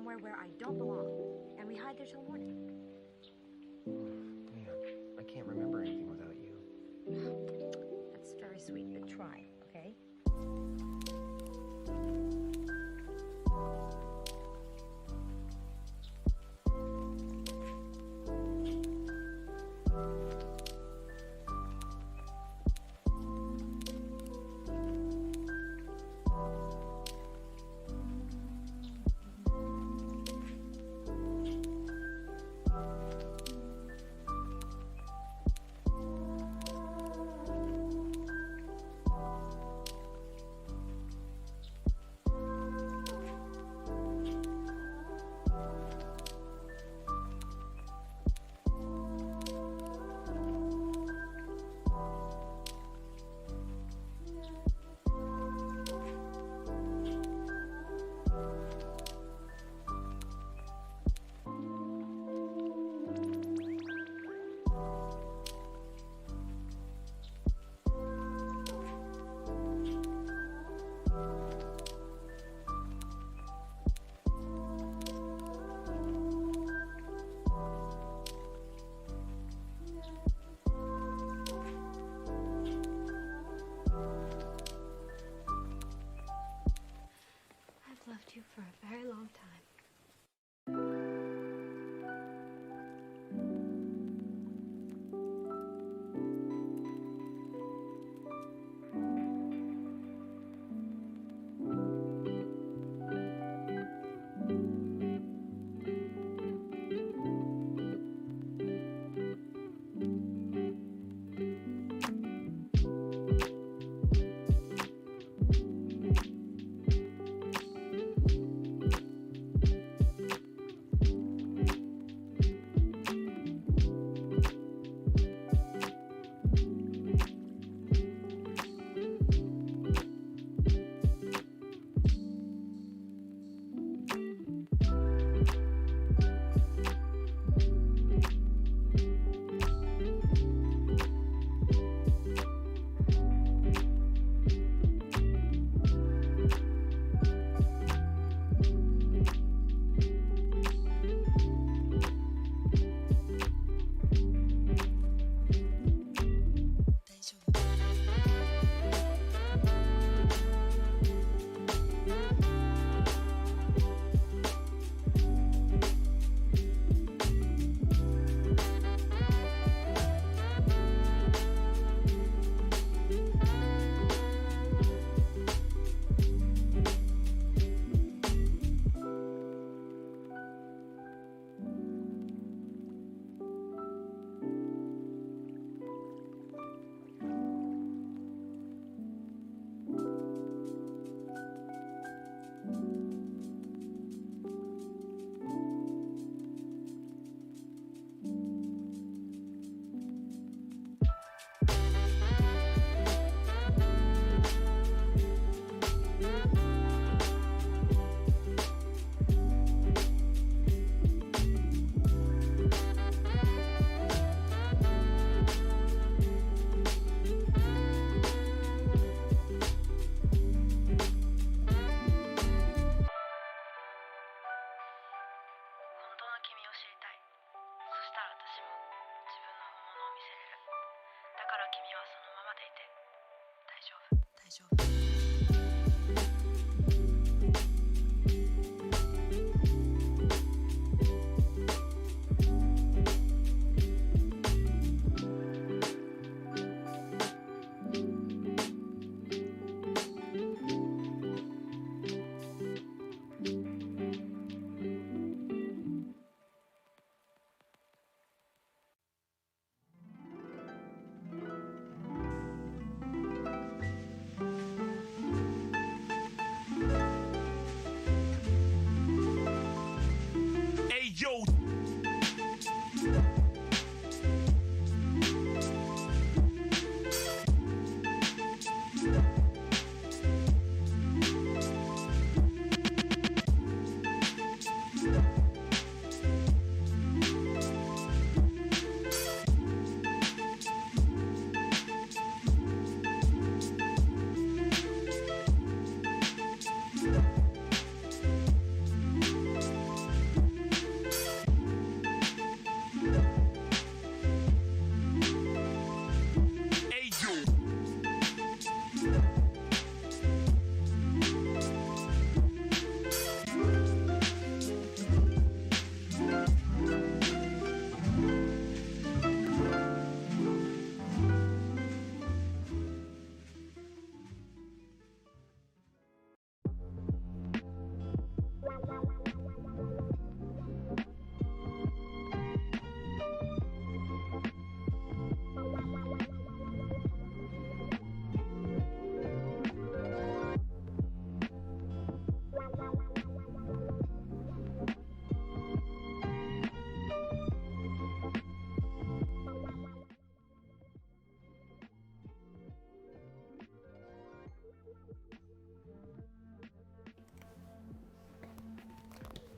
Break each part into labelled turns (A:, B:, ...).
A: somewhere where I don't belong, and we hide there till morning.
B: Man, I can't remember anything without you.
A: That's very sweet, but try, okay? I've loved you for a very long time.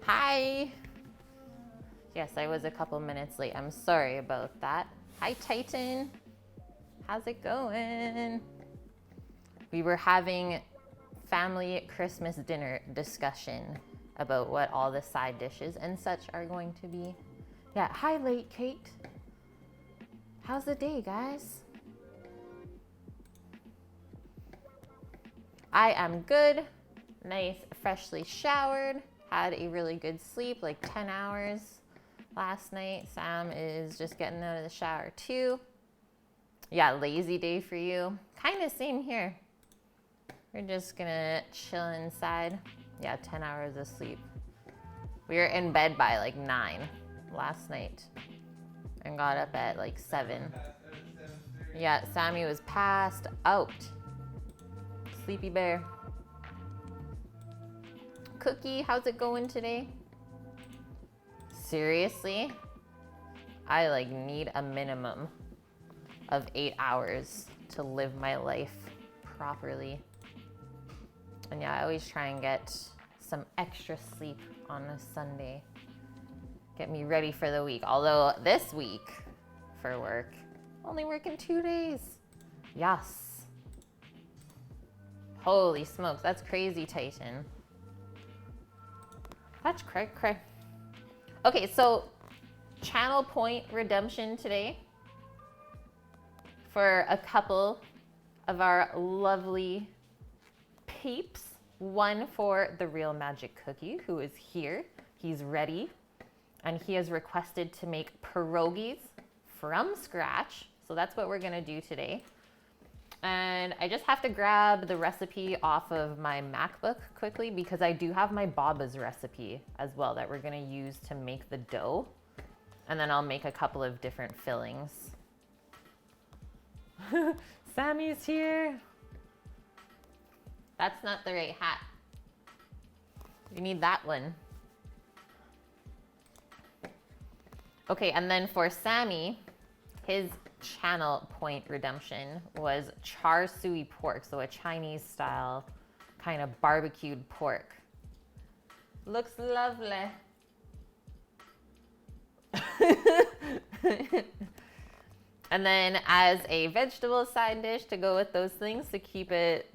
C: Hi. Yes, I was a couple minutes late. I'm sorry about that. Hi, Titan. How's it going? We were having family Christmas dinner discussion about what all the side dishes and such are going to be. Yeah, hi, late Kate. How's the day, guys? I am good. Nice, freshly showered. Had a really good sleep, like 10 hours last night. Sam is just getting out of the shower too. Yeah, lazy day for you. Kind of same here. We're just gonna chill inside. Yeah, 10 hours of sleep. We were in bed by like 9 last night and got up at like 7. Yeah, Sammy was passed out. Sleepy bear. Cookie, how's it going today? Seriously? I like need a minimum of 8 hours to live my life properly. And yeah, I always try and get some extra sleep on a Sunday. Get me ready for the week. Although this week for work, only working 2 days. Yes. Holy smokes, that's crazy, Titan. That's cray. Okay, so channel point redemption today for a couple of our lovely peeps. One for the Real Magic Cookie, who is here. He's ready, and he has requested to make pierogies from scratch. So that's what we're gonna do today. And I just have to grab the recipe off of my MacBook quickly because I do have my Baba's recipe as well that we're gonna use to make the dough. And then I'll make a couple of different fillings. Sammy's here. That's not the right hat. You need that one. Okay, and then for Sammy, his channel point redemption was char siu pork, so a Chinese style kind of barbecued pork. Looks lovely. And then as a vegetable side dish to go with those things to keep it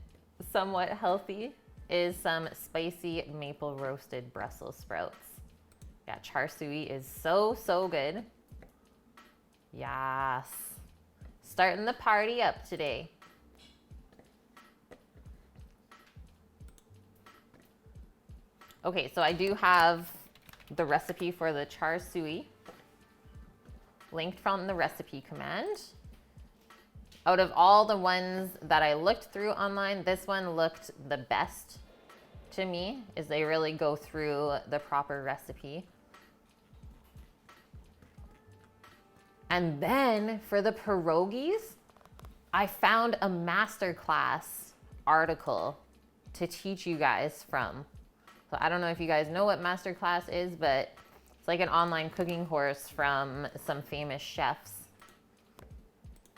C: somewhat healthy is some spicy maple roasted Brussels sprouts. Yeah, char siu is so good. Yes. Starting the party up today. Okay, so I do have the recipe for the char siu linked from the recipe command. Out of all the ones that I looked through online, this one looked the best to me, is they really go through the proper recipe. And then for the pierogies, I found a masterclass article to teach you guys from. So I don't know if you guys know what masterclass is, but it's like an online cooking course from some famous chefs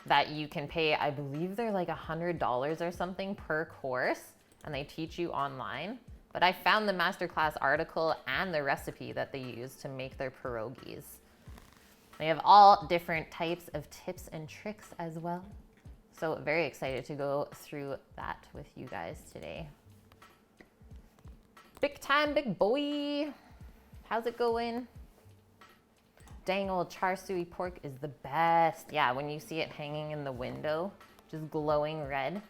C: that you can pay. I believe they're like $100 or something per course, and they teach you online. But I found the masterclass article and the recipe that they use to make their pierogies. They have all different types of tips and tricks as well. So very excited to go through that with you guys today. Big time, big boy. How's it going? Dang old char siu pork is the best. Yeah, when you see it hanging in the window, just glowing red.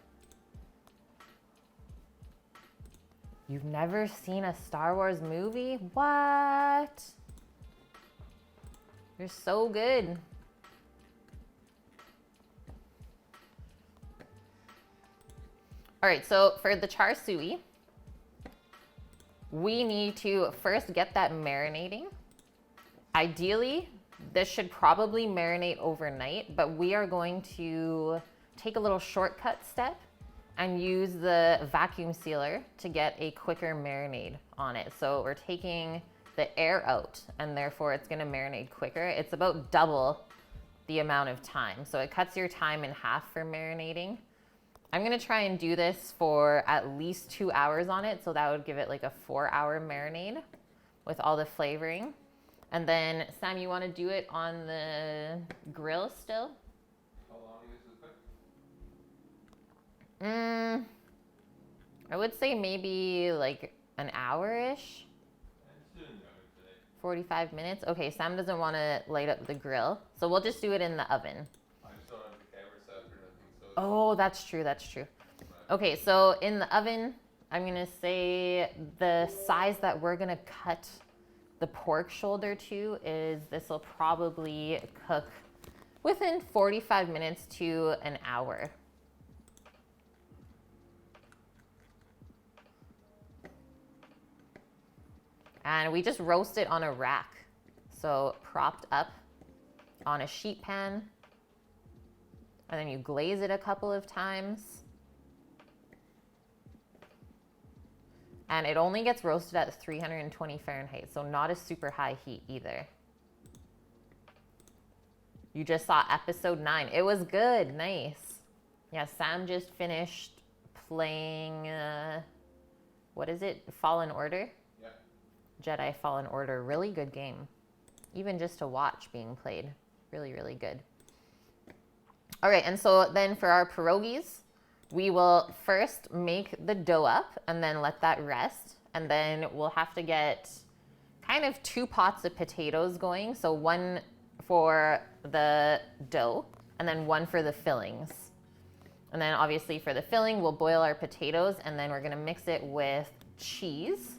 C: You've never seen a Star Wars movie? What? You're so good. All right, so for the char siu, we need to first get that marinating. Ideally, this should probably marinate overnight, but we are going to take a little shortcut step and use the vacuum sealer to get a quicker marinade on it. So we're taking the air out, and therefore it's gonna marinate quicker. It's about double the amount of time. So it cuts your time in half for marinating. I'm gonna try and do this for at least 2 hours on it. So that would give it like a 4-hour marinade, with all the flavoring. And then, Sam, you want to do it on the grill still?
B: How long is it cook?
C: I would say maybe like an hour-ish. 45 minutes. Okay, Sam doesn't want to light up the grill, so we'll just do it in the oven.
B: I just don't have the camera set or nothing, so.
C: Oh, that's true. That's true. Okay, so in the oven, I'm gonna say the size that we're gonna cut the pork shoulder to is this will probably cook within 45 minutes to an hour. And we just roast it on a rack. So propped up on a sheet pan. And then you glaze it a couple of times. And it only gets roasted at 320 Fahrenheit, so not a super high heat either. You just saw episode 9. It was good. Nice. Yeah, Sam just finished playing, what is it? Fallen Order?
B: Yeah.
C: Jedi Fallen Order. Really good game. Even just to watch being played. Really, really good. All right, and so then for our pierogies, we will first make the dough up and then let that rest. And then we'll have to get kind of 2 pots of potatoes going. So one for the dough and then one for the fillings. And then obviously for the filling, we'll boil our potatoes and then we're gonna mix it with cheese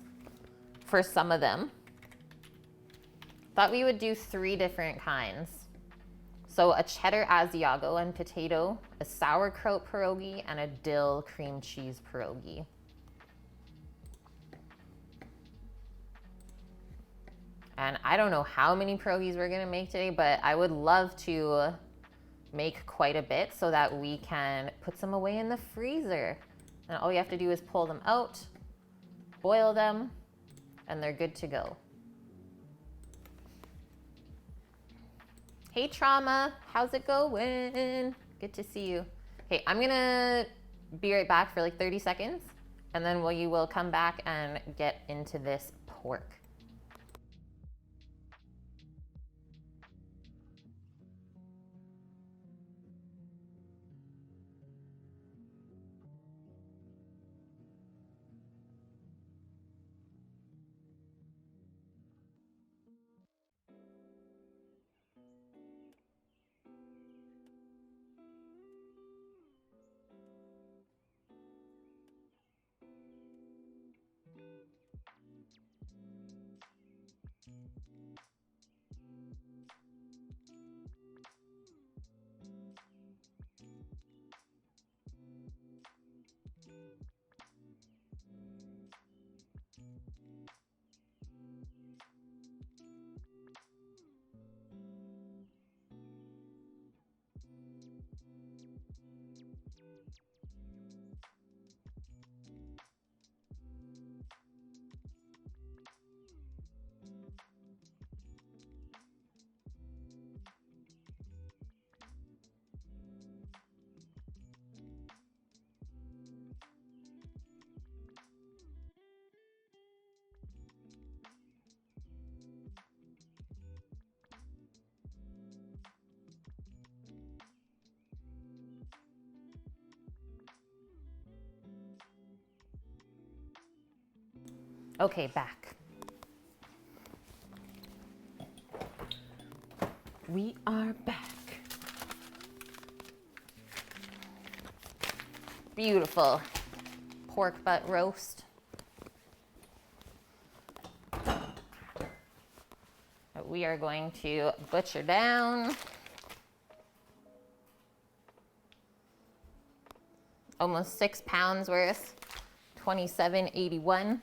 C: for some of them. Thought we would do 3 different kinds. So a cheddar Asiago and potato, a sauerkraut pierogi, and a dill cream cheese pierogi. And I don't know how many pierogies we're gonna make today, but I would love to make quite a bit so that we can put some away in the freezer. And all you have to do is pull them out, boil them, and they're good to go. Hey Trauma, how's it going? Good to see you. Okay, I'm gonna be right back for like 30 seconds and then we will come back and get into this pork. Okay, back. We are back. Beautiful pork butt roast. That we are going to butcher down. Almost 6 pounds worth, $27.81.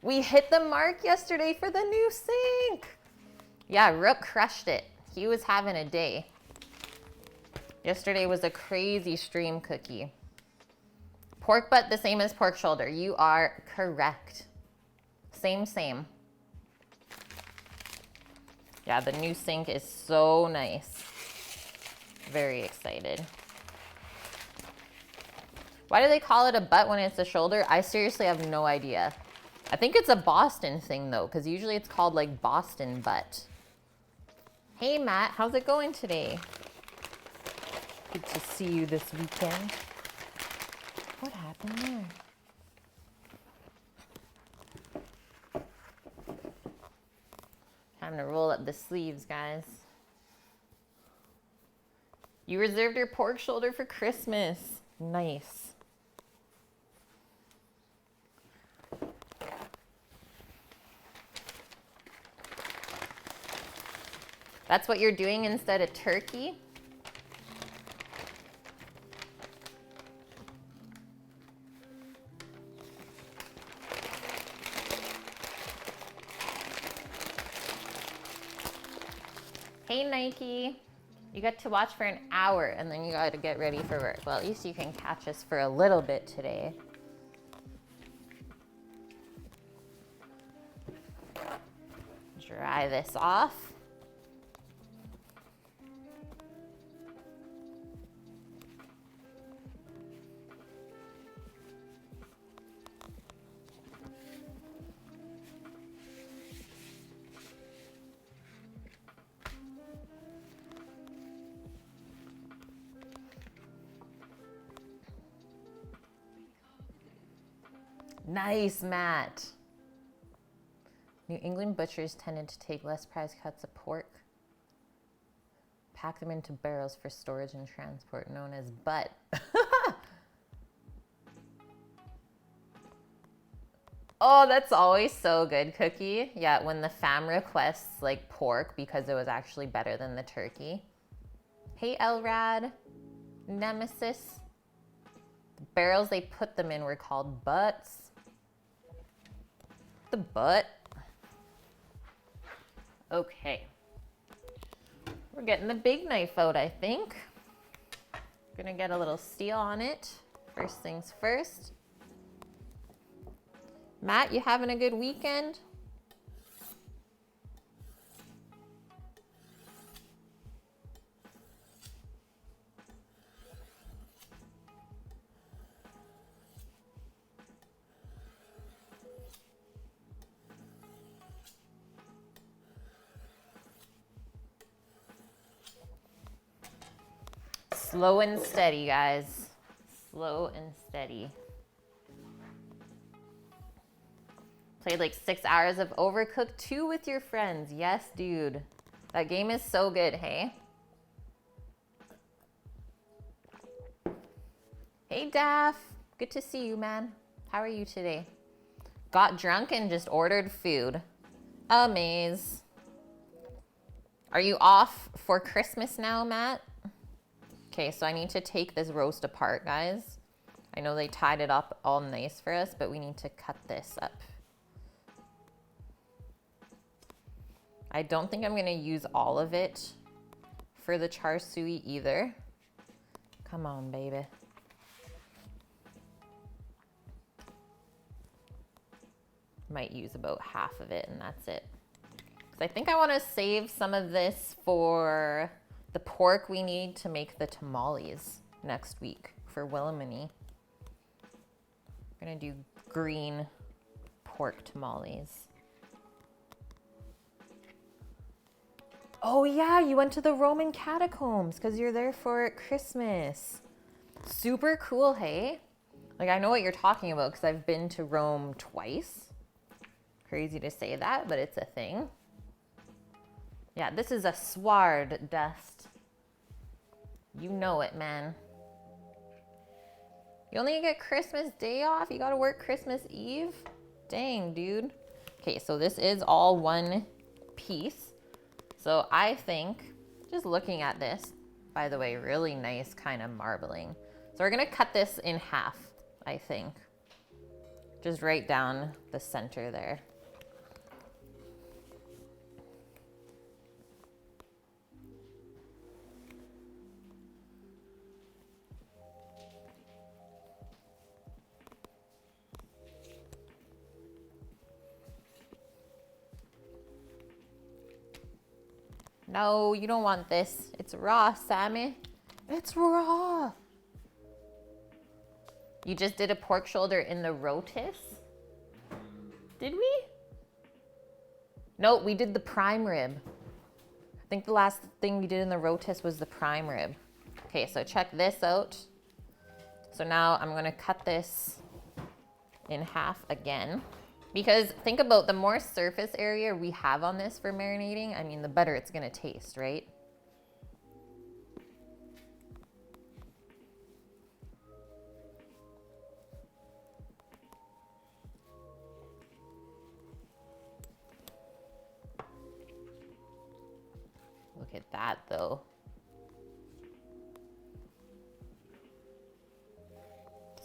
C: We hit the mark yesterday for the new sink. Yeah, Rook crushed it. He was having a day. Yesterday was a crazy stream cookie. Pork butt the same as pork shoulder. You are correct. Same, same. Yeah, the new sink is so nice. Very excited. Why do they call it a butt when it's a shoulder? I seriously have no idea. I think it's a Boston thing though, because usually it's called like Boston butt. Hey Matt, how's it going today? Good to see you this weekend. What happened there? Time to roll up the sleeves, guys. You reserved your pork shoulder for Christmas. Nice. That's what you're doing instead of turkey? Hey Nike, you got to watch for an hour and then you got to get ready for work. Well, at least you can catch us for a little bit today. Dry this off. Nice, Matt. New England butchers tended to take less prized cuts of pork, pack them into barrels for storage and transport, known as butt. Oh, that's always so good, Cookie. Yeah, when the fam requests like pork because it was actually better than the turkey. Hey, Elrad, Nemesis. The barrels they put them in were called butts. The butt. Okay. We're getting the big knife out, I think. Gonna get a little steel on it. First things first. Matt, you having a good weekend? Slow and steady, guys. Slow and steady. Played like 6 hours of Overcooked 2 with your friends. Yes, dude. That game is so good, hey? Hey, Daff. Good to see you, man. How are you today? Got drunk and just ordered food. Amaze. Are you off for Christmas now, Matt? Okay, so I need to take this roast apart, guys. I know they tied it up all nice for us, but we need to cut this up. I don't think I'm gonna use all of it for the char siu either. Come on, baby. Might use about half of it and that's it. 'Cause I think I wanna save some of this for the pork we need to make the tamales next week for Willamini. We're gonna do green pork tamales. Oh yeah, you went to the Roman catacombs because you're there for Christmas. Super cool, hey? Like I know what you're talking about because I've been to Rome twice. Crazy to say that, but it's a thing. Yeah, this is a sward dust. You know it, man. You only get Christmas Day off? You gotta work Christmas Eve? Dang, dude. Okay, so this is all one piece. So I think, just looking at this, by the way, really nice kind of marbling. So we're gonna cut this in half, I think. Just right down the center there. No, you don't want this. It's raw, Sammy. It's raw. You just did a pork shoulder in the rotis? Did we? No, we did the prime rib. I think the last thing we did in the rotis was the prime rib. Okay, so check this out. So now I'm gonna cut this in half again. Because think about the more surface area we have on this for marinating, I mean, the better it's gonna taste, right? Look at that though.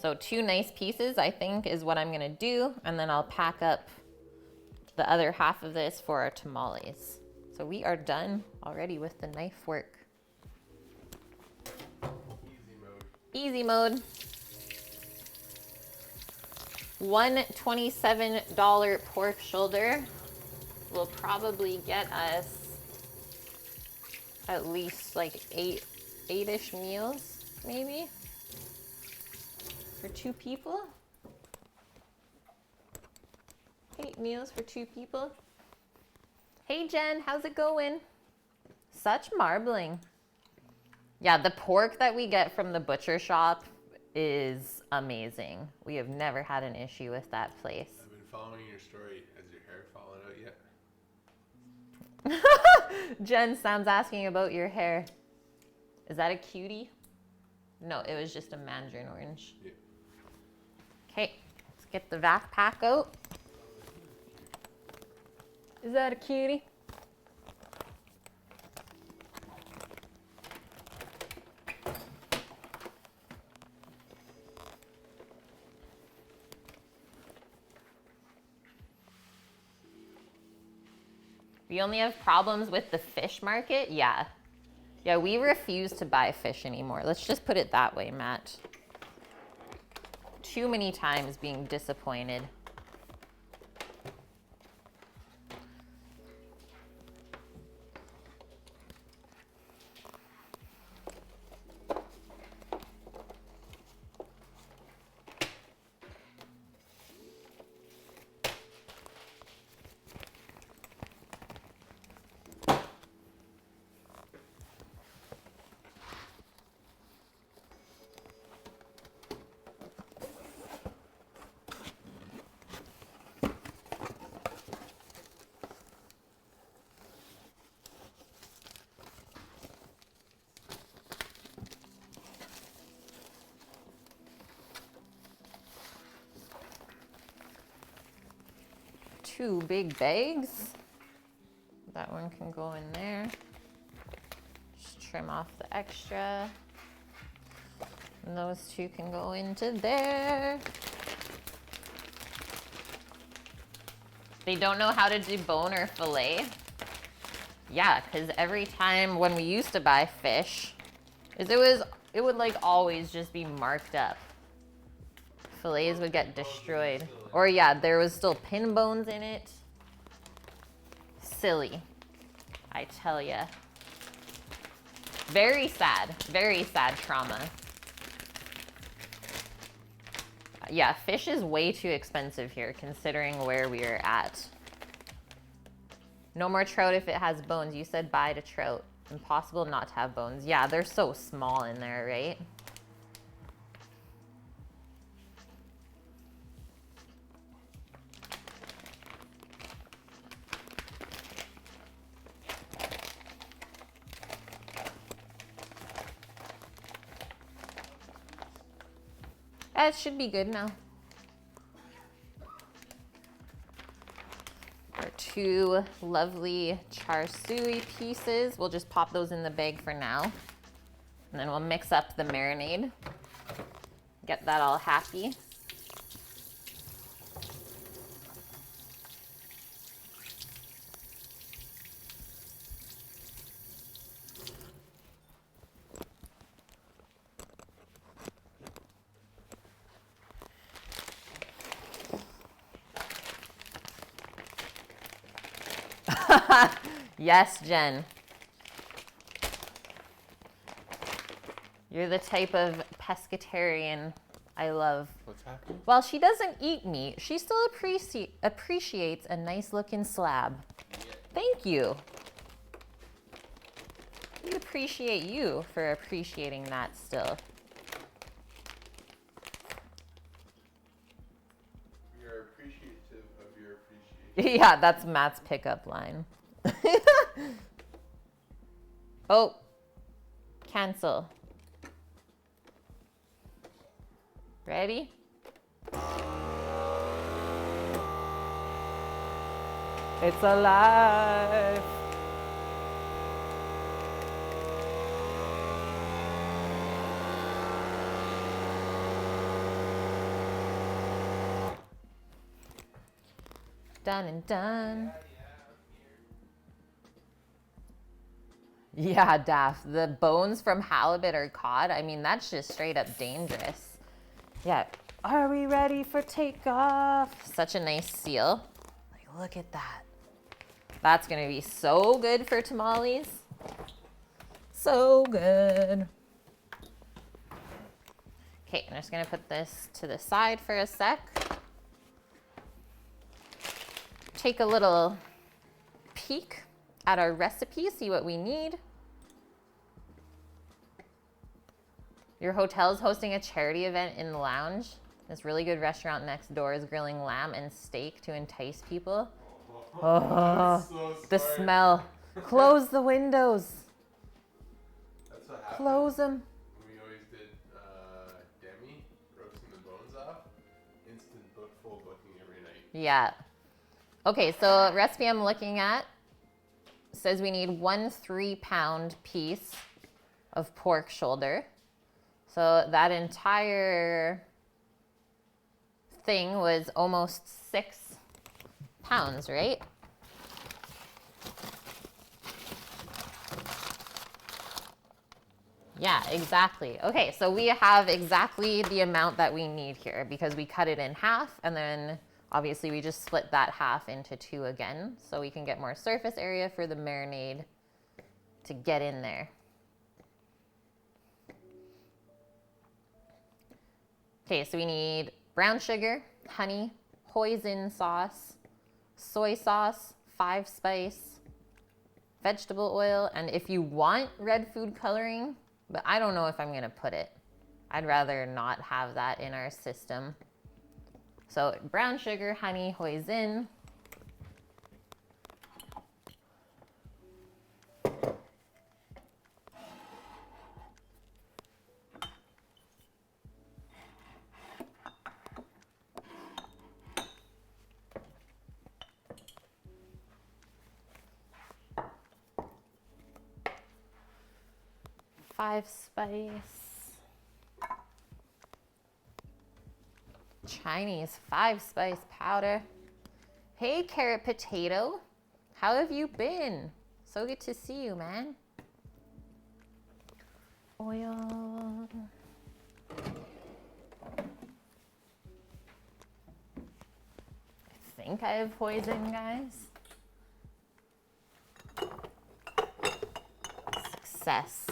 C: So 2 nice pieces, I think, is what I'm gonna do. And then I'll pack up the other half of this for our tamales. So we are done already with the knife work. Easy mode. $127 pork shoulder will probably get us at least like eight-ish meals, maybe, for 2 people. 8 meals for 2 people. Hey Jen, how's it going? Such marbling. Yeah, the pork that we get from the butcher shop is amazing. We have never had an issue with that place.
D: I've been following your story. Has your hair fallen out yet?
C: Jen, Sam's asking about your hair. Is that a cutie? No, it was just a mandarin orange.
D: Yeah.
C: Okay, let's get the vac pack out. Is that a cutie? We only have problems with the fish market? Yeah. Yeah, we refuse to buy fish anymore. Let's just put it that way, Matt. Too many times being disappointed. Two big bags. That one can go in there. Just trim off the extra. And those 2 can go into there. They don't know how to debone or fillet. Yeah, because every time when we used to buy fish, it would like always just be marked up. Fillets would get destroyed. Or yeah, there was still pin bones in it. Silly, I tell ya. Very sad trauma. Yeah, fish is way too expensive here considering where we are at. No more trout if it has bones. You said bye to trout. Impossible not to have bones. Yeah, they're so small in there, right? It should be good now. Our 2 lovely char siu pieces. We'll just pop those in the bag for now. And then we'll mix up the marinade. Get that all happy. Yes, Jen. You're the type of pescatarian I love.
D: What's happening?
C: While she doesn't eat meat, she still appreciates a nice looking slab. Thank you. We appreciate you for appreciating that still.
D: We are appreciative of your appreciation.
C: Yeah, that's Matt's pickup line. Oh, cancel. Ready? It's alive. Done and done. Yeah, Daff. The bones from halibut or cod, I mean, that's just straight up dangerous. Yeah. Are we ready for takeoff? Such a nice seal. Like, look at that. That's gonna be so good for tamales. So good. Okay, I'm just gonna put this to the side for a sec. Take a little peek at our recipe, see what we need. Your hotel is hosting a charity event in the lounge. This really good restaurant next door is grilling lamb and steak to entice people. Oh,
D: So
C: the
D: smart.
C: smell. Close the windows.
D: That's what happened.
C: Close them.
D: We always did demi, roasting the bones off. Instant full booking every night.
C: Yeah. Okay, so recipe I'm looking at says we need 1 3-pound piece of pork shoulder. So that entire thing was almost 6 pounds, right? Yeah, exactly. Okay, so we have exactly the amount that we need here because we cut it in half and then obviously we just split that half into 2 again so we can get more surface area for the marinade to get in there. Okay, so we need brown sugar, honey, hoisin sauce, soy sauce, 5-spice, vegetable oil, and if you want red food coloring, but I don't know if I'm gonna put it. I'd rather not have that in our system. So brown sugar, honey, hoisin. Five-spice. Chinese 5-spice powder. Hey, carrot potato. How have you been? So good to see you, man. Oil. I think I have poison, guys. Success.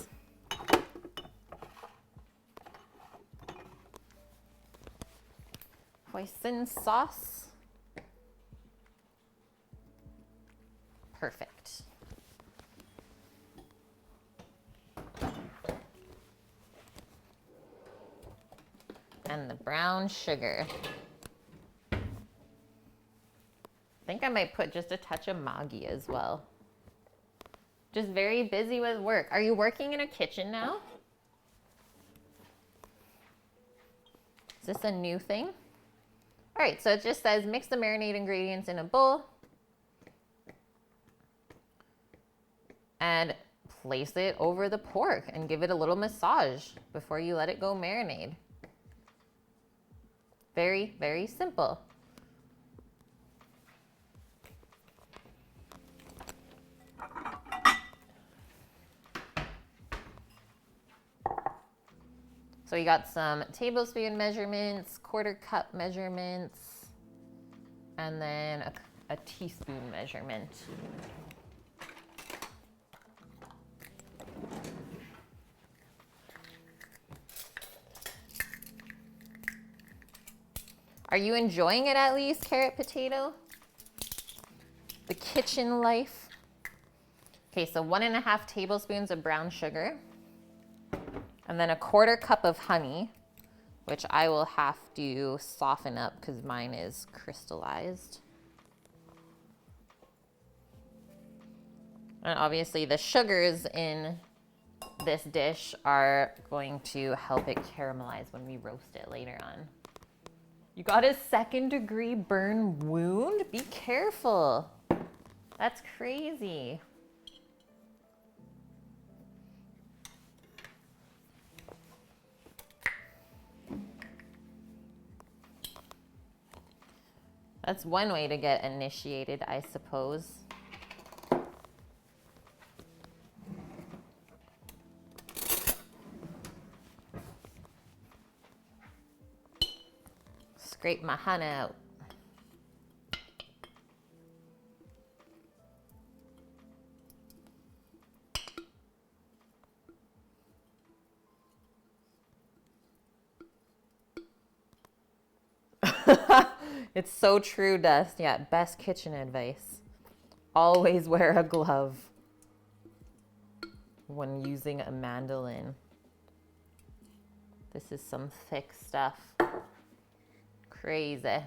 C: Hoisin sauce. Perfect. And the brown sugar. I think I might put just a touch of Maggi as well. Just very busy with work. Are you working in a kitchen now? Is this a new thing? All right, so it just says mix the marinade ingredients in a bowl and place it over the pork and give it a little massage before you let it go marinade. Very, very simple. So you got some tablespoon measurements, 1/4 cup measurements, and then a teaspoon measurement. Are you enjoying it at least, carrot potato? The kitchen life. Okay, so 1.5 tablespoons of brown sugar. And then 1/4 cup of honey, which I will have to soften up because mine is crystallized. And obviously the sugars in this dish are going to help it caramelize when we roast it later on. You got a 2nd-degree burn wound? Be careful. That's crazy. That's one way to get initiated, I suppose. Scrape my honey out. It's so true, Dust. Yeah, best kitchen advice. Always wear a glove when using a mandolin. This is some thick stuff. Crazy.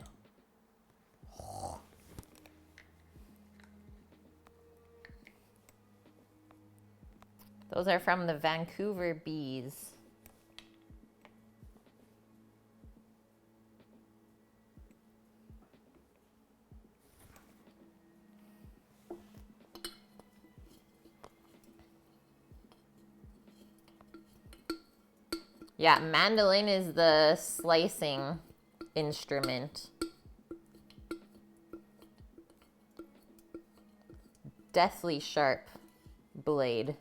C: Those are from the Vancouver bees. Yeah, mandolin is the slicing instrument. Deathly sharp blade.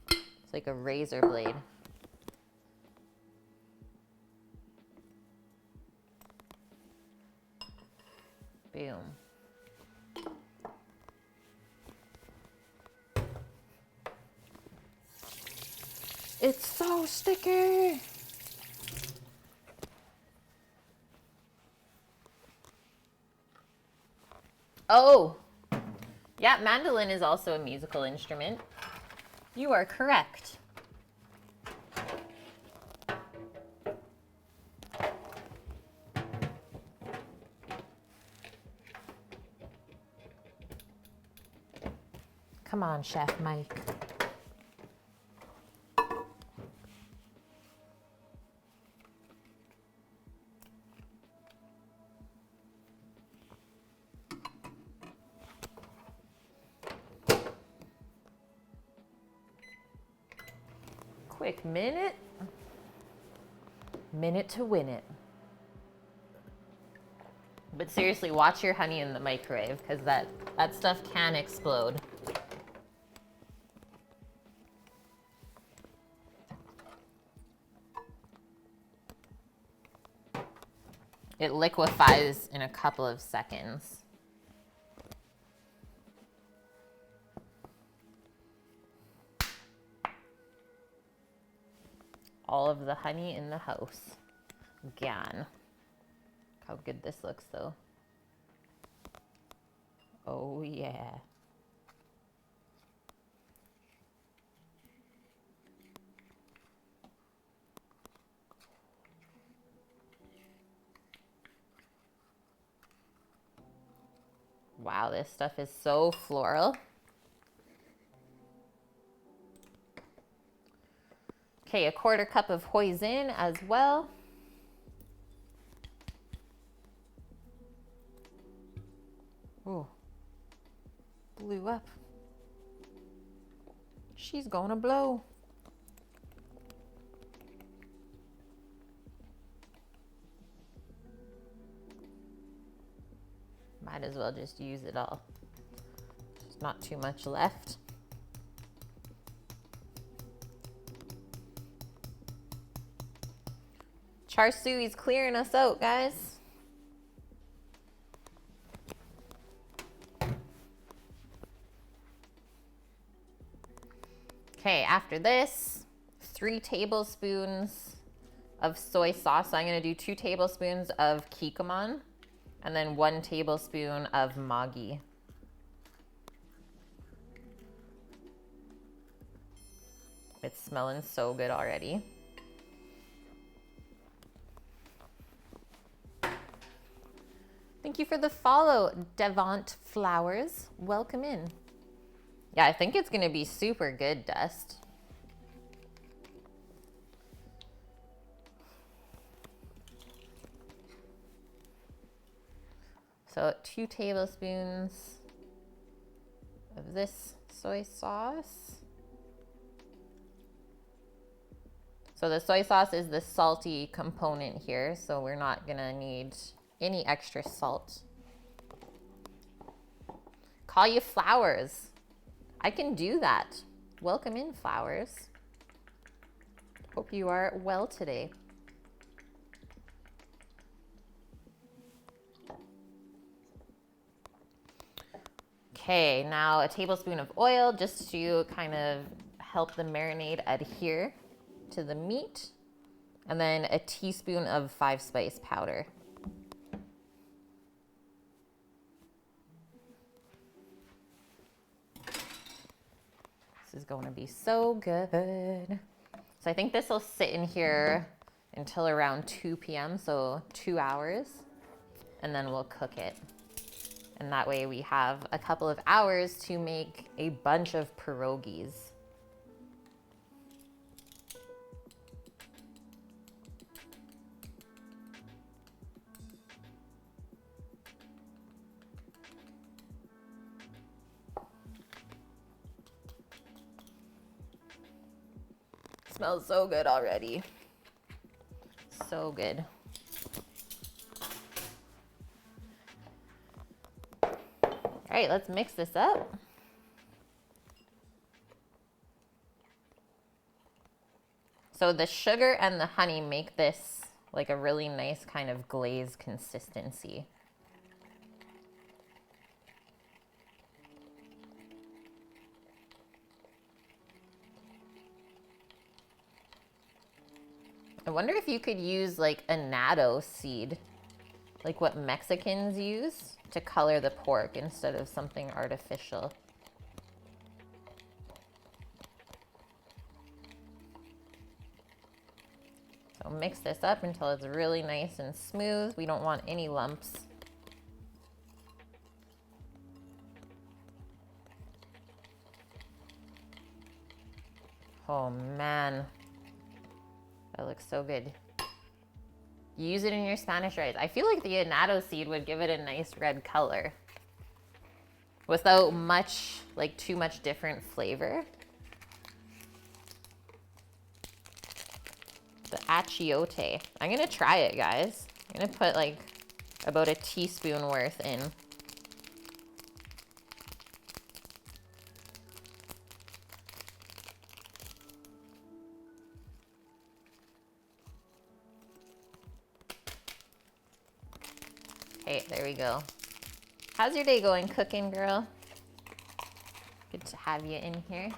C: It's like a razor blade. Boom. It's so sticky. Oh, yeah, mandolin is also a musical instrument. You are correct. Come on, Chef Mike. Quick minute. Minute to win it. But seriously, watch your honey in the microwave because that stuff can explode. It liquefies in a couple of seconds. All of the honey in the house. Gone. How good this looks though. Oh yeah. Wow, this stuff is so floral. Okay, 1/4 cup of hoisin as well. Oh, blew up. She's gonna blow. Might as well just use it all. There's not too much left. Char Siu's clearing us out, guys. Okay, after this, 3 tablespoons of soy sauce. So I'm gonna do 2 tablespoons of kikkoman and then 1 tablespoon of Maggi. It's smelling so good already. Thank you for the follow, Devont Flowers. Welcome in. Yeah, I think it's gonna be super good, Dust. So 2 tablespoons of this soy sauce. So the soy sauce is the salty component here, so we're not gonna need any extra salt. Call you Flowers. I can do that. Welcome in, Flowers. Hope you are well today. Okay, now a tablespoon of oil just to kind of help the marinade adhere to the meat. And then a teaspoon of 5-spice powder. This is going to be so good. So I think this will sit in here until around 2 p.m., so 2 hours, and then we'll cook it. And that way we have a couple of hours to make a bunch of pierogies. Smells so good already. So good. All right, let's mix this up. So the sugar and the honey make this like a really nice kind of glaze consistency. I wonder if you could use like a natto seed, like what Mexicans use to color the pork instead of something artificial. So mix this up until it's really nice and smooth. We don't want any lumps. Oh man. That looks so good. Use it in your Spanish rice. I feel like the annatto seed would give it a nice red color without much, like too much different flavor. The achiote. I'm gonna try it, guys. I'm gonna put like about a teaspoon worth in. Okay, there we go. How's your day going, cooking girl? Good to have you in here.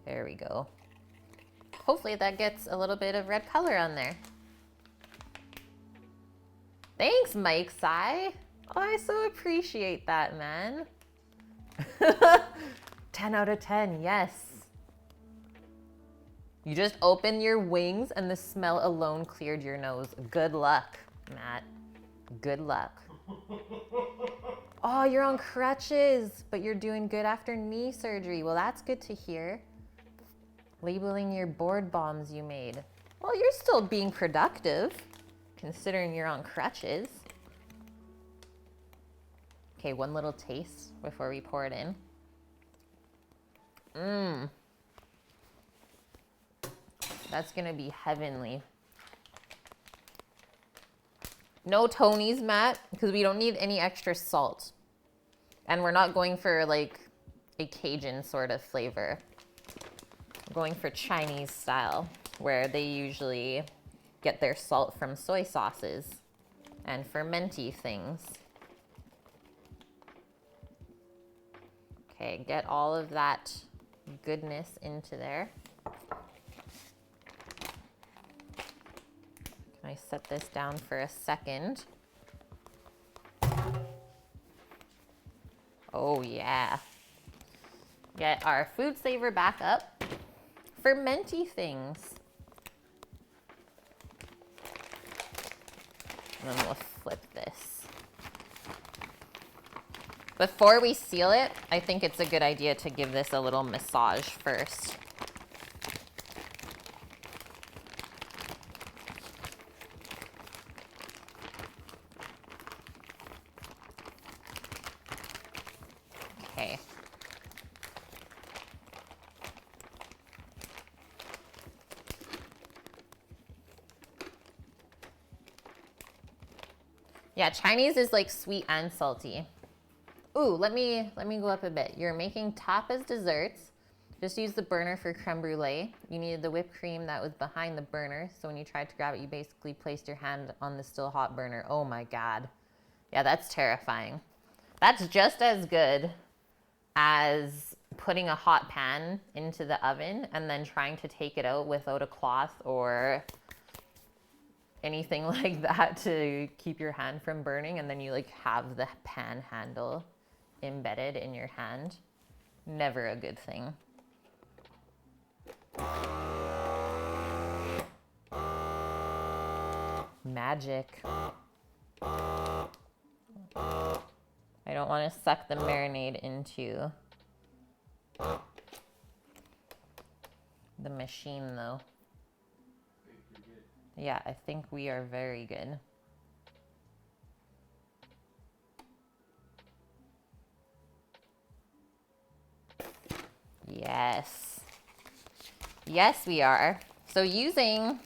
C: There we go. Hopefully that gets a little bit of red color on there. Thanks, Mike Sai. Oh, I so appreciate that, man. 10 out of 10, yes. You just opened your wings and the smell alone cleared your nose. Good luck, Matt. Good luck. Oh, you're on crutches, but you're doing good after knee surgery. Well, that's good to hear. Labeling your board bombs you made. Well, you're still being productive, considering you're on crutches. Okay, one little taste before we pour it in. Mmm. That's gonna be heavenly. No Tony's, Matt, because we don't need any extra salt. And we're not going for like a Cajun sort of flavor. We're going for Chinese style. where they usually get their salt from soy sauces and fermenty things. Okay, get all of that goodness into there. Can I set this down for a second? Oh yeah. Get our food saver back up. Fermenty things. And then we'll flip this. Before we seal it, I think it's a good idea to give this a little massage first. Okay. Yeah, Chinese is like sweet and salty. Ooh, let me go up a bit. You're making tapas desserts. Just use the burner for creme brulee. You needed the whipped cream that was behind the burner. So when you tried to grab it, you basically placed your hand on the still hot burner. Oh my God. Yeah, that's terrifying. That's just as good as putting a hot pan into the oven and then trying to take it out without a cloth or anything like that to keep your hand from burning, and then you like have the pan handle embedded in your hand. Never a good thing. Magic. I don't want to suck the marinade into the machine though. Yeah, I think we are very good. Yes. Yes, we are. So using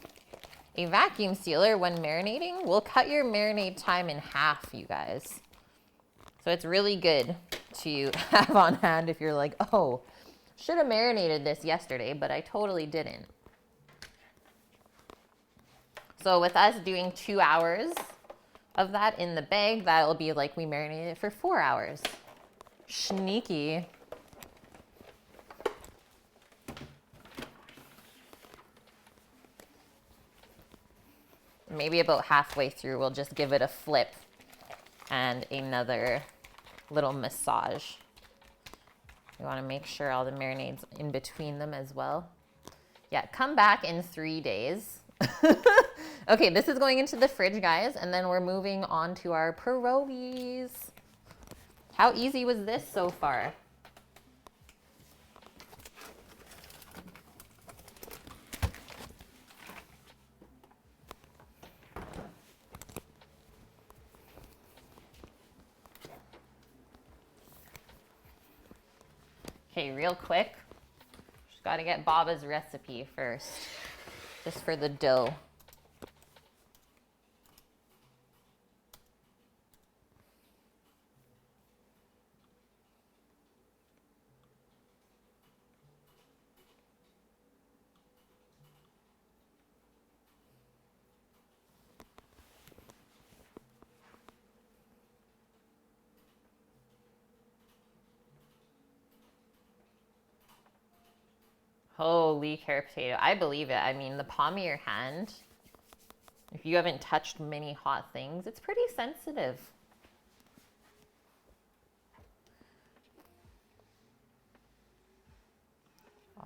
C: a vacuum sealer when marinating will cut your marinade time in half, you guys. So it's really good to have on hand if you're like, oh, should have marinated this yesterday, but I totally didn't. So with us doing 2 hours of that in the bag, that'll be like we marinated it for 4 hours. Sneaky. Maybe about halfway through, we'll just give it a flip and another little massage. We want to make sure all the marinades in between them as well. Yeah, come back in 3 days. Okay, this is going into the fridge, guys, and then we're moving on to our pierogies. How easy was this so far? Okay, real quick, just got to get Baba's recipe first, just for the dough. Holy carrot potato. I believe it. I mean, the palm of your hand, if you haven't touched many hot things, it's pretty sensitive.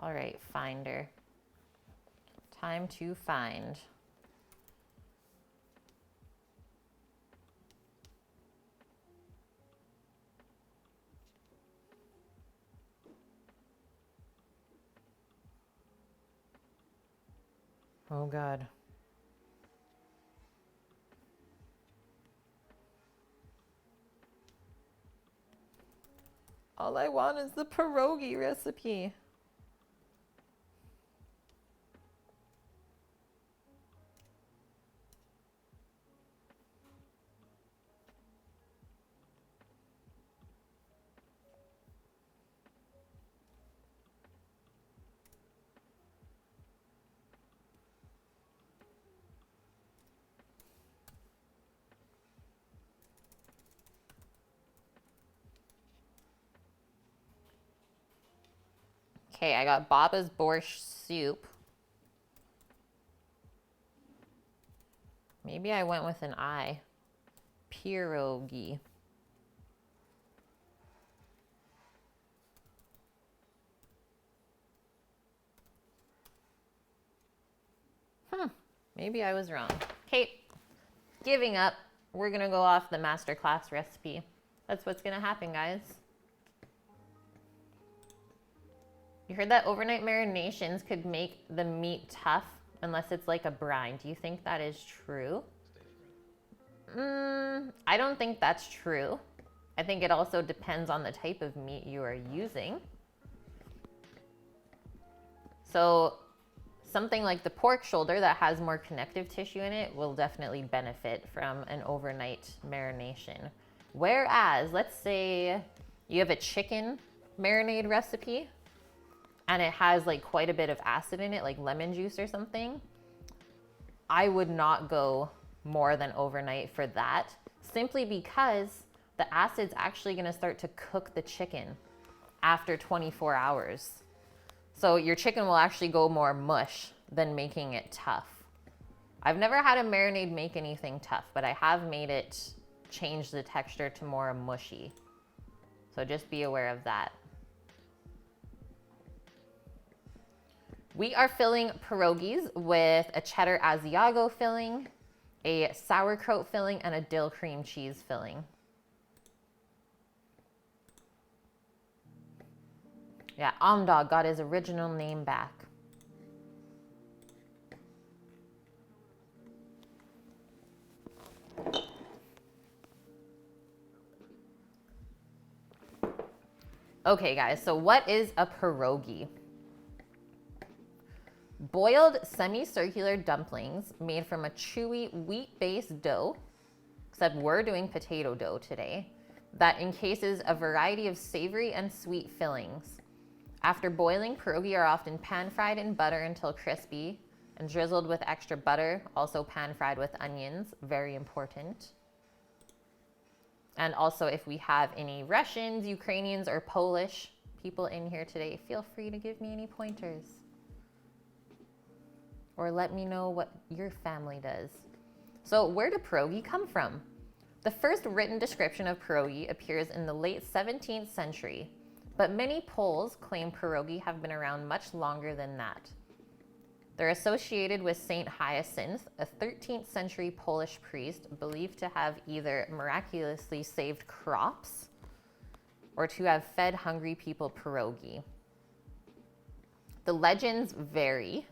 C: All right, finder. Time to find. Oh God. All I want is the pierogi recipe. Okay, I got Baba's borscht soup. Maybe I went with an I. Pierogi. Maybe I was wrong. Okay, giving up. We're gonna go off the masterclass recipe. That's what's gonna happen, guys. You heard that overnight marinations could make the meat tough unless it's like a brine. Do you think that is true? I don't think that's true. I think it also depends on the type of meat you are using. So something like the pork shoulder that has more connective tissue in it will definitely benefit from an overnight marination. Whereas, let's say you have a chicken marinade recipe and it has like quite a bit of acid in it, like lemon juice or something, I would not go more than overnight for that, simply because the acid's actually gonna start to cook the chicken after 24 hours. So your chicken will actually go more mush than making it tough. I've never had a marinade make anything tough, but I have made it change the texture to more mushy. So just be aware of that. We are filling pierogies with a cheddar Asiago filling, a sauerkraut filling, and a dill cream cheese filling. Yeah, Amdog got his original name back. Okay, guys, so what is a pierogi? Boiled semicircular dumplings made from a chewy wheat-based dough, except we're doing potato dough today, that encases a variety of savory and sweet fillings. After boiling, pierogi are often pan-fried in butter until crispy and drizzled with extra butter, also pan-fried with onions, very important. And also, if we have any Russians, Ukrainians, or Polish people in here today, feel free to give me any pointers. Or let me know what your family does. So where do pierogi come from? The first written description of pierogi appears in the late 17th century, but many Poles claim pierogi have been around much longer than that. They're associated with Saint Hyacinth, a 13th century Polish priest believed to have either miraculously saved crops or to have fed hungry people pierogi. The legends vary,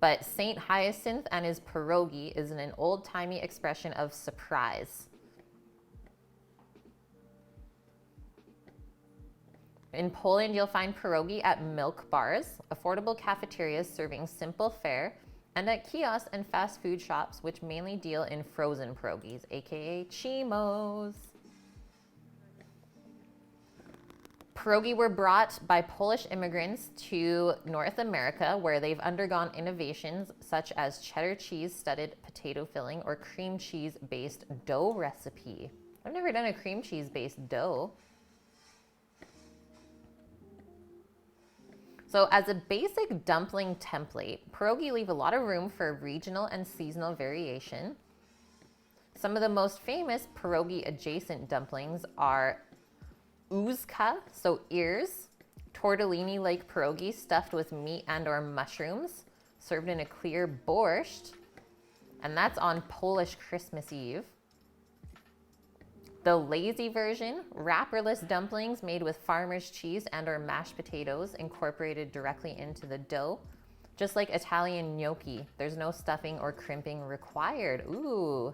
C: but Saint Hyacinth and his pierogi is an old-timey expression of surprise. In Poland, you'll find pierogi at milk bars, affordable cafeterias serving simple fare, and at kiosks and fast food shops, which mainly deal in frozen pierogis, aka chimos. Pierogi were brought by Polish immigrants to North America, where they've undergone innovations such as cheddar cheese studded potato filling or cream cheese based dough recipe. I've never done a cream cheese based dough. So as a basic dumpling template, pierogi leave a lot of room for regional and seasonal variation. Some of the most famous pierogi adjacent dumplings are uzka, so ears, tortellini-like pierogi stuffed with meat and or mushrooms, served in a clear borscht, and that's on Polish Christmas Eve. The lazy version, wrapperless dumplings made with farmer's cheese and or mashed potatoes incorporated directly into the dough. Just like Italian gnocchi, there's no stuffing or crimping required. Ooh,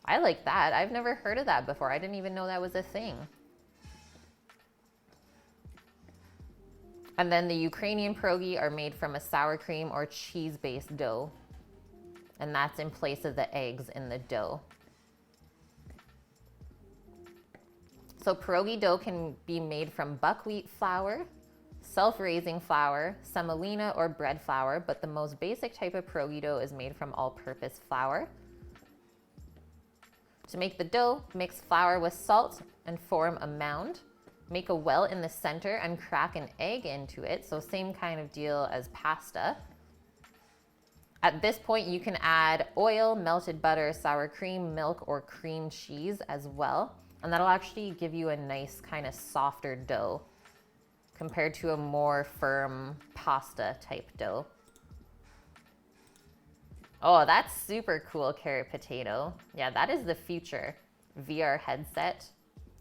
C: I like that. I've never heard of that before. I didn't even know that was a thing. And then the Ukrainian pierogi are made from a sour cream or cheese-based dough. And that's in place of the eggs in the dough. So pierogi dough can be made from buckwheat flour, self-raising flour, semolina, or bread flour, but the most basic type of pierogi dough is made from all-purpose flour. To make the dough, mix flour with salt and form a mound. Make a well in the center and crack an egg into it. So same kind of deal as pasta. At this point, you can add oil, melted butter, sour cream, milk, or cream cheese as well. And that'll actually give you a nice kind of softer dough compared to a more firm pasta type dough. Oh, that's super cool, carrot potato. Yeah, that is the future. VR headset.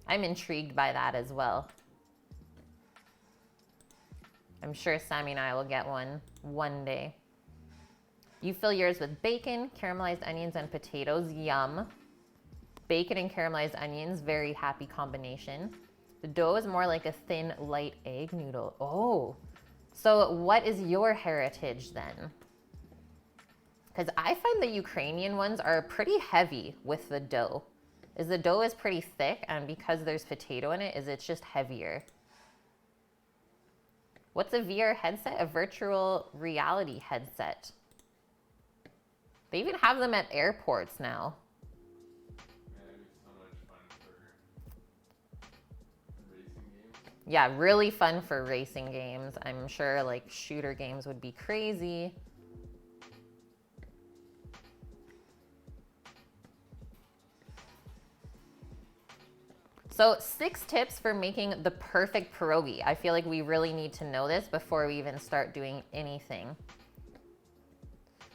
C: I'm intrigued by that as well. I'm sure Sammy and I will get one day. You fill yours with bacon, caramelized onions, and potatoes. Yum. Bacon and caramelized onions, very happy combination. The dough is more like a thin, light egg noodle. Oh, so what is your heritage then? Because I find the Ukrainian ones are pretty heavy with the dough. The dough is pretty thick, and because there's potato in it, it's just heavier. What's a VR headset? A virtual reality headset. They even have them at airports now.
D: Man, it'd be so much fun for racing games.
C: Yeah, really fun for racing games. I'm sure like shooter games would be crazy. So 6 tips for making the perfect pierogi. I feel like we really need to know this before we even start doing anything.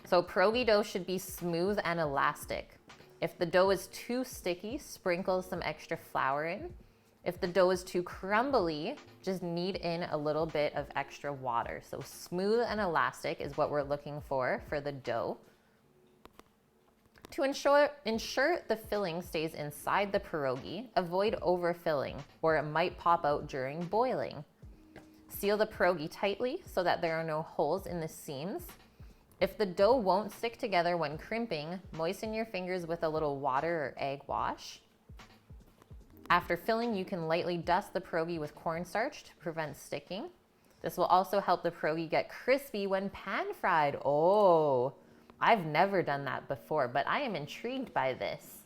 C: So pierogi dough should be smooth and elastic. If the dough is too sticky, sprinkle some extra flour in. If the dough is too crumbly, just knead in a little bit of extra water. So smooth and elastic is what we're looking for the dough. To ensure the filling stays inside the pierogi, avoid overfilling or it might pop out during boiling. Seal the pierogi tightly so that there are no holes in the seams. If the dough won't stick together when crimping, moisten your fingers with a little water or egg wash. After filling, you can lightly dust the pierogi with cornstarch to prevent sticking. This will also help the pierogi get crispy when pan fried. Oh, I've never done that before, but I am intrigued by this.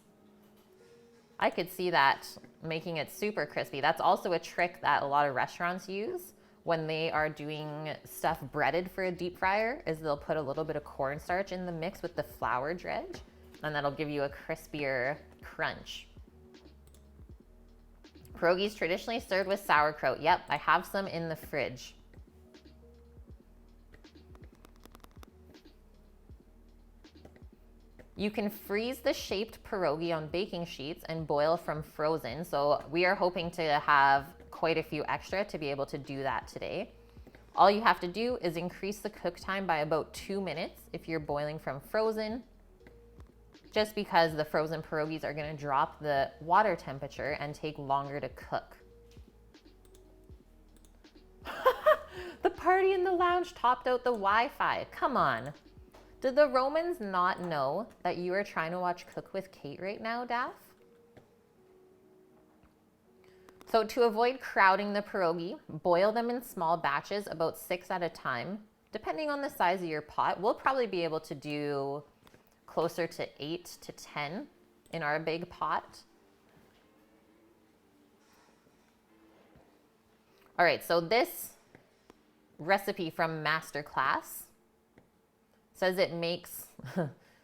C: I could see that making it super crispy. That's also a trick that a lot of restaurants use when they are doing stuff breaded for a deep fryer, is they'll put a little bit of cornstarch in the mix with the flour dredge, and that'll give you a crispier crunch. Pierogies traditionally served with sauerkraut. Yep, I have some in the fridge. You can freeze the shaped pierogi on baking sheets and boil from frozen. So we are hoping to have quite a few extra to be able to do that today. All you have to do is increase the cook time by about 2 minutes if you're boiling from frozen, just because the frozen pierogies are going to drop the water temperature and take longer to cook. The party in the lounge topped out the Wi-Fi. Come on. Did the Romans not know that you are trying to watch Cook with Kate right now, Daph? So to avoid crowding the pierogi, boil them in small batches, about 6 at a time. Depending on the size of your pot, we'll probably be able to do closer to 8 to 10 in our big pot. All right, so this recipe from Masterclass says it makes,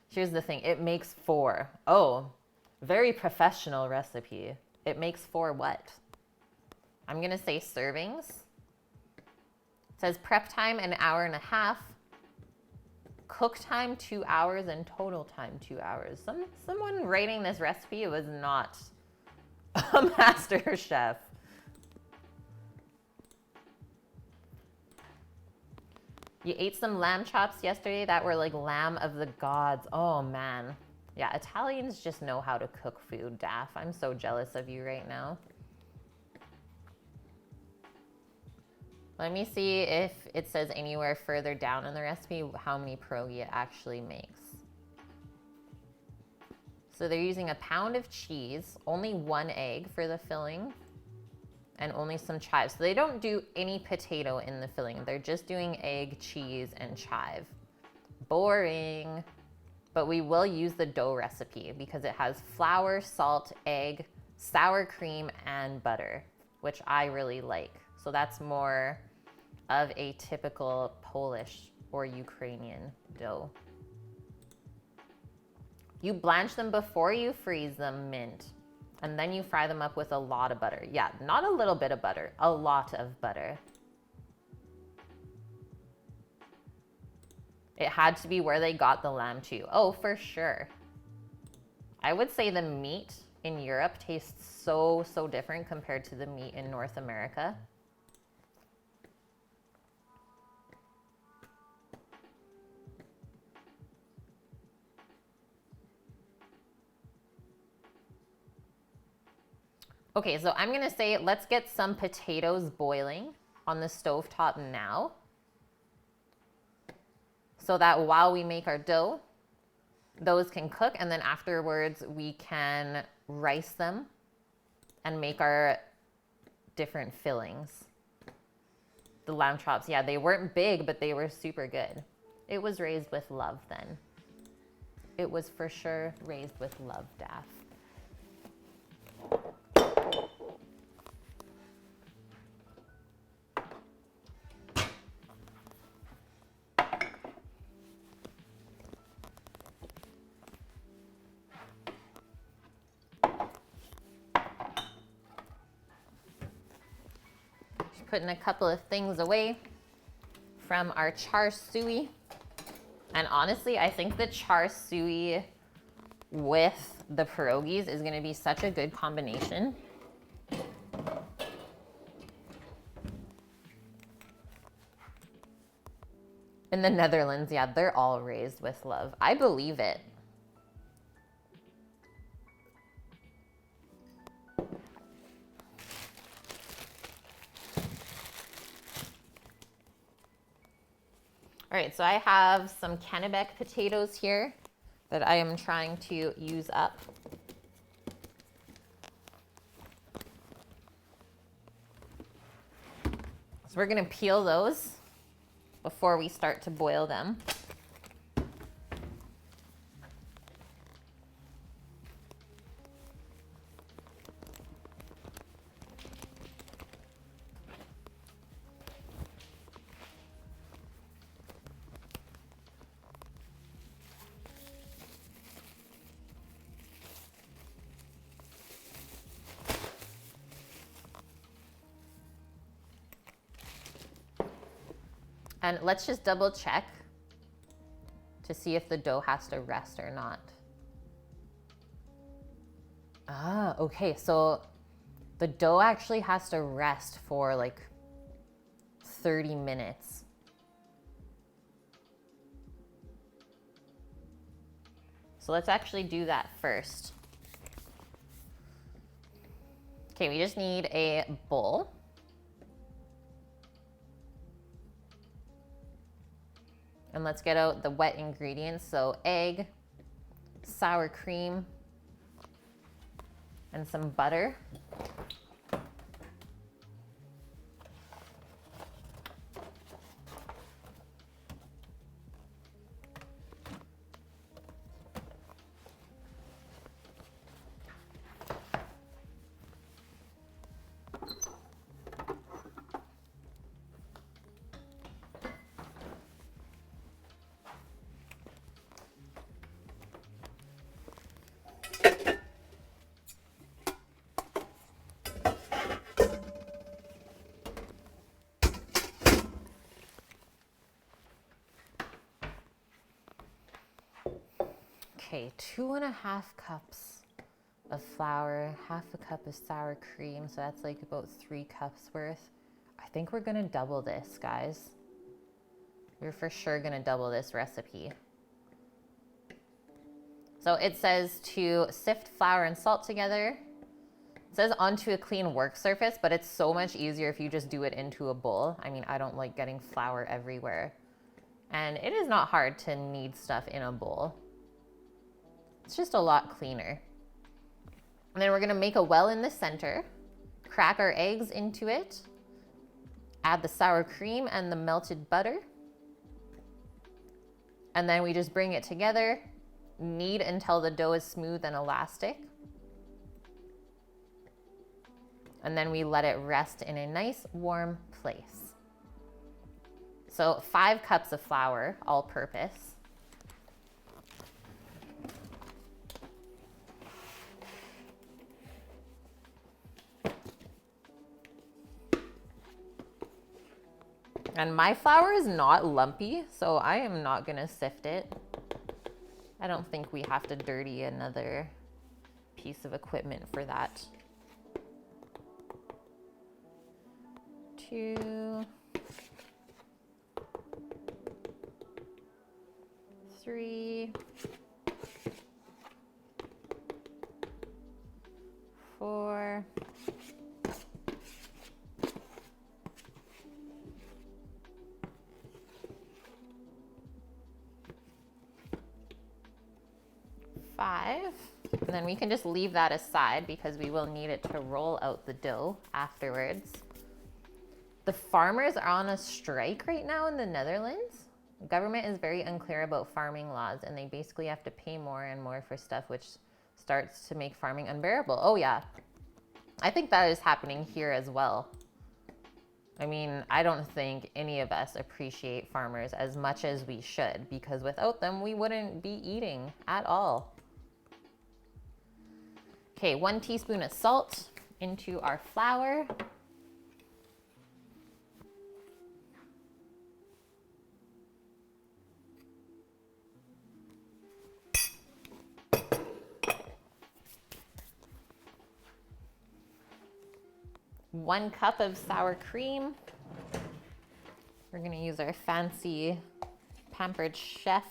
C: here's the thing, it makes 4. Oh, very professional recipe. It makes 4 what? I'm gonna say servings. It says prep time 1.5 hours, cook time 2 hours, and total time 2 hours. Someone writing this recipe was not a master chef. You ate some lamb chops yesterday that were like lamb of the gods. Oh man. Yeah, Italians just know how to cook food, Daph. I'm so jealous of you right now. Let me see if it says anywhere further down in the recipe how many pierogi it actually makes. So they're using 1 pound of cheese, only 1 egg for the filling, and only some chives. So they don't do any potato in the filling. They're just doing egg, cheese, and chive. Boring. But we will use the dough recipe because it has flour, salt, egg, sour cream, and butter. which I really like. So that's more of a typical Polish or Ukrainian dough. You blanch them before you freeze them, mint. And then you fry them up with a lot of butter. Yeah, not a little bit of butter, a lot of butter. It had to be where they got the lamb too. Oh, for sure. I would say the meat in Europe tastes so different compared to the meat in North America. Okay, so I'm gonna say let's get some potatoes boiling on the stovetop now, so that while we make our dough, those can cook, and then afterwards we can rice them and make our different fillings. The lamb chops, yeah, they weren't big, but they were super good. It was raised with love then. It was for sure raised with love, Daff. Putting a couple of things away from our char siu. And honestly, I think the char siu with the pierogies is gonna be such a good combination. In the Netherlands, yeah, they're all raised with love. I believe it. All right, so I have some Kennebec potatoes here that I am trying to use up. So we're gonna peel those before we start to boil them. And let's just double check to see if the dough has to rest or not. Ah, okay, so the dough actually has to rest for like 30 minutes. So let's actually do that first. Okay, we just need a bowl. And let's get out the wet ingredients. So egg, sour cream, and some butter. Okay, 2.5 cups of flour, half a cup of sour cream. So that's like about 3 cups worth. I think we're gonna double this, guys. We're for sure gonna double this recipe. So it says to sift flour and salt together. It says onto a clean work surface, but it's so much easier if you just do it into a bowl. I mean, I don't like getting flour everywhere. And it is not hard to knead stuff in a bowl. It's just a lot cleaner. And then we're gonna make a well in the center, crack our eggs into it, add the sour cream and the melted butter. And then we just bring it together, knead until the dough is smooth and elastic. And then we let it rest in a nice warm place. So 5 cups of flour, all purpose. And my flour is not lumpy, so I am not gonna sift it. I don't think we have to dirty another piece of equipment for that. 2, 3, 4, 5. And then we can just leave that aside because we will need it to roll out the dough afterwards. The farmers are on a strike right now in the Netherlands. The government is very unclear about farming laws, and they basically have to pay more and more for stuff, which starts to make farming unbearable. Oh yeah, I think that is happening here as well. I mean, I don't think any of us appreciate farmers as much as we should, because without them, we wouldn't be eating at all. Okay, 1 teaspoon of salt into our flour. One cup of sour cream. We're gonna use our fancy Pampered Chef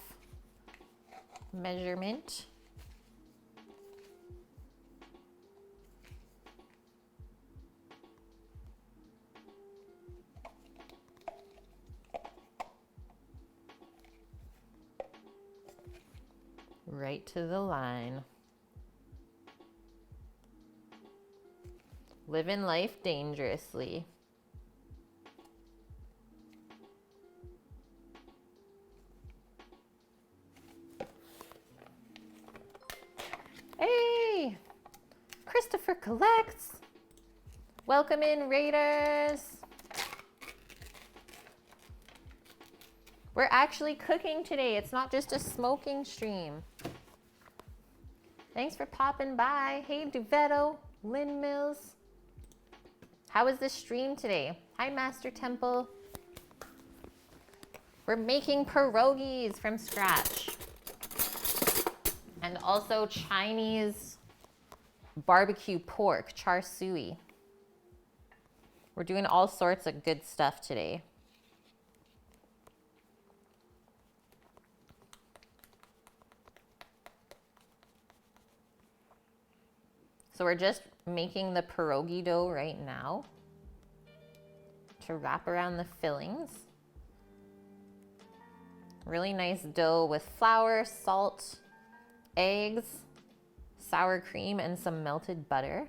C: measurement. Right to the line. Living life dangerously. Hey! Christopher collects. Welcome in, Raiders. We're actually cooking today. It's not just a smoking stream. Thanks for popping by. Hey, Duvetto, Lynn Mills. How was this stream today? Hi, Master Temple. We're making pierogies from scratch. And also Chinese barbecue pork, char siu. We're doing all sorts of good stuff today. So we're just making the pierogi dough right now to wrap around the fillings. Really nice dough with flour, salt, eggs, sour cream, and some melted butter.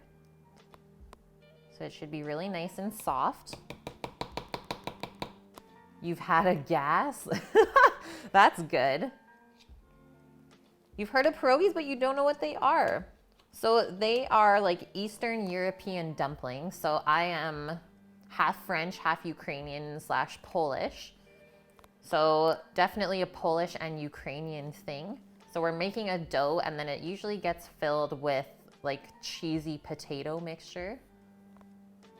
C: So it should be really nice and soft. You've had a gas? That's good. You've heard of pierogies, but you don't know what they are. So they are like Eastern European dumplings. So I am half French, half Ukrainian / Polish. So definitely a Polish and Ukrainian thing. So we're making a dough, and then it usually gets filled with like cheesy potato mixture.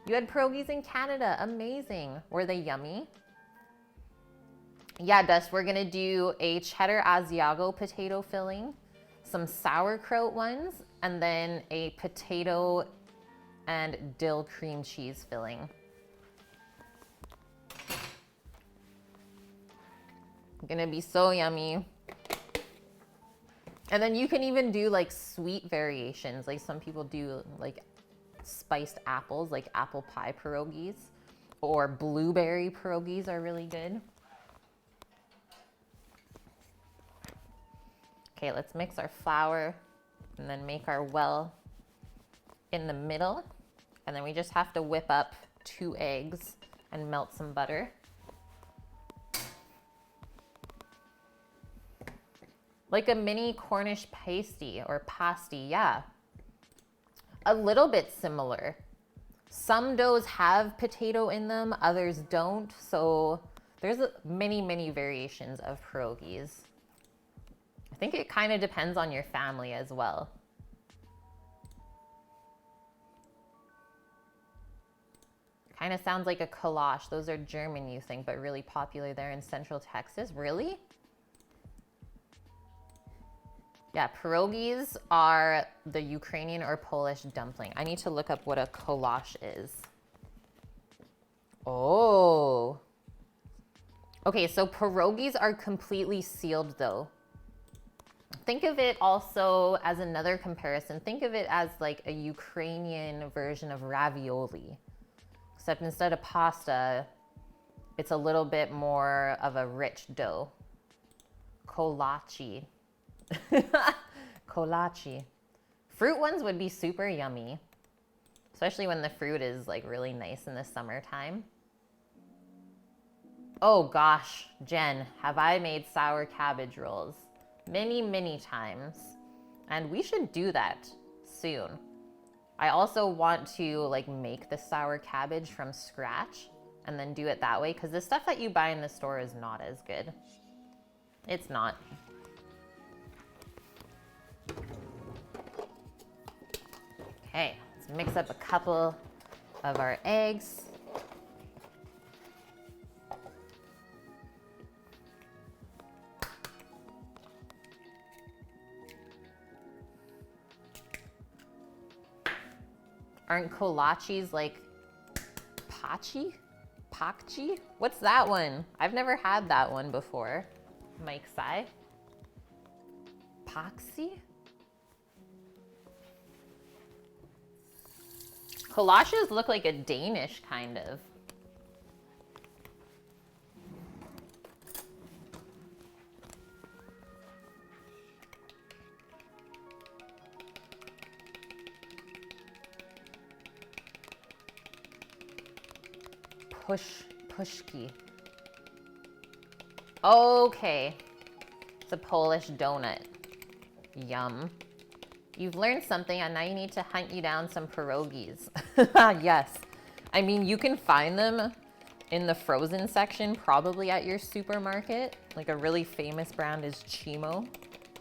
C: You had pierogies in Canada, amazing. Were they yummy? Yeah, Dust, we're gonna do a cheddar Asiago potato filling, some sauerkraut ones, and then a potato and dill cream cheese filling. Gonna be so yummy. And then you can even do like sweet variations. Like some people do like spiced apples, like apple pie pierogies, or blueberry pierogies are really good. Okay, let's mix our flour and then make our well in the middle. And then we just have to whip up 2 eggs and melt some butter. Like a mini Cornish pasty or pasty, yeah. A little bit similar. Some doughs have potato in them, others don't. So there's many, many variations of pierogies. I think it kind of depends on your family as well. Kind of sounds like a goulash. Those are German, you think, but really popular there in Central Texas. Really? Yeah, pierogies are the Ukrainian or Polish dumpling. I need to look up what a goulash is. Oh. Okay, so pierogies are completely sealed though. Think of it also as another comparison. Think of it as like a Ukrainian version of ravioli. Except instead of pasta, it's a little bit more of a rich dough. Kolache. Kolache. Fruit ones would be super yummy, especially when the fruit is like really nice in the summertime. Oh gosh, Jen, have I made sour cabbage rolls? Many, many times. And we should do that soon. I also want to like make the sour cabbage from scratch and then do it that way, because the stuff that you buy in the store is not as good. It's not. Okay, let's mix up a couple of our eggs. Aren't kolaches like pachi? Pakchi? What's that one? I've never had that one before. Mike Sai? Paxi? Collages look like a Danish kind of. Pushki. Okay. It's a Polish donut. Yum. You've learned something and now you need to hunt you down some pierogies. Yes. I mean, you can find them in the frozen section, probably at your supermarket. Like a really famous brand is Chimo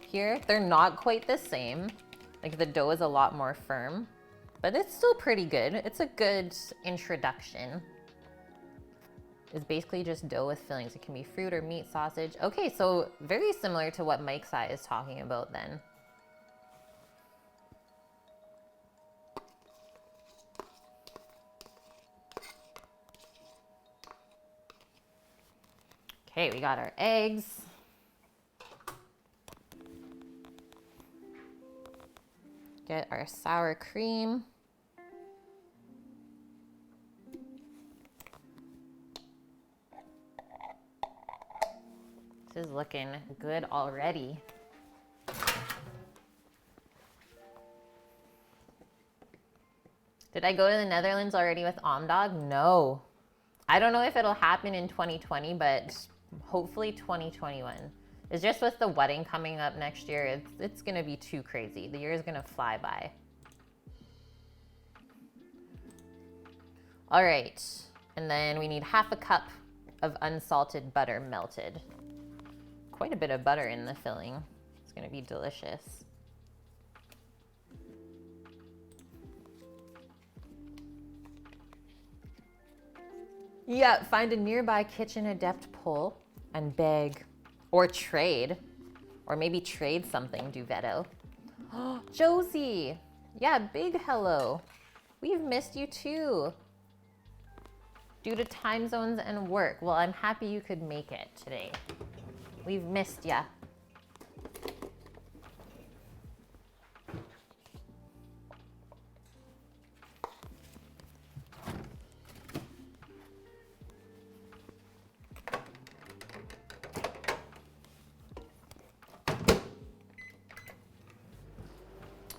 C: here. They're not quite the same. Like the dough is a lot more firm, but it's still pretty good. It's a good introduction. It's basically just dough with fillings. It can be fruit or meat, sausage. Okay, so very similar to what Mike's Eye is talking about then. Okay, we got our eggs. Get our sour cream. This is looking good already. Did I go to the Netherlands already with Omdog? No. I don't know if it'll happen in 2020, but hopefully 2021. It's just with the wedding coming up next year, it's gonna be too crazy. The year is gonna fly by. All right, and then we need half a cup of unsalted butter melted. Quite a bit of butter in the filling. It's gonna be delicious. Yeah, find a nearby kitchen adept pull and beg. Or trade. Or maybe trade something, Duvetto. Oh, Josie! Yeah, big hello. We've missed you too. Due to time zones and work. Well, I'm happy you could make it today. We've missed ya.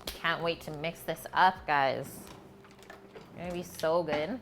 C: Can't wait to mix this up, guys. It's gonna be so good.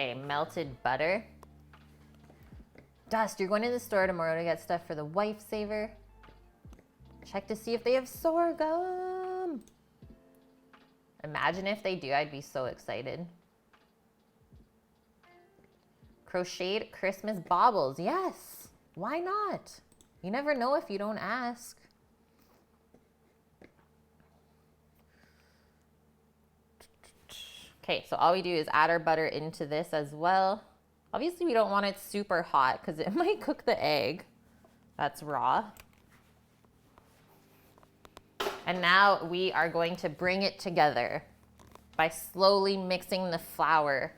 C: Okay, melted butter. Dust, you're going to the store tomorrow to get stuff for the wife saver. Check to see if they have sorghum. Imagine if they do, I'd be so excited. Crocheted Christmas baubles. Yes, why not? You never know if you don't ask. Okay, so all we do is add our butter into this as well. Obviously, we don't want it super hot because it might cook the egg. That's raw. And now we are going to bring it together by slowly mixing the flour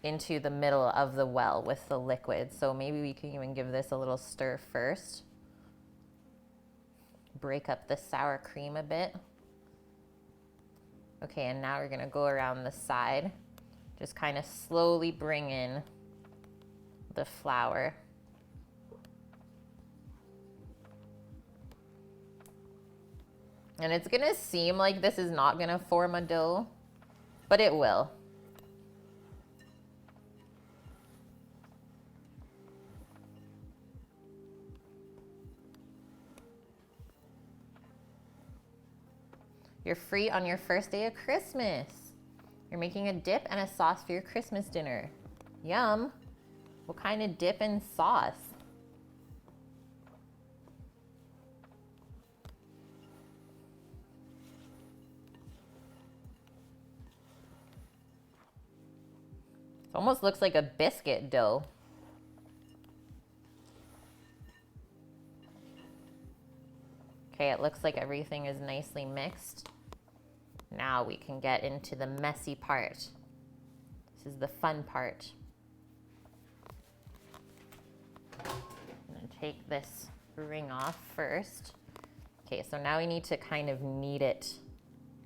C: into the middle of the well with the liquid. So maybe we can even give this a little stir first. Break up the sour cream a bit. Okay, and now we're gonna go around the side. Just kind of slowly bring in the flour. And it's gonna seem like this is not gonna form a dough, but it will. You're free on your first day of Christmas. You're making a dip and a sauce for your Christmas dinner. Yum. What kind of dip and sauce? It almost looks like a biscuit dough. Okay, it looks like everything is nicely mixed. Now we can get into the messy part. This is the fun part. I'm gonna take this ring off first. Okay, so now we need to kind of knead it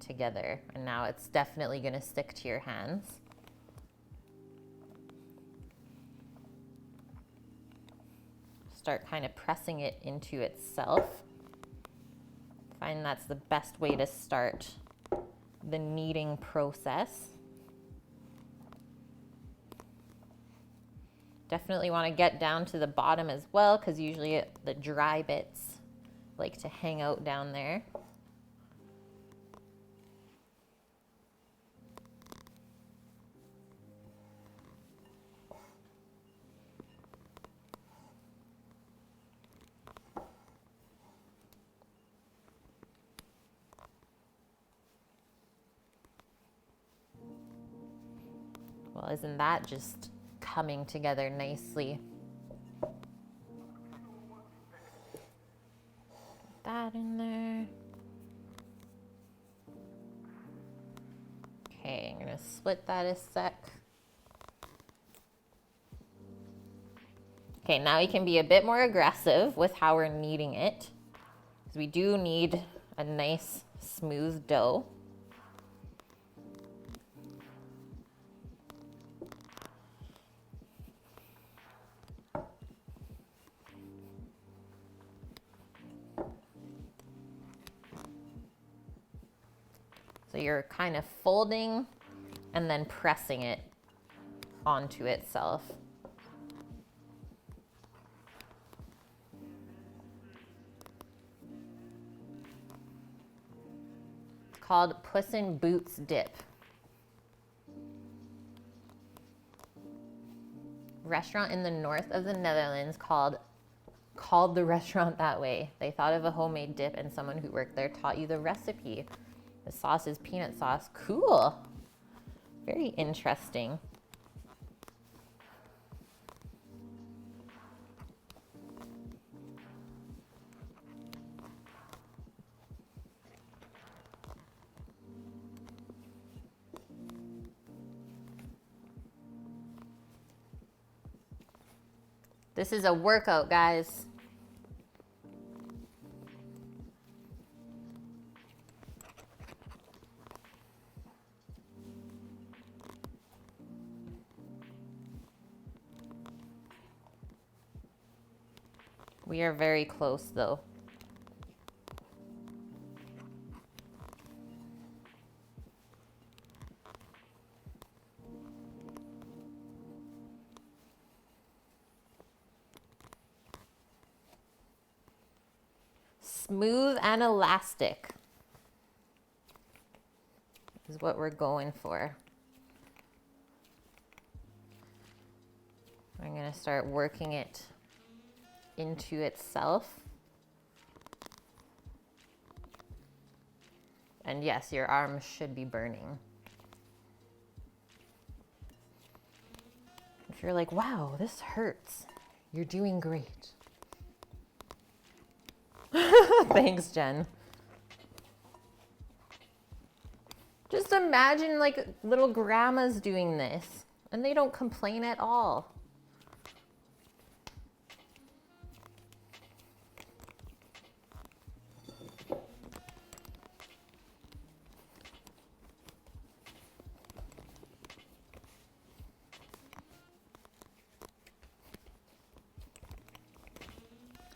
C: together. And now it's definitely gonna stick to your hands. Start kind of pressing it into itself. Find that's the best way to start the kneading process. Definitely want to get down to the bottom as well, because usually the dry bits like to hang out down there. Well, isn't that just coming together nicely? Put that in there. Okay, I'm gonna split that a sec. Okay, now we can be a bit more aggressive with how we're kneading it, because we do need a nice smooth dough. So you're kind of folding and then pressing it onto itself. It's called Puss in Boots dip. Restaurant in the north of the Netherlands called the restaurant that way. They thought of a homemade dip and someone who worked there taught you the recipe. The sauce is peanut sauce. Cool. Very interesting. This is a workout, guys. We are very close though. Smooth and elastic is what we're going for. I'm gonna start working it into itself. And yes, your arms should be burning. If you're like, wow, this hurts, you're doing great. Thanks, Jen. Just imagine like little grandmas doing this and they don't complain at all.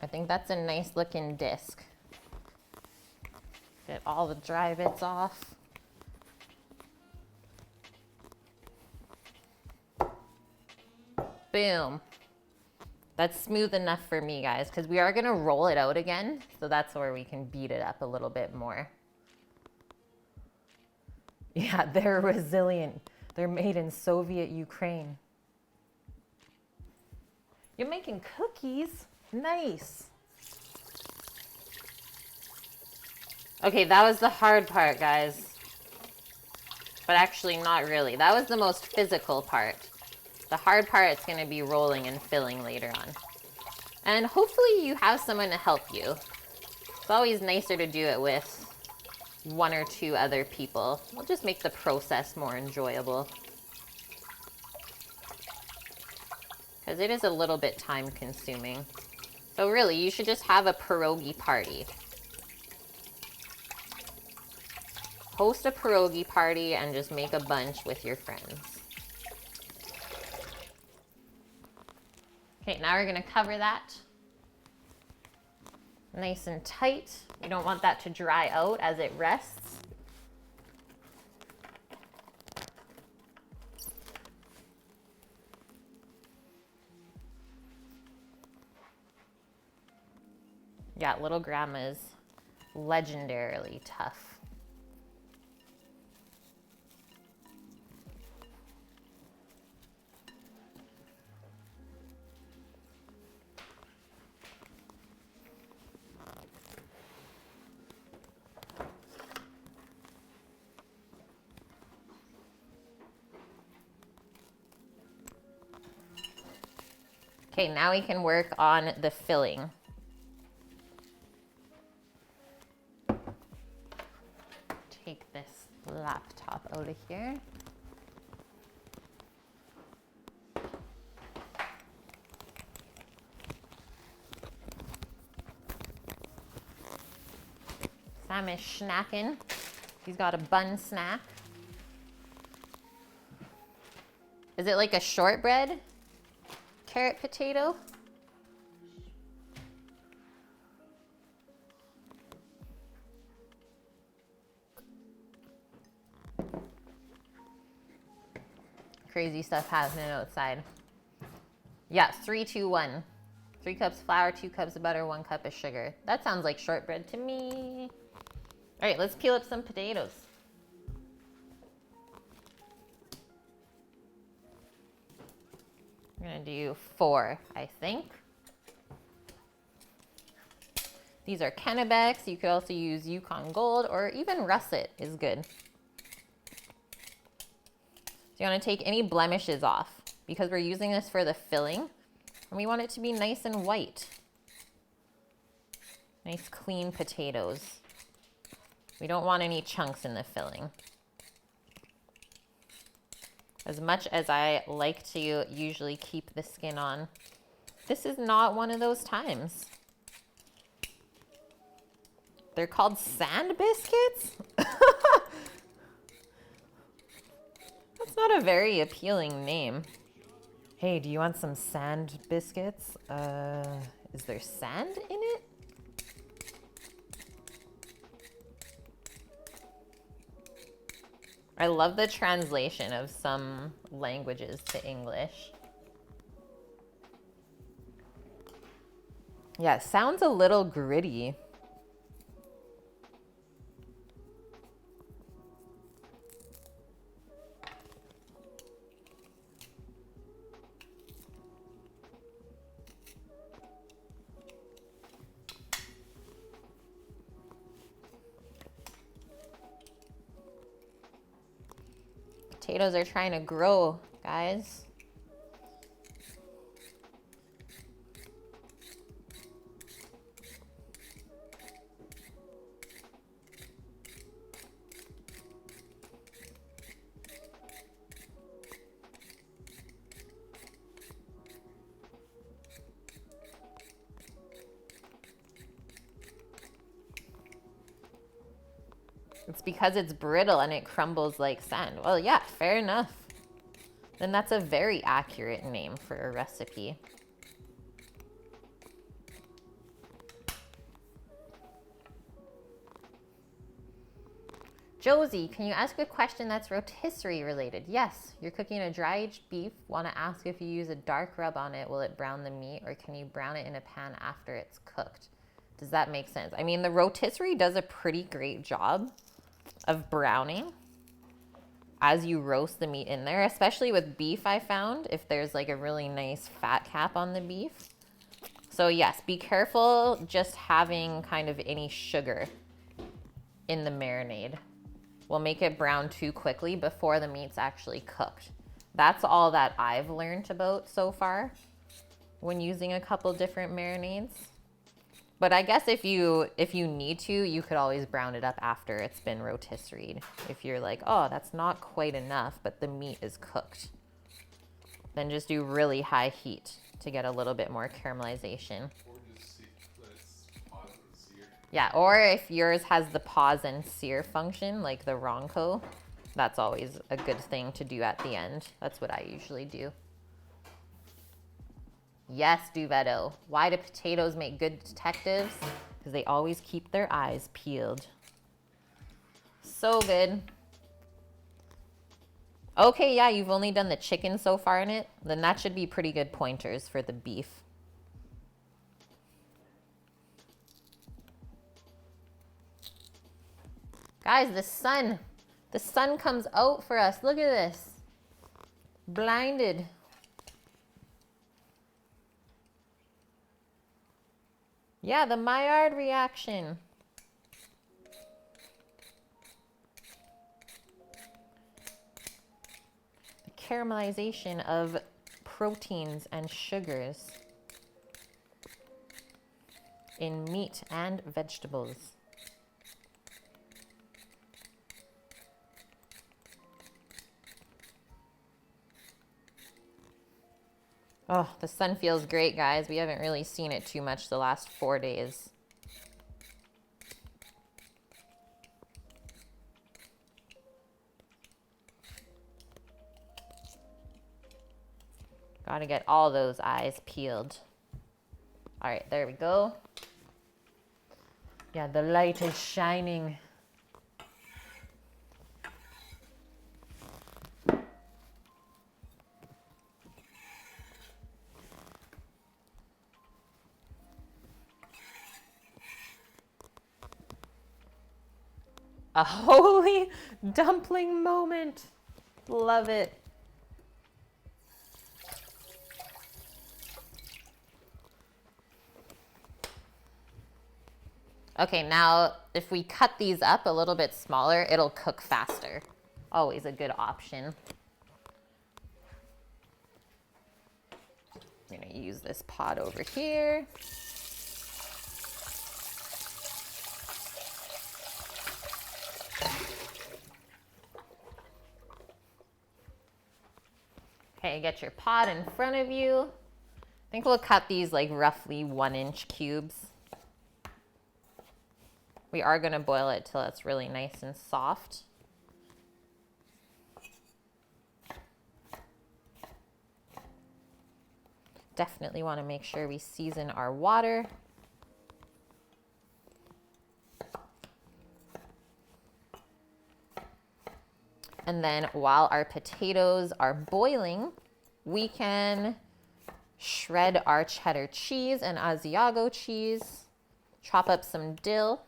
C: I think that's a nice looking disc. Get all the dry bits off. Boom. That's smooth enough for me, guys, because we are gonna roll it out again. So that's where we can beat it up a little bit more. Yeah, they're resilient. They're made in Soviet Ukraine. You're making cookies? Nice. Okay, that was the hard part, guys. But actually not really. That was the most physical part. The hard part is going to be rolling and filling later on. And hopefully you have someone to help you. It's always nicer to do it with one or two other people. It'll just make the process more enjoyable. Because it is a little bit time consuming. So really, you should just have a pierogi party. Host a pierogi party and just make a bunch with your friends. Okay, now we're gonna cover that nice and tight. You don't want that to dry out as it rests. Yeah, little grandma's legendarily tough. Okay, now we can work on the filling. Take this laptop out of here. Sam is snacking. He's got a bun snack. Is it like a shortbread? Carrot potato? Crazy stuff happening outside. Yeah, 3, 2, 1. 3 cups flour, 2 cups of butter, 1 cup of sugar. That sounds like shortbread to me. All right, let's peel up some potatoes. I'm gonna do 4, I think. These are Kennebecs. You could also use Yukon Gold or even Russet is good. So you wanna take any blemishes off because we're using this for the filling and we want it to be nice and white. Nice clean potatoes. We don't want any chunks in the filling. As much as I like to usually keep the skin on, this is not one of those times. They're called sand biscuits? That's not a very appealing name. Hey, do you want some sand biscuits? Is there sand in it? I love the translation of some languages to English. Yeah, it sounds a little gritty. potatoes are trying to grow, guys. It's because it's brittle and it crumbles like sand. Well, yeah, fair enough. Then that's a very accurate name for a recipe. Josie, can you ask a question that's rotisserie related? Yes, you're cooking a dry aged beef. Want to ask if you use a dark rub on it, will it brown the meat, or can you brown it in a pan after it's cooked? Does that make sense? I mean, the rotisserie does a pretty great job of browning as you roast the meat in there, especially with beef. I found if there's like a really nice fat cap on the beef. So yes, be careful just having kind of any sugar in the marinade will make it brown too quickly before the meat's actually cooked. That's all that I've learned about so far when using a couple different marinades. But I guess if you need to, you could always brown it up after it's been rotisseried. If you're like, oh, that's not quite enough, but the meat is cooked, then just do really high heat to get a little bit more caramelization.
D: Or just let it pause and sear.
C: Yeah, or if yours has the pause and sear function, like the Ronco, that's always a good thing to do at the end. That's what I usually do. Yes, Duvetto. Why do potatoes make good detectives? Because they always keep their eyes peeled. So good. Okay, yeah, you've only done the chicken so far in it. Then that should be pretty good pointers for the beef. Guys, the sun comes out for us. Look at this. Blinded. Yeah, the Maillard reaction. The caramelization of proteins and sugars in meat and vegetables. Oh, the sun feels great, guys. We haven't really seen it too much the last 4 days. Gotta get all those eyes peeled. All right, there we go. Yeah, the light is shining. A holy dumpling moment. Love it. Okay, now if we cut these up a little bit smaller, it'll cook faster. Always a good option. I'm gonna use this pot over here. Okay, get your pot in front of you. I think we'll cut these like roughly 1-inch cubes. We are gonna boil it till it's really nice and soft. Definitely wanna make sure we season our water. And then while our potatoes are boiling, we can shred our cheddar cheese and Asiago cheese, chop up some dill,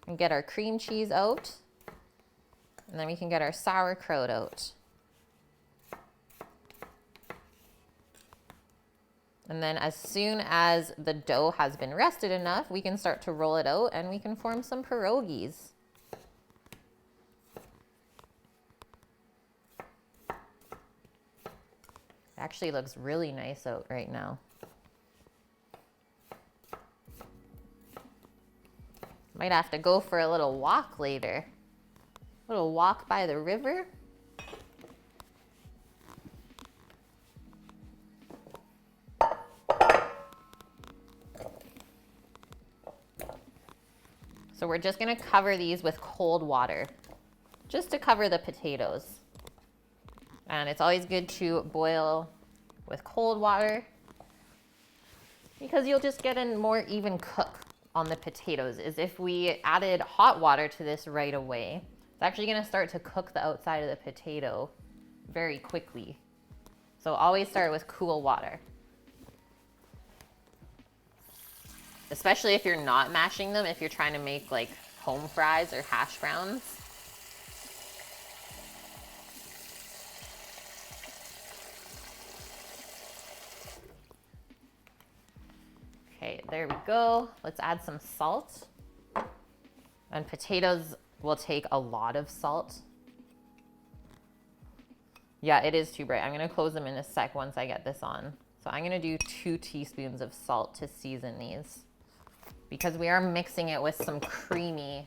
C: and get our cream cheese out. And then we can get our sauerkraut out. And then as soon as the dough has been rested enough, we can start to roll it out and we can form some pierogies. Actually looks really nice out right now. Might have to go for a little walk later. A little walk by the river. So we're just gonna cover these with cold water, just to cover the potatoes. And it's always good to boil with cold water because you'll just get a more even cook on the potatoes. Is if we added hot water to this right away, it's actually gonna start to cook the outside of the potato very quickly. So always start with cool water. Especially if you're not mashing them, if you're trying to make like home fries or hash browns. Okay, there we go. Let's add some salt. And potatoes will take a lot of salt. Yeah, it is too bright. I'm gonna close them in a sec once I get this on. So I'm gonna do 2 teaspoons of salt to season these, because we are mixing it with some creamy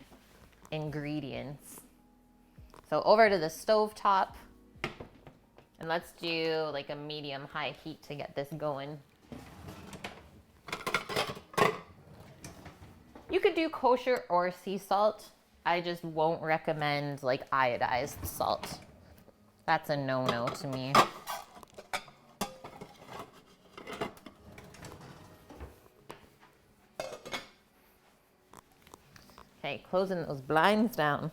C: ingredients. So over to the stove top, and let's do like a medium-high heat to get this going. You could do kosher or sea salt. I just won't recommend like iodized salt. That's a no-no to me. Okay, closing those blinds down.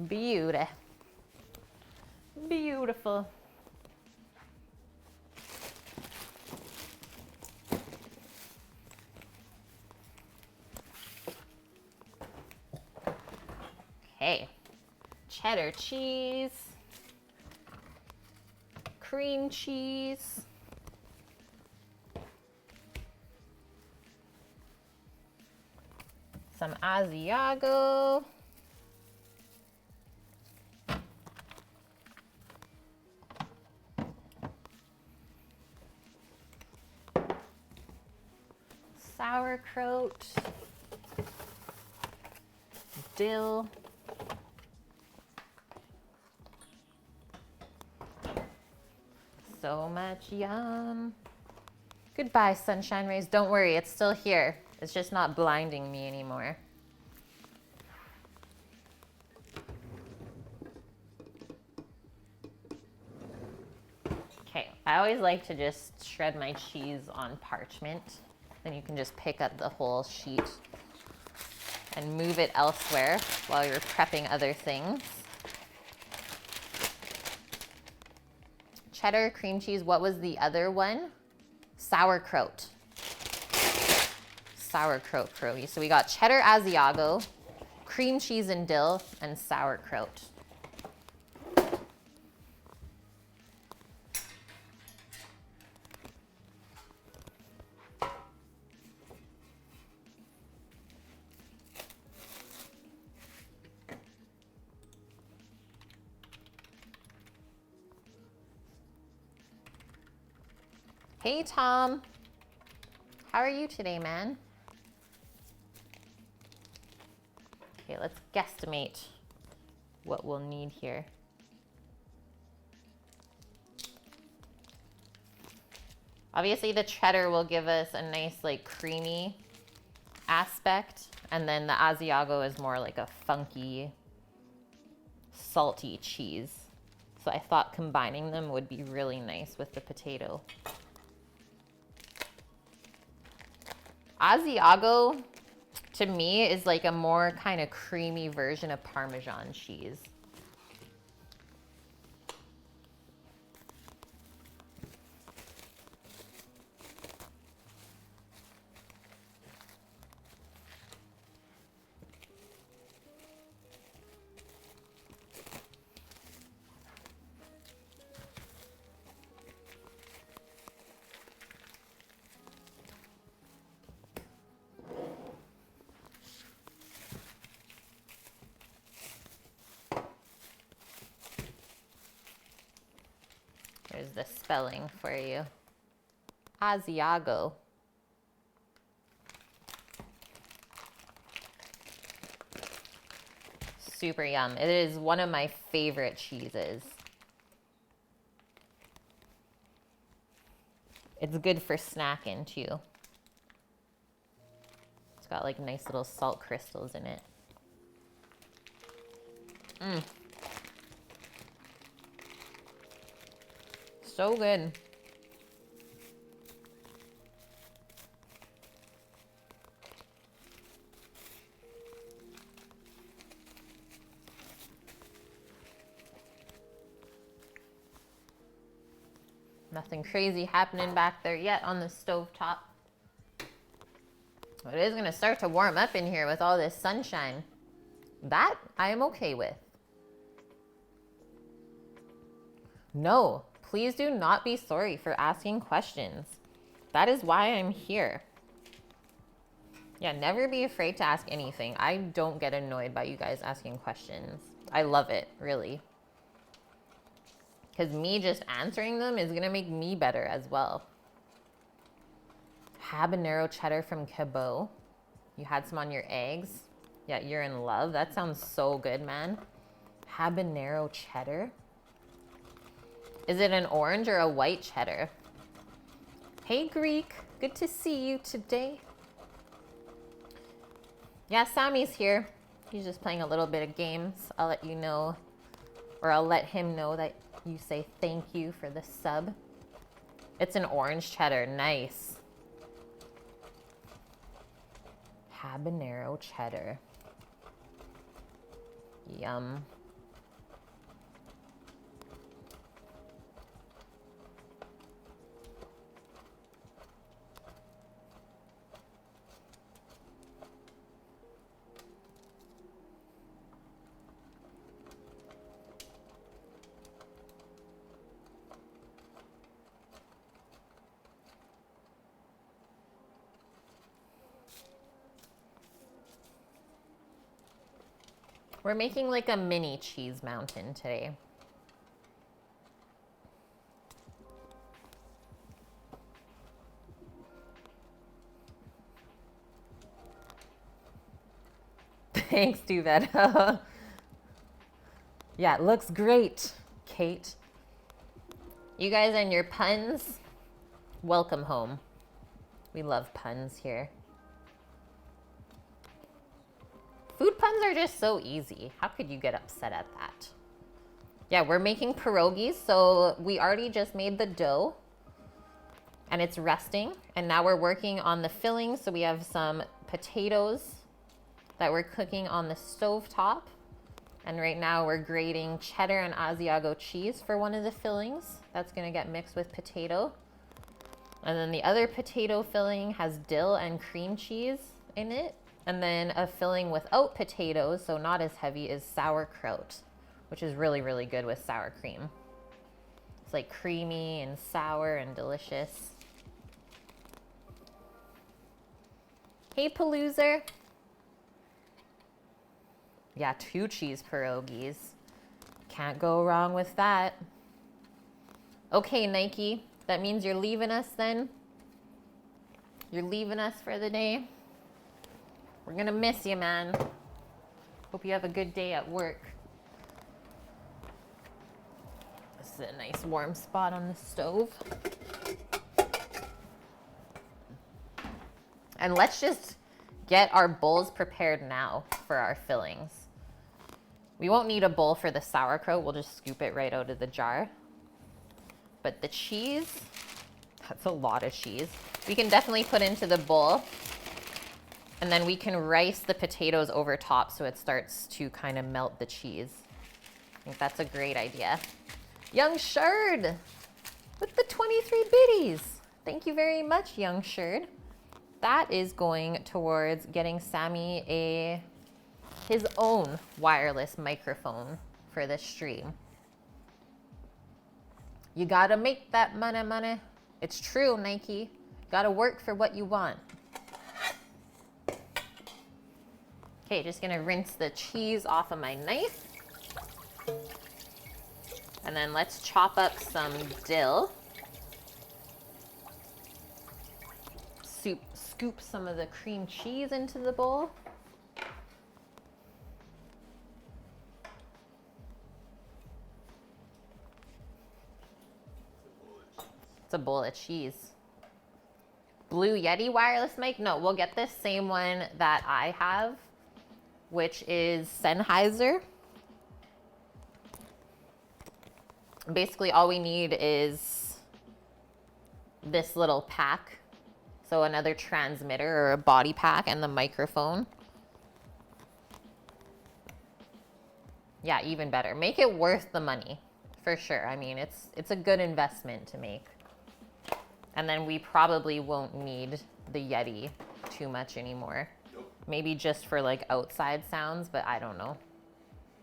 C: Beauty. Beautiful. Okay, cheddar cheese, cream cheese, some Asiago, sauerkraut, dill, so much yum. Goodbye, sunshine rays. Don't worry, it's still here. It's just not blinding me anymore. Okay, I always like to just shred my cheese on parchment. Then you can just pick up the whole sheet and move it elsewhere while you're prepping other things. Cheddar, cream cheese, what was the other one? Sauerkraut. Sauerkraut pierogi. So we got cheddar Asiago, cream cheese and dill, and sauerkraut. Hey, Tom. How are you today, man? Okay, let's guesstimate what we'll need here. Obviously, the cheddar will give us a nice, like, creamy aspect, and then the Asiago is more like a funky, salty cheese. So I thought combining them would be really nice with the potato. Asiago, to me, is like a more kind of creamy version of Parmesan cheese. the spelling for you. Asiago. Super yum. It is one of my favorite cheeses. It's good for snacking too. It's got like nice little salt crystals in it. Mmm. So good. Nothing crazy happening back there yet on the stovetop. But it is going to start to warm up in here with all this sunshine. That I am okay with. No, please do not be sorry for asking questions. That is why I'm here. Yeah, never be afraid to ask anything. I don't get annoyed by you guys asking questions. I love it, really. Because me just answering them is going to make me better as well. Habanero cheddar from Cabot. You had some on your eggs. Yeah, you're in love. That sounds so good, man. Habanero cheddar. Is it an orange or a white cheddar? Hey, Greek. Good to see you today. Yeah, Sammy's here. He's just playing a little bit of games. I'll let you know, or I'll let him know that you say thank you for the sub. It's an orange cheddar. Nice. Habanero cheddar. Yum. We're making like a mini cheese mountain today. Thanks, Duvetta. Yeah, it looks great, Kate. You guys and your puns, welcome home. We love puns here. Food puns are just so easy. How could you get upset at that? Yeah, we're making pierogies. So we already just made the dough and it's resting. And now we're working on the filling. So we have some potatoes that we're cooking on the stovetop. And right now we're grating cheddar and Asiago cheese for one of the fillings. That's gonna get mixed with potato. And then the other potato filling has dill and cream cheese in it. And then a filling without potatoes, so not as heavy, is sauerkraut, which is really, really good with sour cream. It's like creamy and sour and delicious. Hey, Paloozer. Yeah, 2 cheese pierogies. Can't go wrong with that. Okay, Nike, that means you're leaving us then? You're leaving us for the day? We're gonna miss you, man. Hope you have a good day at work. This is a nice warm spot on the stove. And let's just get our bowls prepared now for our fillings. We won't need a bowl for the sauerkraut. We'll just scoop it right out of the jar. But the cheese, that's a lot of cheese. We can definitely put into the bowl. And then we can rice the potatoes over top so it starts to kind of melt the cheese. I think that's a great idea. Young Sherd with the 23 biddies. Thank you very much, Young Sherd. That is going towards getting Sammy his own wireless microphone for this stream. You gotta make that money. It's true, Nike. Gotta work for what you want. Okay, just gonna rinse the cheese off of my knife. And then let's chop up some dill. Scoop some of the cream cheese into the bowl. It's a bowl of cheese. Blue Yeti wireless mic? No, we'll get this same one that I have, which is Sennheiser. Basically, all we need is this little pack. So another transmitter or a body pack and the microphone. Yeah, even better. Make it worth the money, for sure. I mean, it's a good investment to make. And then we probably won't need the Yeti too much anymore.
D: Nope.
C: Maybe just for like outside sounds, but I don't know.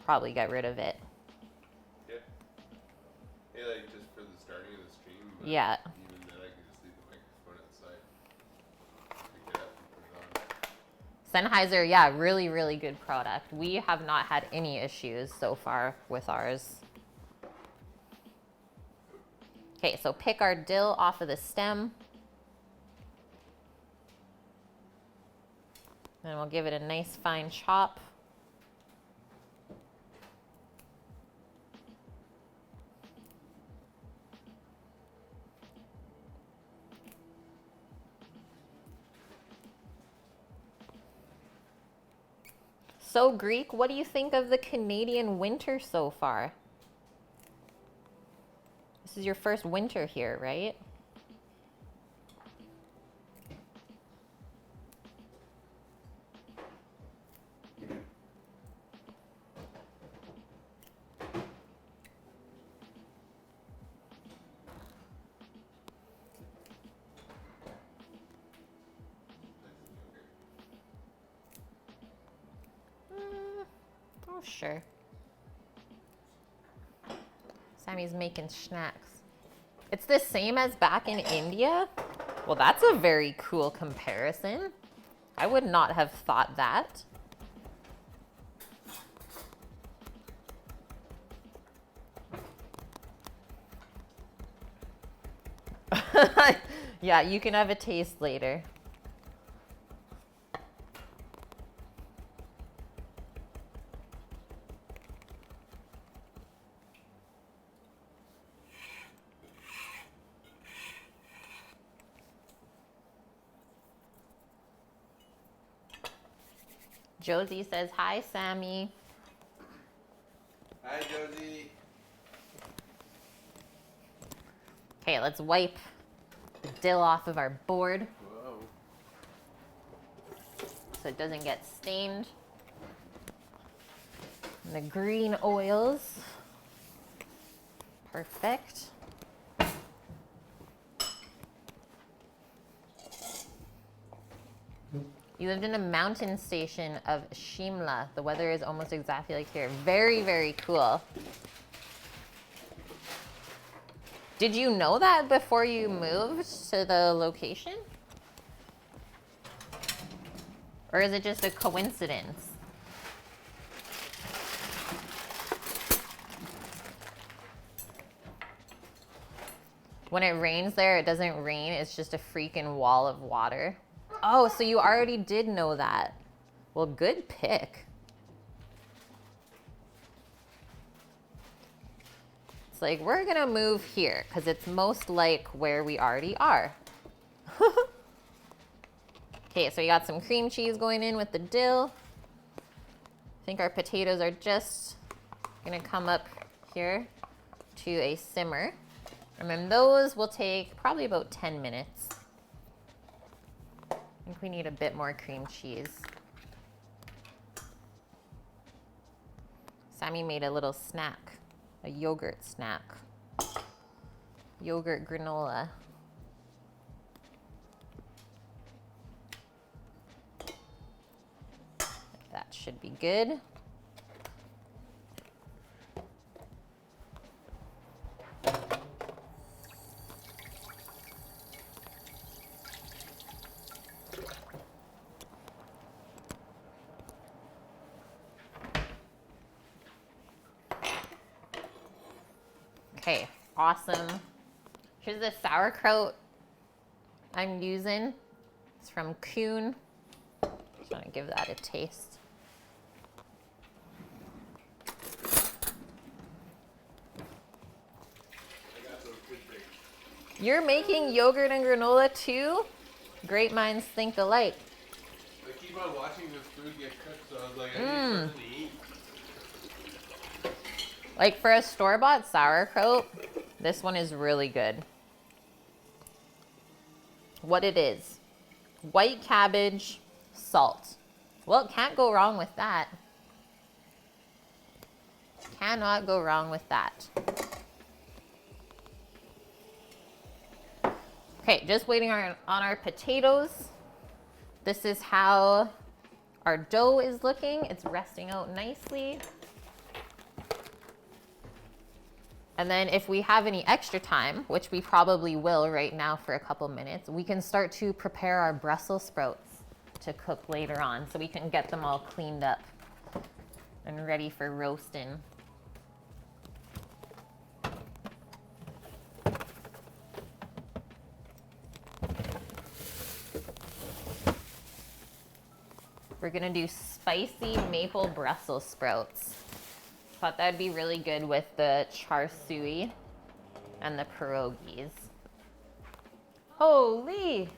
C: Probably get rid of it.
D: Yeah. Hey, like just for the starting of the stream. But
C: Yeah.
D: even then, I can just leave the microphone outside. Pick it up and put it on.
C: Sennheiser, yeah, really, really good product. We have not had any issues so far with ours. Okay, so pick our dill off of the stem. And we'll give it a nice fine chop. So Greek, what do you think of the Canadian winter so far? This is your first winter here, right? Oh, sure. Sammy's making snacks. It's the same as back in India? Well, that's a very cool comparison. I would not have thought that. Yeah, you can have a taste later. Josie says, hi, Sammy.
D: Hi, Josie.
C: Okay, let's wipe the dill off of our board
D: Whoa.
C: so it doesn't get stained. And the green oils. Perfect. You lived in a mountain station of Shimla. The weather is almost exactly like here. Very, very cool. Did you know that before you moved to the location? Or is it just a coincidence? When it rains there, it doesn't rain. It's just a freaking wall of water. Oh, so you already did know that. Well, good pick. It's like, we're gonna move here because it's most like where we already are. Okay, so we got some cream cheese going in with the dill. I think our potatoes are just gonna come up here to a simmer. And then those will take probably about 10 minutes. I think we need a bit more cream cheese. Sammy made a little snack, a yogurt snack. Yogurt granola. That should be good. Okay, awesome. Here's the sauerkraut I'm using. It's from Kuhn. Just want to give that a taste. You're making yogurt and granola too? Great minds think alike.
D: I keep on watching this food get cooked, so I was like, I need something to eat.
C: Like for a store-bought sauerkraut, this one is really good. What it is, white cabbage, salt. Well, can't go wrong with that. Cannot go wrong with that. Okay, just waiting on our potatoes. This is how our dough is looking. It's resting out nicely. And then if we have any extra time, which we probably will right now for a couple minutes, we can start to prepare our Brussels sprouts to cook later on so we can get them all cleaned up and ready for roasting. We're gonna do spicy maple Brussels sprouts. Thought that'd be really good with the char siu and the pierogies. Holy!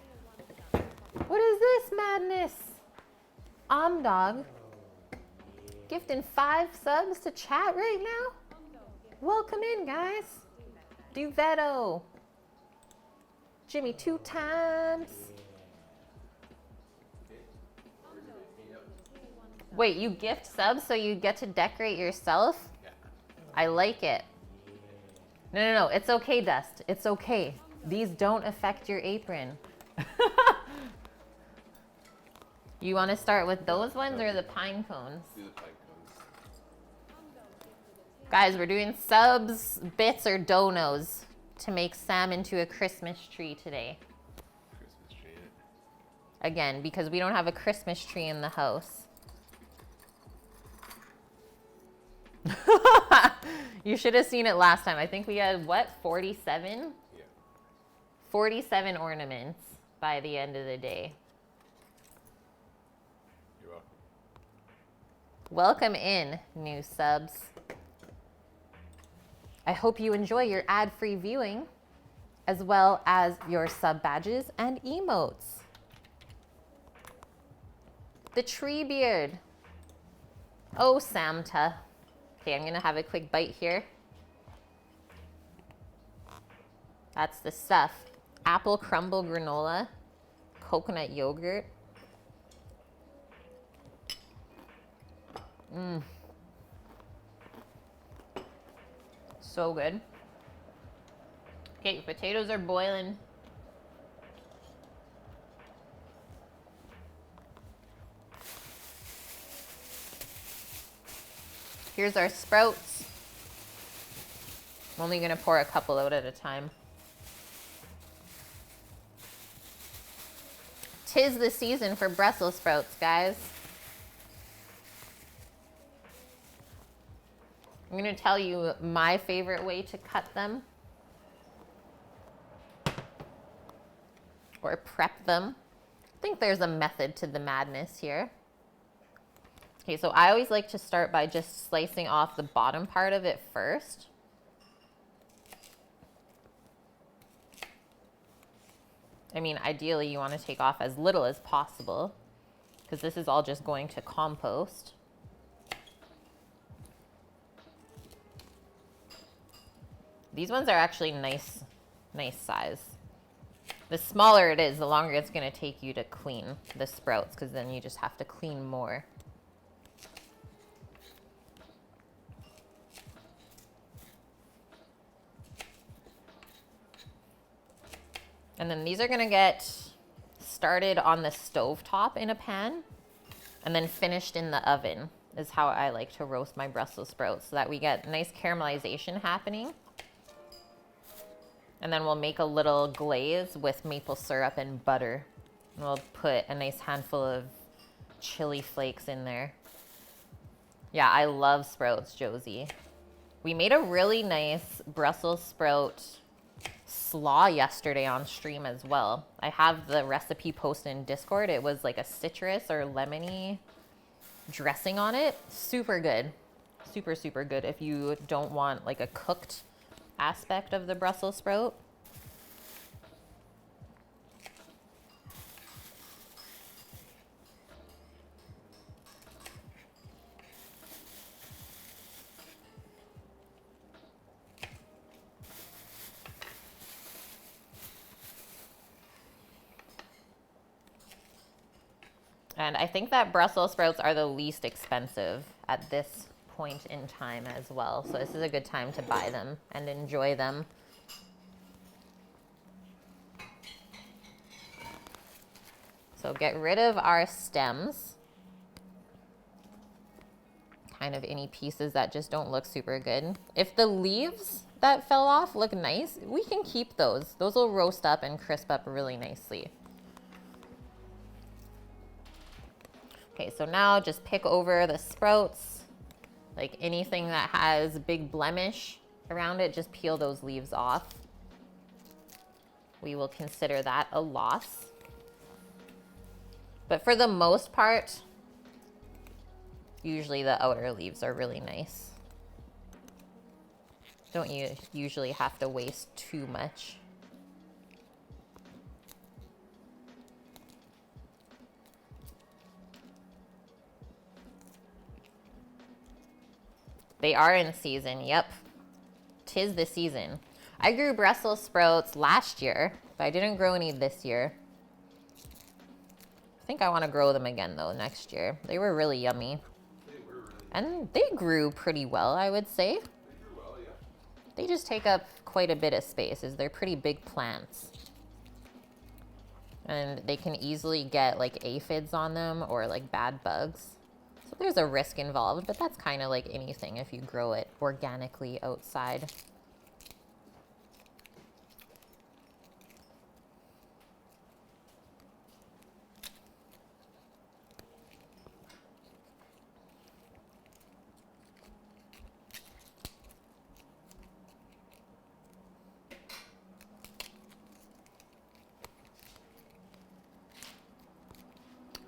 C: What is this madness? Dog gifting 5 subs to chat right now? Welcome in, guys. Duvetto. Jimmy 2 times. Wait, you gift subs so you get to decorate yourself?
D: Yeah.
C: I like it. No, it's okay, Dust. It's okay. These don't affect your apron. You want to start with those ones or the pine cones?
D: Do the pine cones.
C: Guys, we're doing subs, bits, or donos to make Sam into a Christmas tree today.
D: Christmas tree.
C: Again, because we don't have a Christmas tree in the house. You should have seen it last time. I think we had, what, 47?
D: Yeah.
C: 47 ornaments by the end of the day.
D: You're welcome.
C: Welcome in, new subs. I hope you enjoy your ad-free viewing, as well as your sub badges and emotes. The tree beard. Oh, Samta. Okay, I'm gonna have a quick bite here. That's the stuff. Apple crumble granola, coconut yogurt. So good. Okay, potatoes are boiling. Here's our sprouts. I'm only gonna pour a couple out at a time. 'Tis the season for Brussels sprouts, guys. I'm gonna tell you my favorite way to cut them. Or prep them. I think there's a method to the madness here. Okay, so I always like to start by just slicing off the bottom part of it first. I mean, ideally you want to take off as little as possible because this is all just going to compost. These ones are actually nice size. The smaller it is, the longer it's going to take you to clean the sprouts because then you just have to clean more. And then these are gonna get started on the stovetop in a pan and then finished in the oven is how I like to roast my Brussels sprouts so that we get nice caramelization happening. And then we'll make a little glaze with maple syrup and butter. And we'll put a nice handful of chili flakes in there. Yeah, I love sprouts, Josie. We made a really nice Brussels sprout slaw yesterday on stream as well. I have the recipe posted in Discord. It was like a citrus or lemony dressing on it. Super good. Super, super good if you don't want like a cooked aspect of the Brussels sprout. And I think that Brussels sprouts are the least expensive at this point in time as well. So this is a good time to buy them and enjoy them. So get rid of our stems. Kind of any pieces that just don't look super good. If the leaves that fell off look nice, we can keep those. Those will roast up and crisp up really nicely. Okay, so now just pick over the sprouts. Like anything that has big blemish around it, just peel those leaves off. We will consider that a loss. But for the most part, usually the outer leaves are really nice. Don't you usually have to waste too much. They are in season, yep. 'Tis the season. I grew Brussels sprouts last year, but I didn't grow any this year. I think I want to grow them again though next year. They were really yummy.
D: They were really
C: And they grew pretty well, I would say.
D: They grew well, yeah.
C: They just take up quite a bit of space as they're pretty big plants. And they can easily get like aphids on them or like bad bugs. So there's a risk involved, but that's kind of like anything if you grow it organically outside.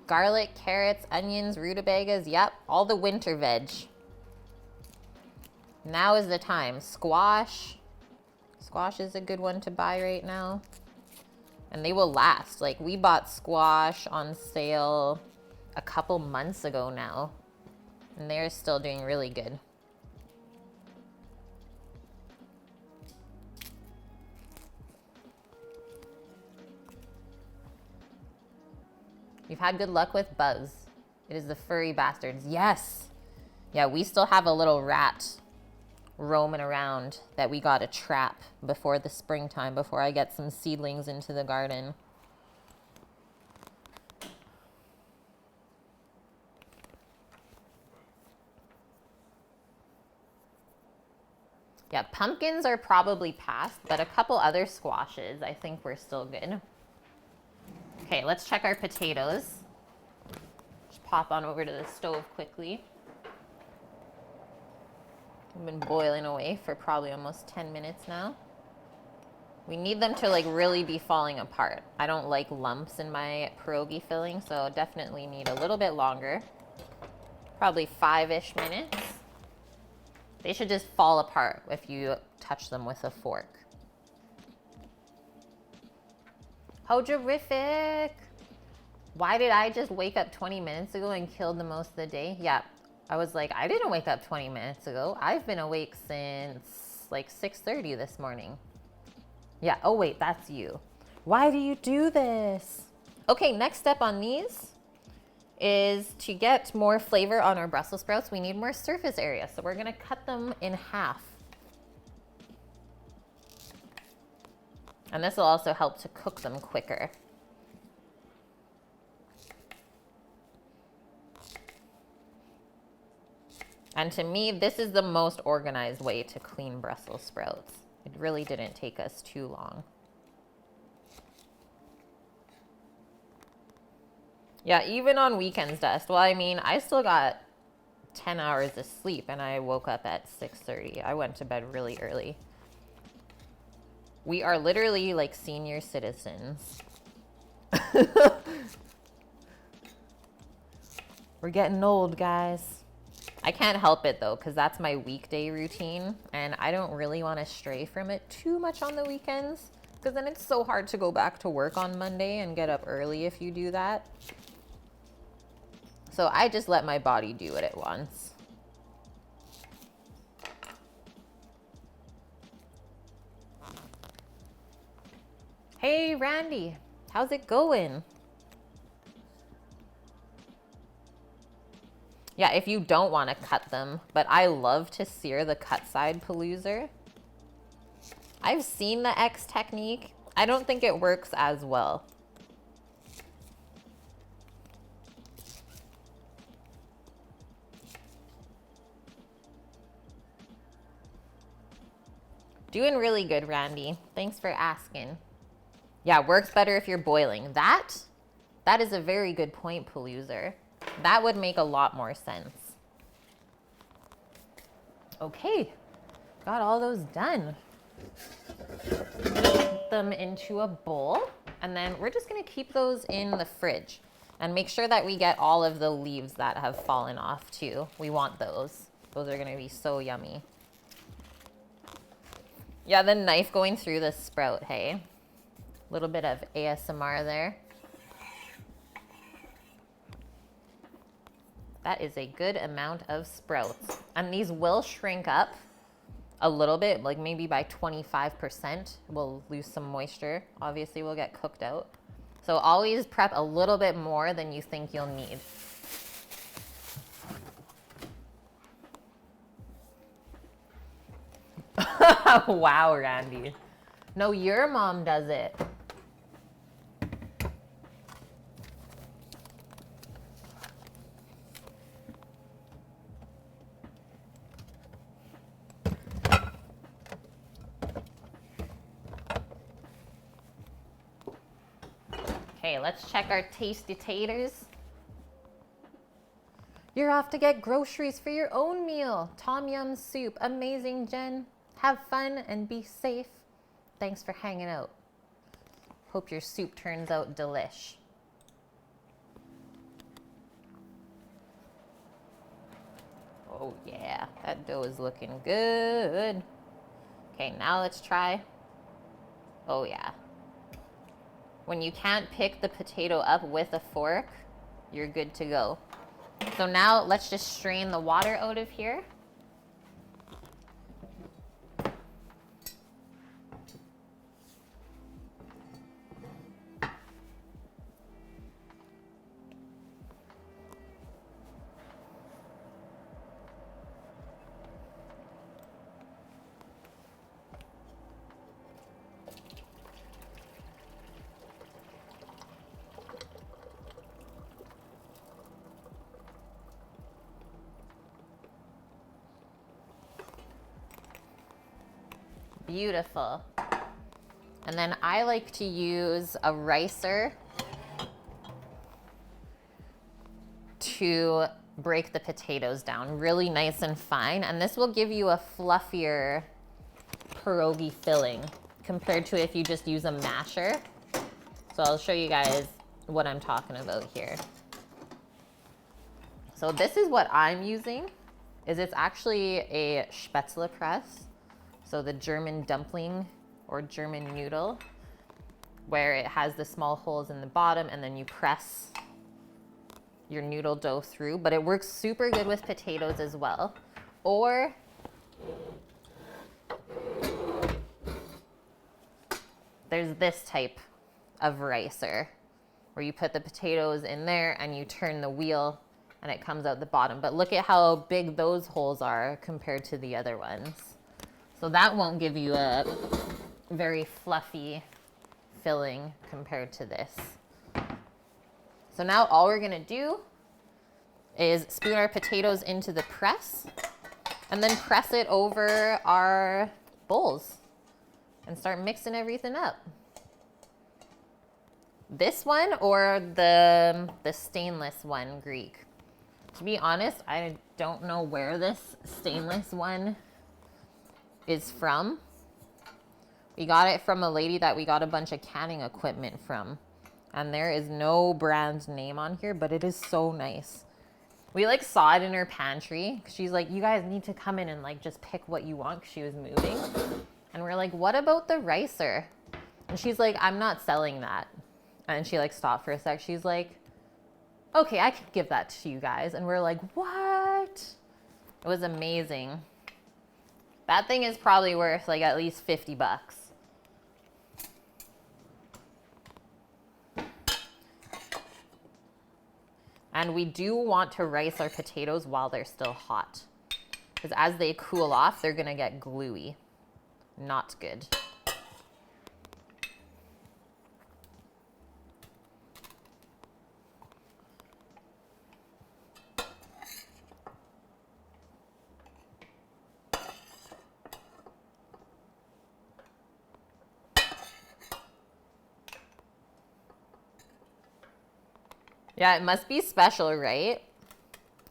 C: Garlic, carrots, onions, rutabagas, yep, all the winter veg. Now is the time. Squash. Squash is a good one to buy right now. And they will last. Like, we bought squash on sale a couple months ago now. And they're still doing really good. You've had good luck with bugs. It is the furry bastards. Yes. Yeah, we still have a little rat roaming around that we got to trap before the springtime, before I get some seedlings into the garden. Yeah, pumpkins are probably past, but a couple other squashes, I think we're still good. Okay, let's check our potatoes. Just pop on over to the stove quickly. I've been boiling away for probably almost 10 minutes now. We need them to like really be falling apart. I don't like lumps in my pierogi filling, so definitely need a little bit longer. Probably 5-ish minutes. They should just fall apart if you touch them with a fork. How terrific! Why did I just wake up 20 minutes ago and kill the most of the day? Yeah, I was like, I didn't wake up 20 minutes ago. I've been awake since like 6:30 this morning. Yeah, oh wait, that's you. Why do you do this? Okay, next step on these is to get more flavor on our Brussels sprouts. We need more surface area, so we're gonna cut them in half. And this will also help to cook them quicker. And to me, this is the most organized way to clean Brussels sprouts. It really didn't take us too long. Yeah, even on weekends, Dust. Well, I mean, I still got 10 hours of sleep and I woke up at 6:30. I went to bed really early. We are literally like senior citizens. We're getting old, guys. I can't help it though, because that's my weekday routine and I don't really want to stray from it too much on the weekends, because then it's so hard to go back to work on Monday and get up early if you do that. So I just let my body do what it wants. Hey, Randy, how's it going? Yeah, if you don't want to cut them, but I love to sear the cut side paloozer. I've seen the X technique. I don't think it works as well. Doing really good, Randy. Thanks for asking. Yeah, works better if you're boiling. That is a very good point, Paloozer. That would make a lot more sense. Okay, got all those done. Put them into a bowl, and then we're just gonna keep those in the fridge and make sure that we get all of the leaves that have fallen off too. We want those. Those are gonna be so yummy. Yeah, the knife going through the sprout, hey? A little bit of ASMR there. That is a good amount of sprouts. And these will shrink up a little bit, like maybe by 25%. We'll lose some moisture. Obviously, we'll get cooked out. So always prep a little bit more than you think you'll need. Wow, Randy. No, your mom does it. Okay, let's check our tasty taters. You're off to get groceries for your own meal. Tom Yum soup. Amazing, Jen. Have fun and be safe. Thanks for hanging out. Hope your soup turns out delish. Oh yeah, that dough is looking good. Okay, now let's try. Oh yeah. When you can't pick the potato up with a fork, you're good to go. So now let's just strain the water out of here. Beautiful. And then I like to use a ricer to break the potatoes down really nice and fine. And this will give you a fluffier pierogi filling compared to if you just use a masher. So I'll show you guys what I'm talking about here. So this is what I'm using. It's actually a Spätzle press. So the German dumpling or German noodle, where it has the small holes in the bottom and then you press your noodle dough through, but it works super good with potatoes as well. Or there's this type of ricer where you put the potatoes in there and you turn the wheel and it comes out the bottom. But look at how big those holes are compared to the other ones. So that won't give you a very fluffy filling compared to this. So now all we're gonna do is spoon our potatoes into the press and then press it over our bowls and start mixing everything up. This one or the stainless one, Greek? To be honest, I don't know where this stainless one is from. We got it from a lady that we got a bunch of canning equipment from. And there is no brand name on here, but it is so nice. We like saw it in her pantry. She's like, you guys need to come in and like just pick what you want, 'cause she was moving. And we're like, what about the ricer? And she's like, I'm not selling that. And she like stopped for a sec. She's like, okay, I could give that to you guys. And we're like, what? It was amazing. That thing is probably worth like at least $50. And we do want to rice our potatoes while they're still hot. Because as they cool off, they're gonna get gluey. Not good. Yeah, it must be special, right?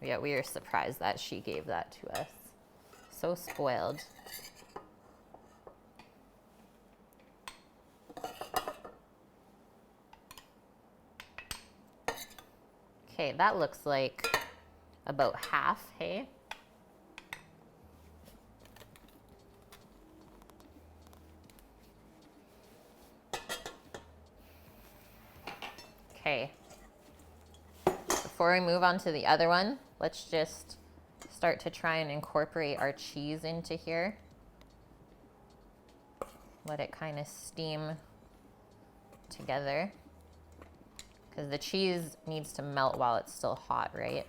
C: Yeah, we are surprised that she gave that to us. So spoiled. Okay, that looks like about half, hey? Okay. Before we move on to the other one, let's just start to try and incorporate our cheese into here. Let it kind of steam together. Because the cheese needs to melt while it's still hot, right?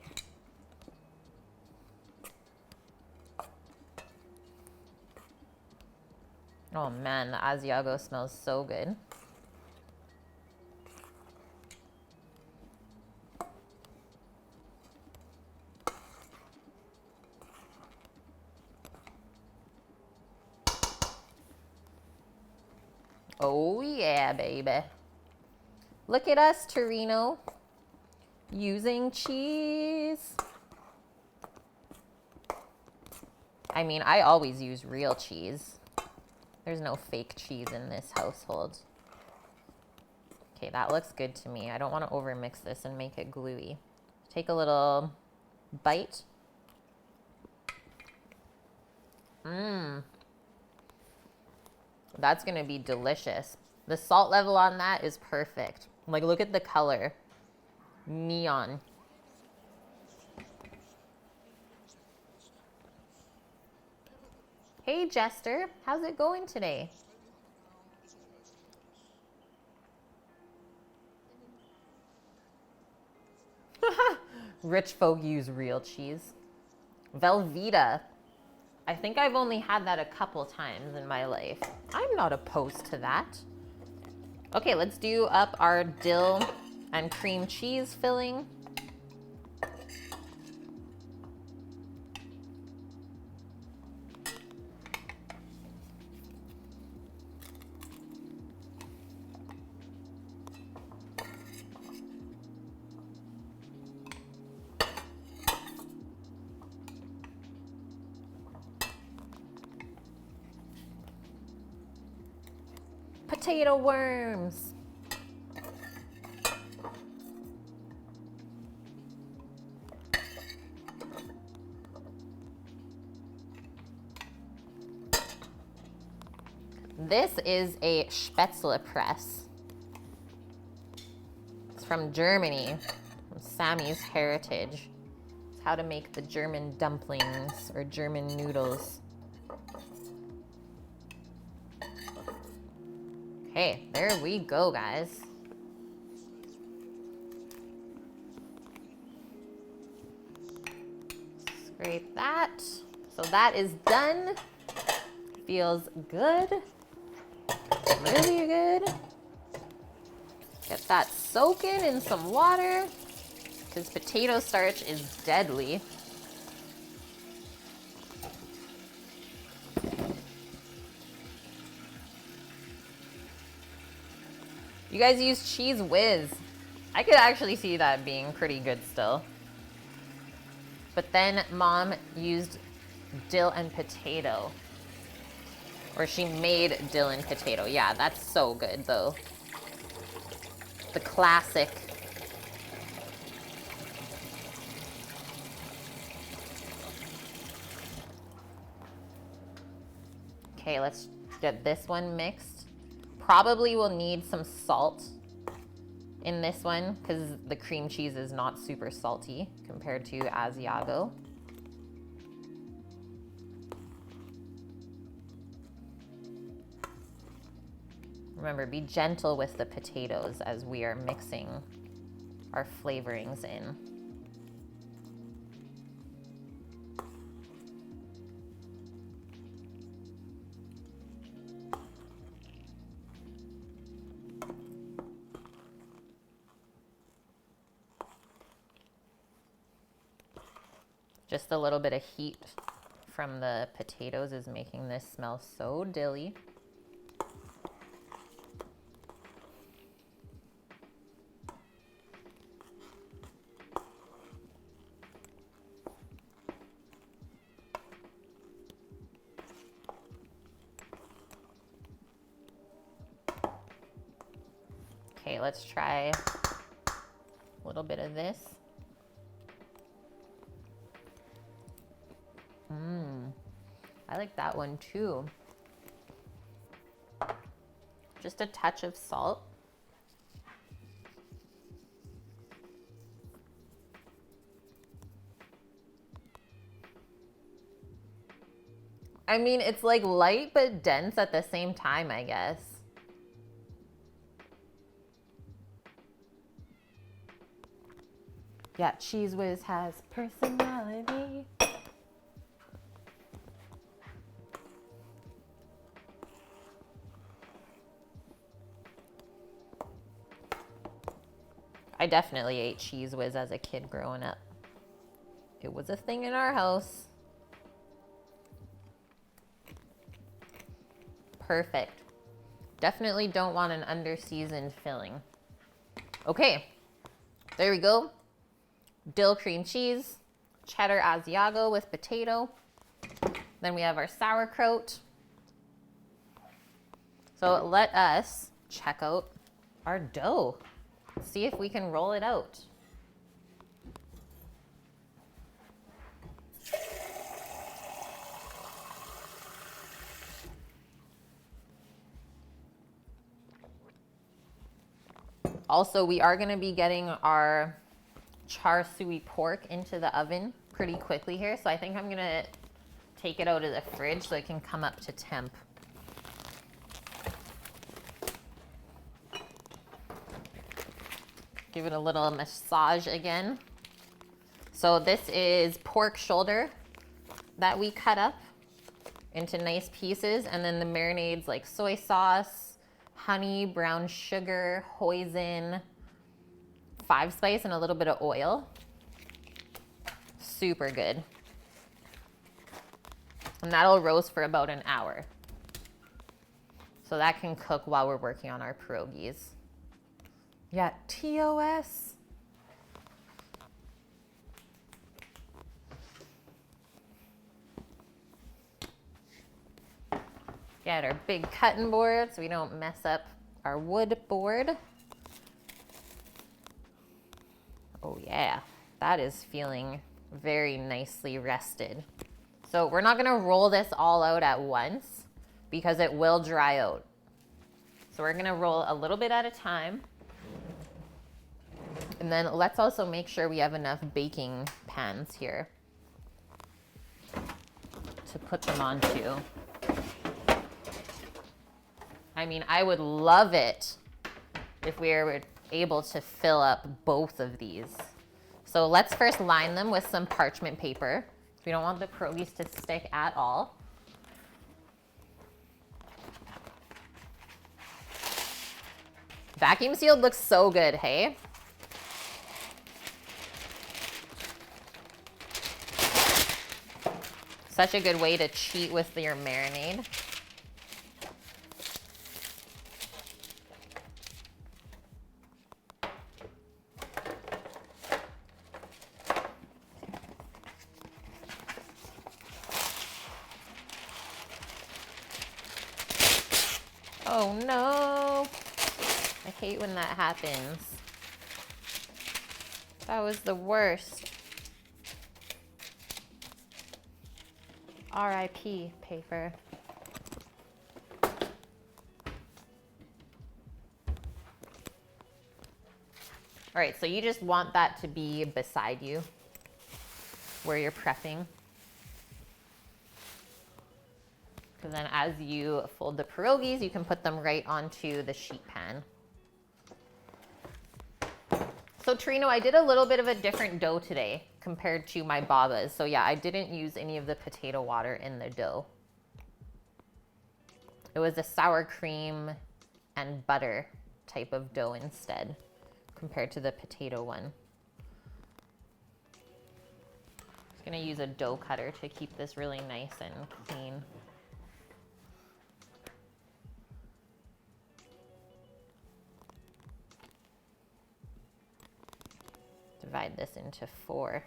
C: Oh man, the Asiago smells so good. Oh yeah, baby. Look at us, Torino, using cheese. I mean, I always use real cheese. There's no fake cheese in this household. Okay, that looks good to me. I don't want to overmix this and make it gluey. Take a little bite. Mmm. That's gonna be delicious. The salt level on that is perfect. Like, look at the color. Neon. Hey, Jester. How's it going today? Rich folk use real cheese. Velveeta. I think I've only had that a couple times in my life. I'm not opposed to that. Okay, let's do up our dill and cream cheese filling. Potato worms. This is a Spätzle press. It's from Germany, from Sammy's heritage. It's how to make the German dumplings or German noodles. Okay, there we go, guys. Scrape that. So that is done. Feels good. Really good. Get that soaking in some water, because potato starch is deadly. You guys use Cheese Whiz. I could actually see that being pretty good still. But then mom used dill and potato. Or she made dill and potato. Yeah, that's so good though. The classic. Okay, let's get this one mixed. Probably will need some salt in this one because the cream cheese is not super salty compared to Asiago. Remember, be gentle with the potatoes as we are mixing our flavorings in. Just a little bit of heat from the potatoes is making this smell so dilly. Okay, let's try a little bit of this. I like that one too. Just a touch of salt. I mean, it's like light but dense at the same time, I guess. Yeah, Cheese Whiz has personality. I definitely ate Cheese Whiz as a kid growing up. It was a thing in our house. Perfect. Definitely don't want an under-seasoned filling. Okay, there we go. Dill cream cheese, cheddar Asiago with potato. Then we have our sauerkraut. So let us check out our dough. See if we can roll it out. Also, we are going to be getting our char siu pork into the oven pretty quickly here. So I think I'm going to take it out of the fridge so it can come up to temp. Give it a little massage again. So this is pork shoulder that we cut up into nice pieces. And then the marinades like soy sauce, honey, brown sugar, hoisin, 5-spice, and a little bit of oil. Super good. And that'll roast for about an hour. So that can cook while we're working on our pierogies. Yeah, TOS. Get our big cutting board so we don't mess up our wood board. Oh yeah, that is feeling very nicely rested. So we're not gonna roll this all out at once because it will dry out. So we're gonna roll a little bit at a time. And then let's also make sure we have enough baking pans here to put them onto. I mean, I would love it if we were able to fill up both of these. So let's first line them with some parchment paper. We don't want the pierogies to stick at all. Vacuum sealed looks so good, hey? Such a good way to cheat with your marinade. Oh no. I hate when that happens. That was the worst. RIP paper. All right, so you just want that to be beside you where you're prepping. Because then as you fold the pierogies, you can put them right onto the sheet pan. So Trino, I did a little bit of a different dough today compared to my babas. So yeah, I didn't use any of the potato water in the dough. It was a sour cream and butter type of dough instead, compared to the potato one. I'm gonna use a dough cutter to keep this really nice and clean. Divide this into 4.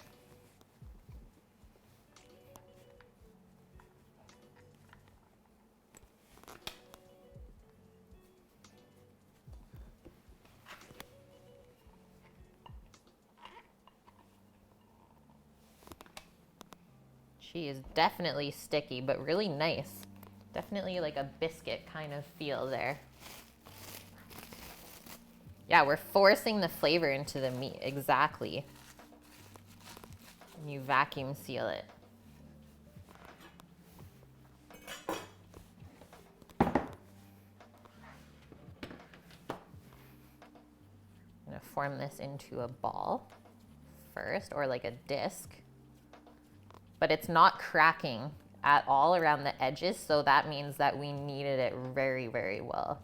C: She is definitely sticky, but really nice. Definitely like a biscuit kind of feel there. Yeah, we're forcing the flavor into the meat, exactly. And you vacuum seal it. I'm gonna form this into a ball first, or like a disc. But it's not cracking at all around the edges, so that means that we kneaded it very, very well.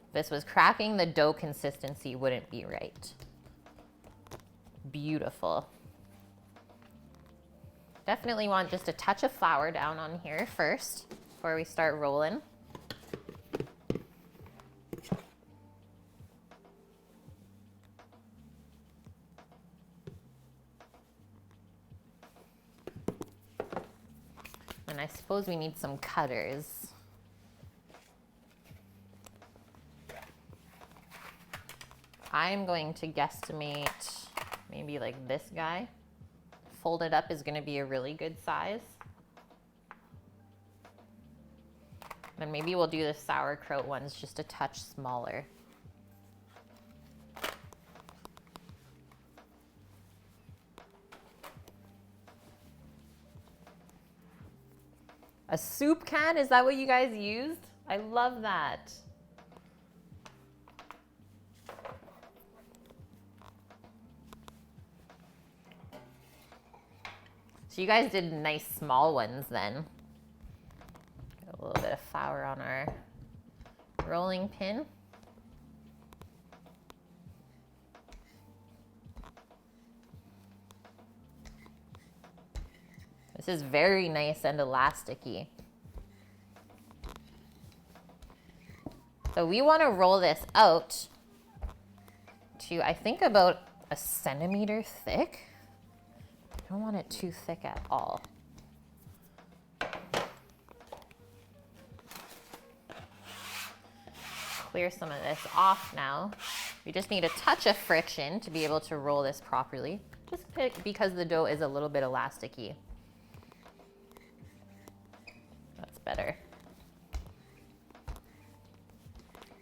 C: If this was cracking, the dough consistency wouldn't be right. Beautiful. Definitely want just a touch of flour down on here first before we start rolling. And I suppose we need some cutters. I'm going to guesstimate maybe like this guy. Folded up is going to be a really good size. Then maybe we'll do the sauerkraut ones just a touch smaller. A soup can? Is that what you guys used? I love that. So you guys did nice small ones then. Got a little bit of flour on our rolling pin. This is very nice and elasticy. So we want to roll this out to, I think, about 1 centimeter thick. I don't want it too thick at all. Clear some of this off now. We just need a touch of friction to be able to roll this properly, just because the dough is a little bit elasticy. That's better.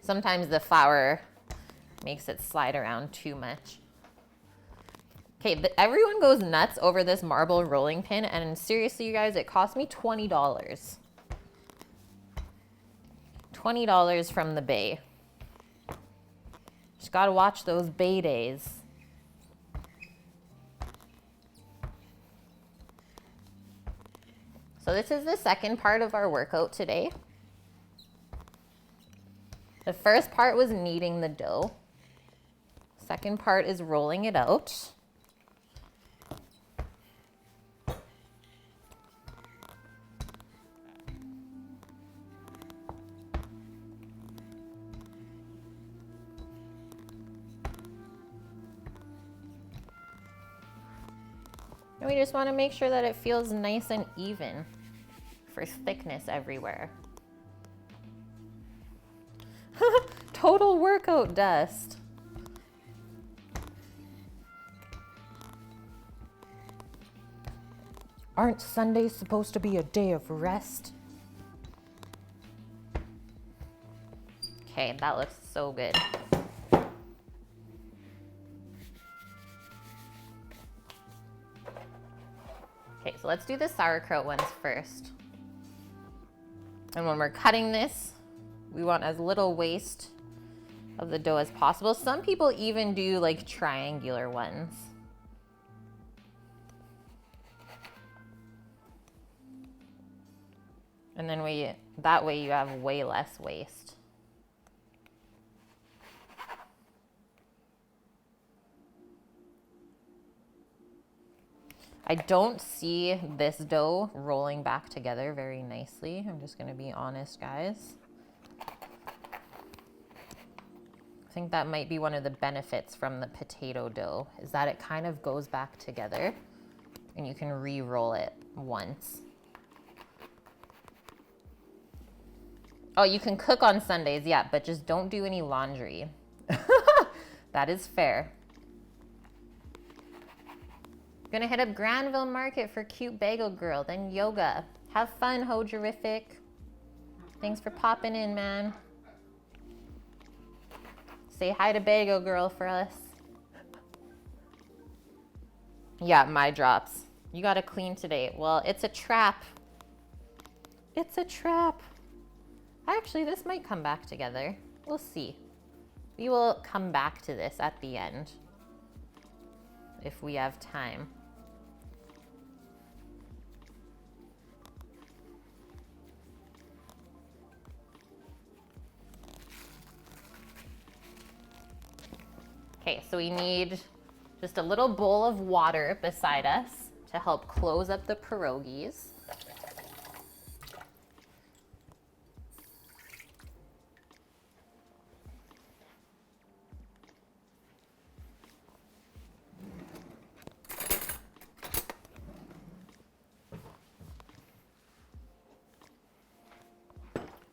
C: Sometimes the flour makes it slide around too much. Okay, but everyone goes nuts over this marble rolling pin, and seriously, you guys, it cost me $20. $20 from the Bay. Just gotta watch those Bay days. So this is the second part of our workout today. The first part was kneading the dough. Second part is rolling it out. And we just want to make sure that it feels nice and even for thickness everywhere. Total workout dust. Aren't Sundays supposed to be a day of rest? Okay, that looks so good. Okay, so let's do the sauerkraut ones first. And when we're cutting this, we want as little waste of the dough as possible. Some people even do like triangular ones. And then that way you have way less waste. I don't see this dough rolling back together very nicely. I'm just gonna be honest, guys. I think that might be one of the benefits from the potato dough, is that it kind of goes back together and you can re-roll it once. Oh, you can cook on Sundays, yeah, but just don't do any laundry. That is fair. Gonna hit up Granville Market for cute bagel girl, then yoga. Have fun, Hojerific. Thanks for popping in, man. Say hi to bagel girl for us. Yeah, my drops. You gotta clean today. Well, it's a trap. It's a trap. Actually, this might come back together. We'll see. We will come back to this at the end if we have time. Okay, so we need just a little bowl of water beside us to help close up the pierogies.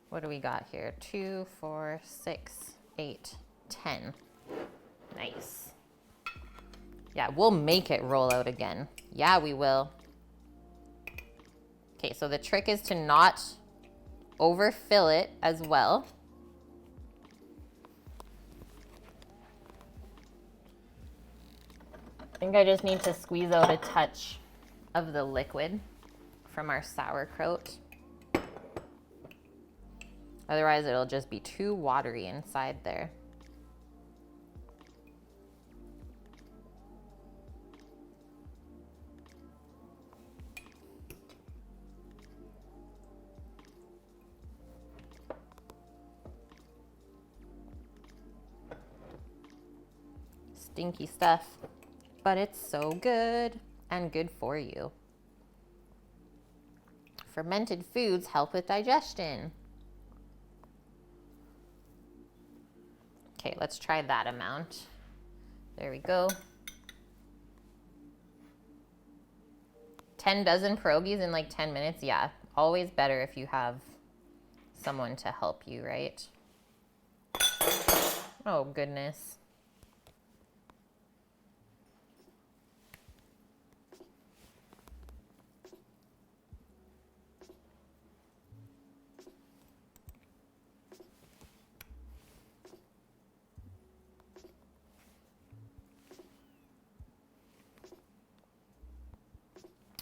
C: What do we got here? 2, 4, 6, 8, 10. Nice. Yeah, we'll make it roll out again. Yeah, we will. Okay, so the trick is to not overfill it as well. I think I just need to squeeze out a touch of the liquid from our sauerkraut. Otherwise, it'll just be too watery inside there. Stinky stuff, but it's so good and good for you. Fermented foods help with digestion. Okay, let's try that amount. There we go. 10 dozen pierogies in like 10 minutes. Yeah, always better if you have someone to help you, right? Oh, goodness.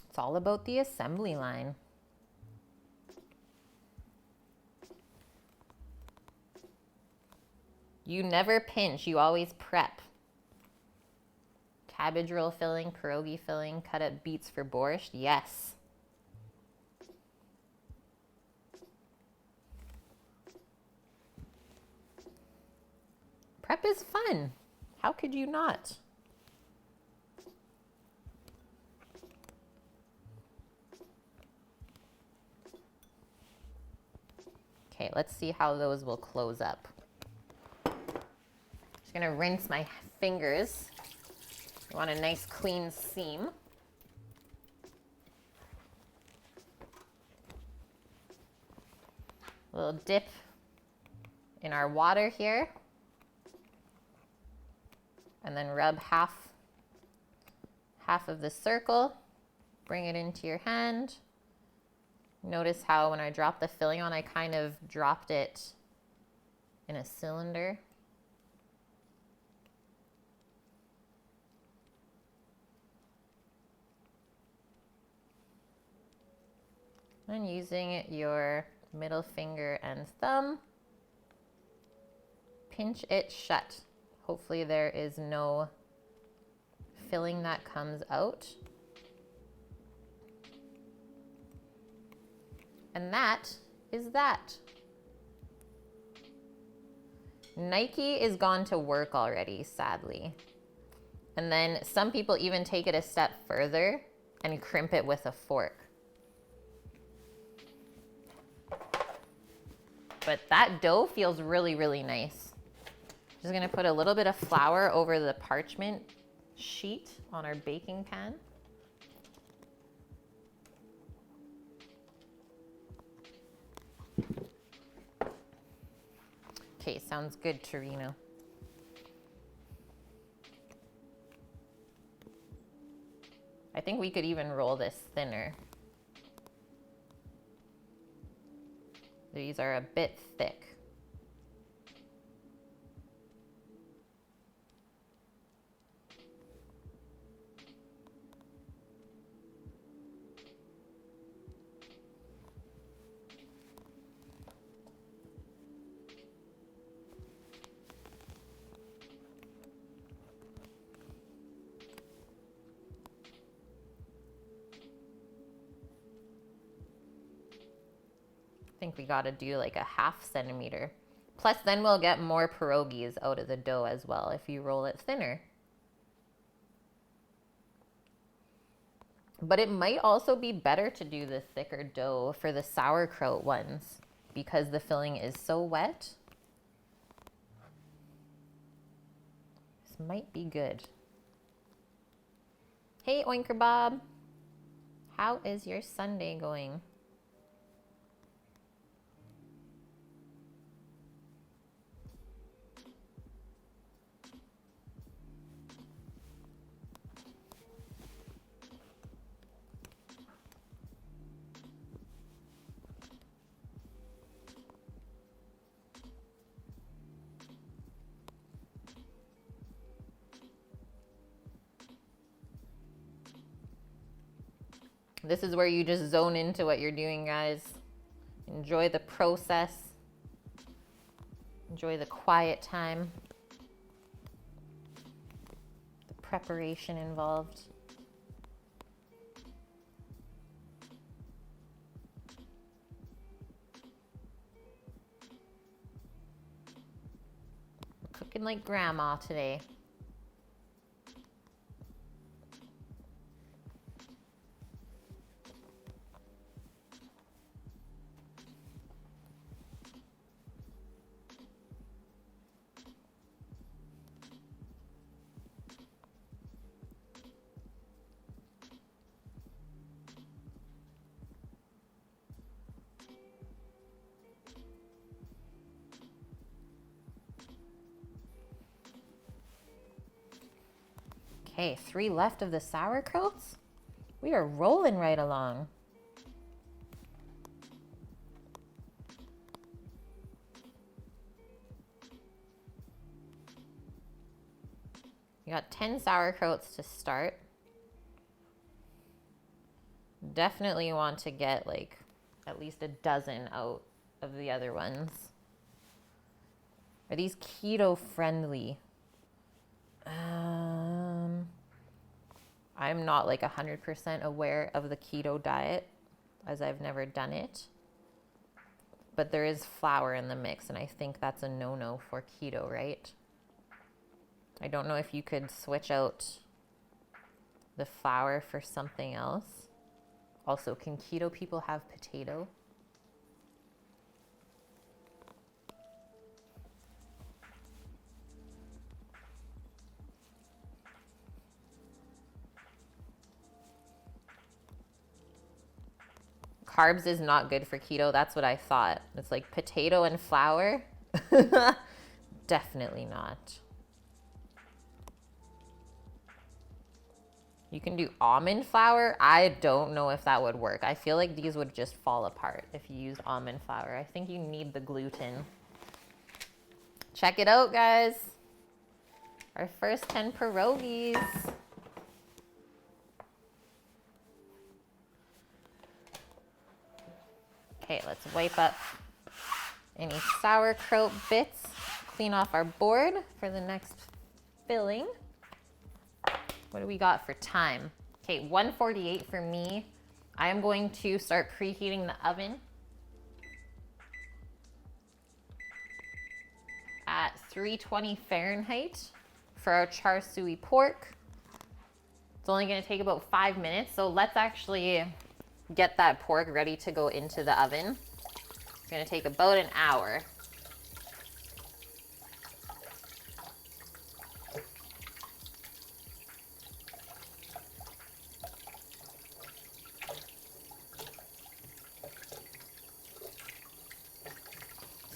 C: It's all about the assembly line. You never pinch, you always prep. Cabbage roll filling, pierogi filling, cut up beets for borscht. Yes. Prep is fun. How could you not? Okay, let's see how those will close up. Just gonna rinse my fingers. You want a nice clean seam. A little dip in our water here. And then rub half of the circle. Bring it into your hand. Notice how when I dropped the filling on, I kind of dropped it in a cylinder. And using your middle finger and thumb, pinch it shut. Hopefully there is no filling that comes out. And that is that. Nike is gone to work already, sadly. And then some people even take it a step further and crimp it with a fork. But that dough feels really, really nice. Just gonna put a little bit of flour over the parchment sheet on our baking pan. Okay, sounds good, Torino. I think we could even roll this thinner. These are a bit thick. I think we gotta do like a 1/2 centimeter. Plus then we'll get more pierogies out of the dough as well if you roll it thinner. But it might also be better to do the thicker dough for the sauerkraut ones because the filling is so wet. This might be good. Hey Oinker Bob, how is your Sunday going? This is where you just zone into what you're doing, guys. Enjoy the process. Enjoy the quiet time. The preparation involved. We're cooking like grandma today. Okay, 3 left of the sauerkrauts. We are rolling right along. You got 10 sauerkrauts to start. Definitely want to get like at least a dozen out of the other ones. Are these keto friendly? I'm not like 100% aware of the keto diet as I've never done it. But there is flour in the mix and I think that's a no-no for keto, right? I don't know if you could switch out the flour for something else. Also, can keto people have potato? Carbs is not good for keto. That's what I thought. It's like potato and flour. Definitely not. You can do almond flour. I don't know if that would work. I feel like these would just fall apart if you use almond flour. I think you need the gluten. Check it out, guys. Our first 10 pierogies. Okay, let's wipe up any sauerkraut bits. Clean off our board for the next filling. What do we got for time? Okay, 1:48 for me. I am going to start preheating the oven at 320 Fahrenheit for our char siu pork. It's only gonna take about 5 minutes, so let's actually get that pork ready to go into the oven. It's gonna take about an hour.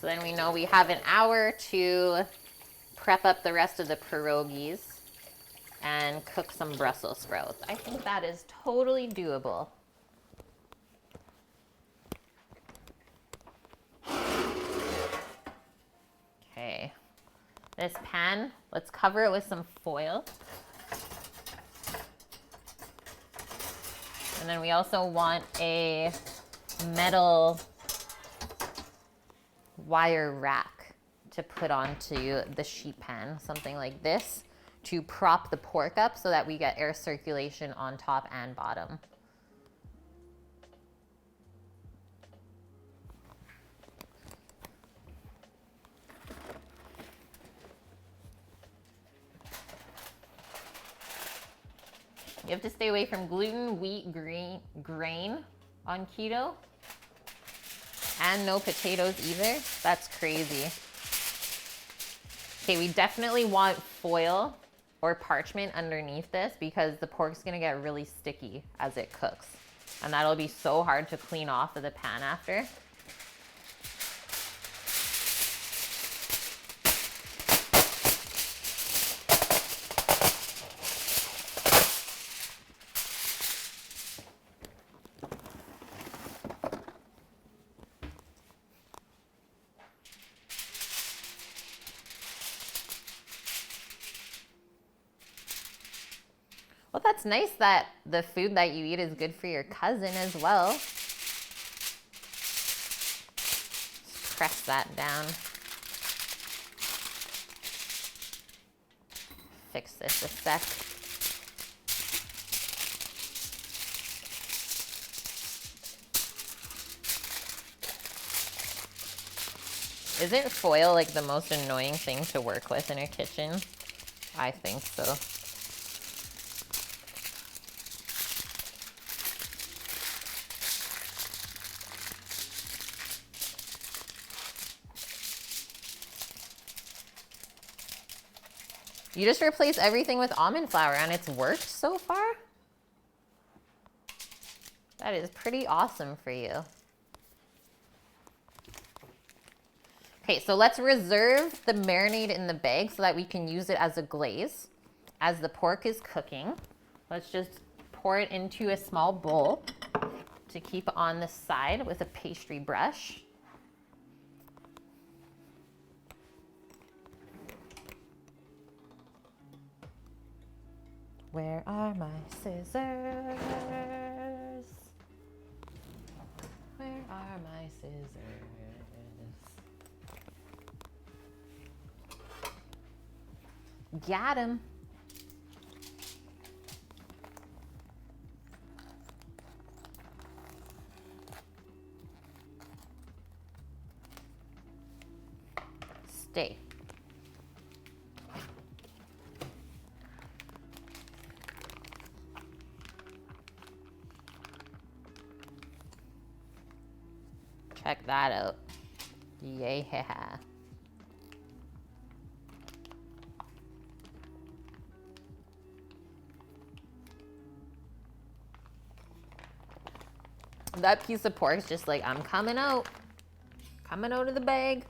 C: So then we know we have an hour to prep up the rest of the pierogies and cook some Brussels sprouts. I think that is totally doable. Okay, this pan, let's cover it with some foil. And then we also want a metal wire rack to put onto the sheet pan, something like this, to prop the pork up so that we get air circulation on top and bottom. You have to stay away from gluten, wheat, grain on keto. And no potatoes either. That's crazy. Okay, we definitely want foil or parchment underneath this because the pork's gonna get really sticky as it cooks. And that'll be so hard to clean off of the pan after. Well, that's nice that the food that you eat is good for your cousin as well. Just press that down. Fix this a sec. Isn't foil like the most annoying thing to work with in a kitchen? I think so. You just replace everything with almond flour and it's worked so far? That is pretty awesome for you. Okay, so let's reserve the marinade in the bag so that we can use it as a glaze. As the pork is cooking, let's just pour it into a small bowl to keep on the side with a pastry brush. Where are my scissors? Where are my scissors? Got him. Stay. Check that out. Yeah. That piece of pork is just like, I'm coming out of the bag.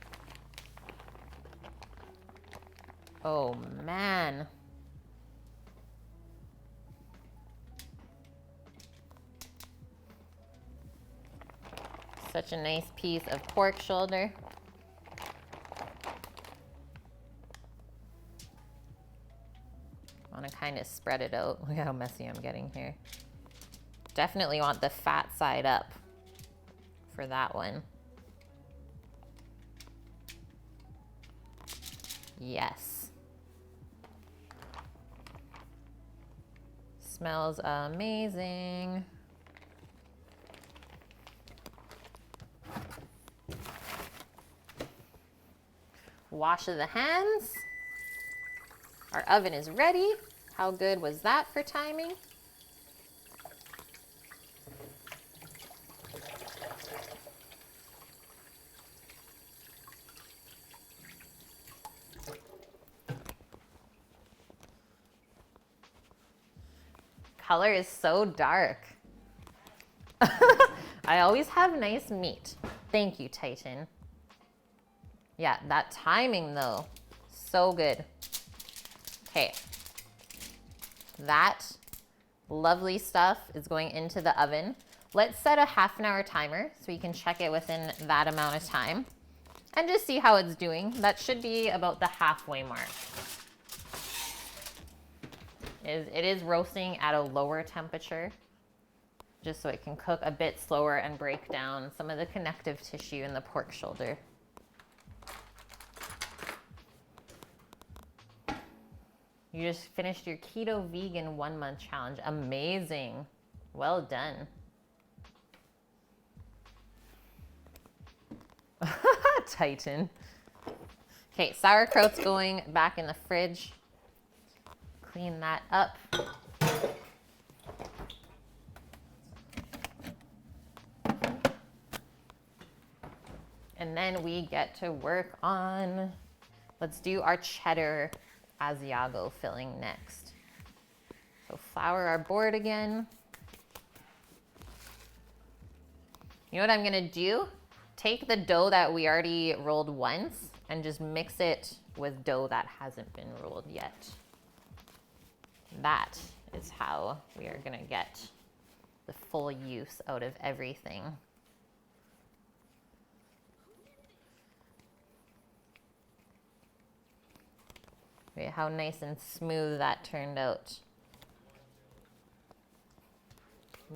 C: Oh man. Such a nice piece of pork shoulder. I want to kind of spread it out. Look how messy I'm getting here. Definitely want the fat side up for that one. Yes. Smells amazing. Wash of the hands. Our oven is ready. How good was that for timing? Color is so dark. I always have nice meat. Thank you, Titan. Yeah, that timing though, so good. Okay, that lovely stuff is going into the oven. Let's set a half-an-hour timer so we can check it within that amount of time and just see how it's doing. That should be about the halfway mark. It is roasting at a lower temperature just so it can cook a bit slower and break down some of the connective tissue in the pork shoulder. You just finished your keto vegan 1-month challenge. Amazing. Well done. Titan. Okay, sauerkraut's going back in the fridge. Clean that up. And then we get to work on, let's do our cheddar Asiago filling next. So flour our board again. You know what I'm gonna do? Take the dough that we already rolled once and just mix it with dough that hasn't been rolled yet. That is how we are gonna get the full use out of everything. Wait, how nice and smooth that turned out.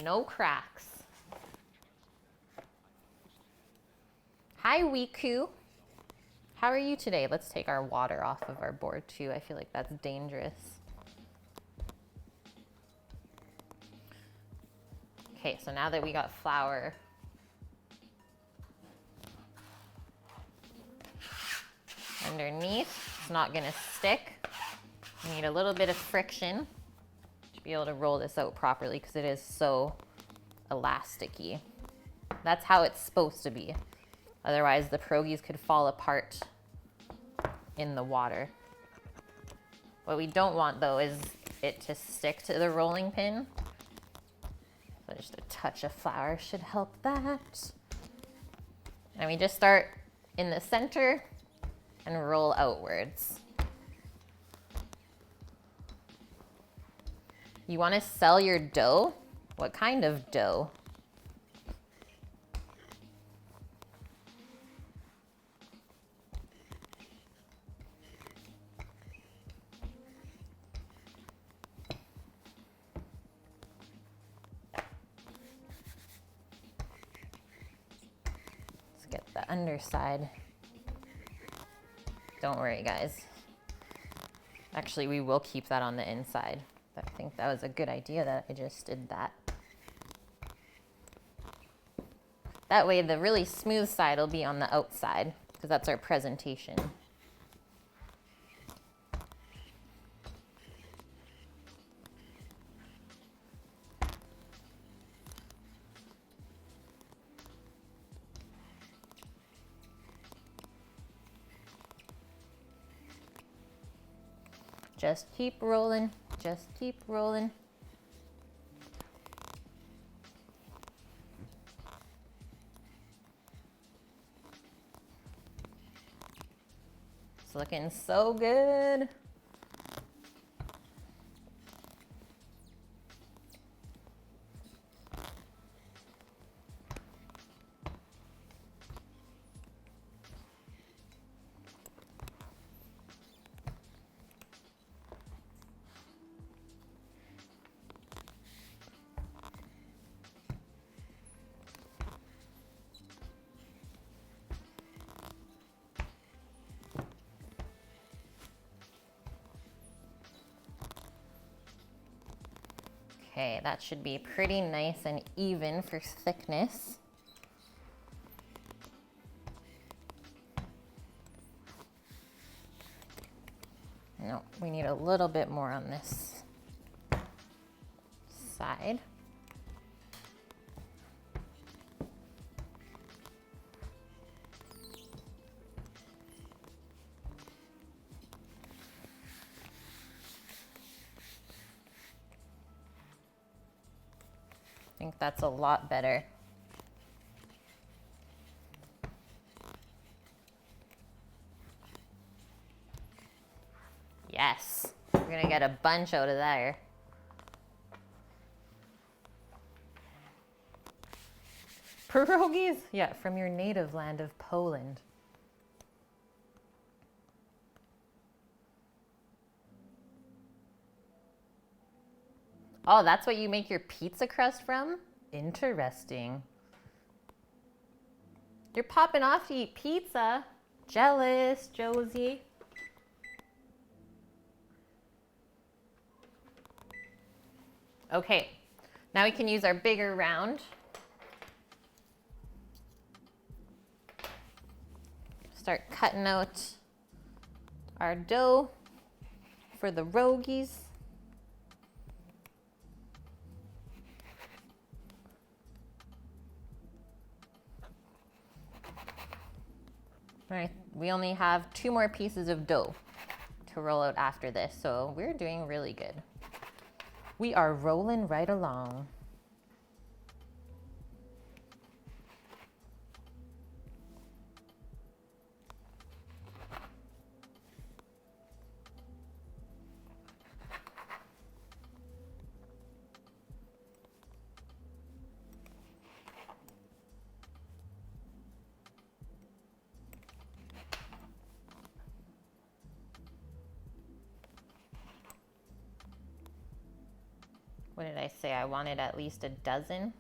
C: No cracks. Hi, Wiku. How are you today? Let's take our water off of our board too. I feel like that's dangerous. Okay, so now that we got flour underneath, it's not gonna stick. We need a little bit of friction to be able to roll this out properly because it is so elasticy. That's how it's supposed to be. Otherwise, the pierogies could fall apart in the water. What we don't want though is it to stick to the rolling pin. So just a touch of flour should help that. And we just start in the center and roll outwards. You want to sell your dough? What kind of dough? Let's get the underside. Don't worry, guys. Actually, we will keep that on the inside. But I think that was a good idea that I just did that. That way, the really smooth side will be on the outside, because that's our presentation. Just keep rolling, just keep rolling. looking so good. Okay, that should be pretty nice and even for thickness. No, we need a little bit more on this side. I think that's a lot better. Yes, we're gonna get a bunch out of there. Pierogies? Yeah, from your native land of Poland. Oh, that's what you make your pizza crust from? Interesting. You're popping off to eat pizza. Jealous, Josie. Okay, now we can use our bigger round. Start cutting out our dough for the rogies. All right, we only have 2 more pieces of dough to roll out after this, so we're doing really good. We are rolling right along. What did I say? I wanted at least a dozen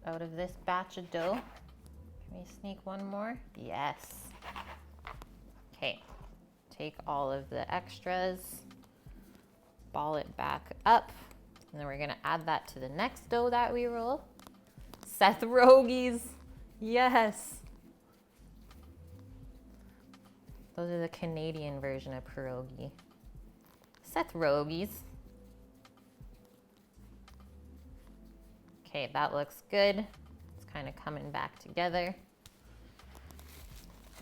C: out of this batch of dough. Can we sneak one more? Yes. Okay, take all of the extras, ball it back up, and then we're gonna add that to the next dough that we roll. Seth Rogies, yes. Those are the Canadian version of pierogi. Seth Rogies. Okay, that looks good. It's kind of coming back together.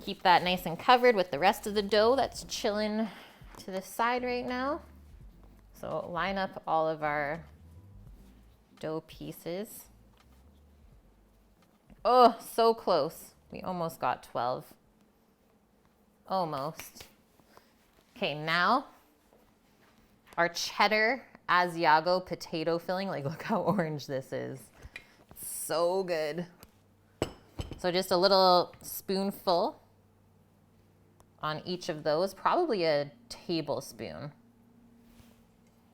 C: Keep that nice and covered with the rest of the dough that's chilling to the side right now. So line up all of our dough pieces. Oh, so close. We almost got 12. Almost. Okay, now our cheddar Asiago potato filling. Like, look how orange this is. It's so good. So just a little spoonful on each of those. Probably a tablespoon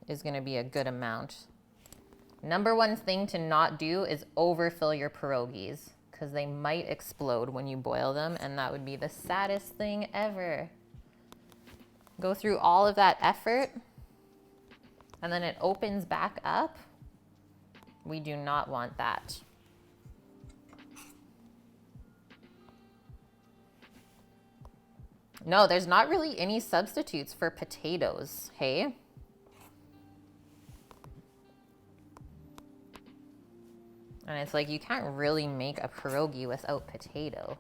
C: is going to be a good amount. Number one thing to not do is overfill your pierogies, because they might explode when you boil them, and that would be the saddest thing ever. Go through all of that effort, and then it opens back up. We do not want that. No, there's not really any substitutes for potatoes, hey? And it's like, you can't really make a pierogi without potato.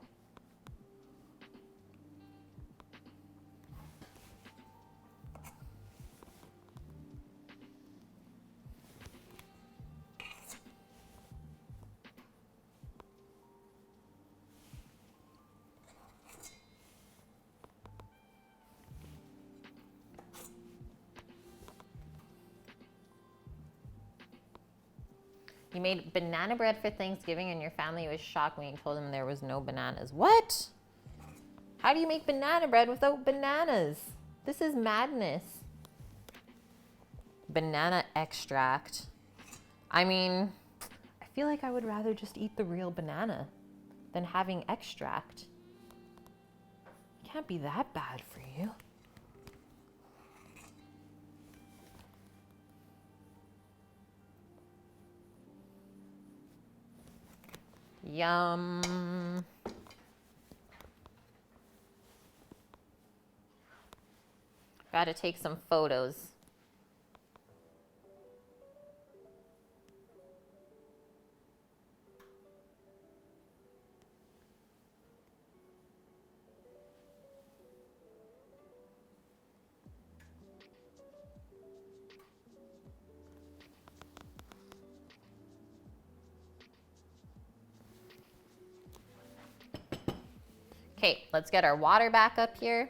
C: You made banana bread for Thanksgiving and your family was shocked when you told them there was no bananas. What? How do you make banana bread without bananas? This is madness. Banana extract. I mean, I feel like I would rather just eat the real banana than having extract. It can't be that bad for you. Yum. Gotta take some photos. Okay, let's get our water back up here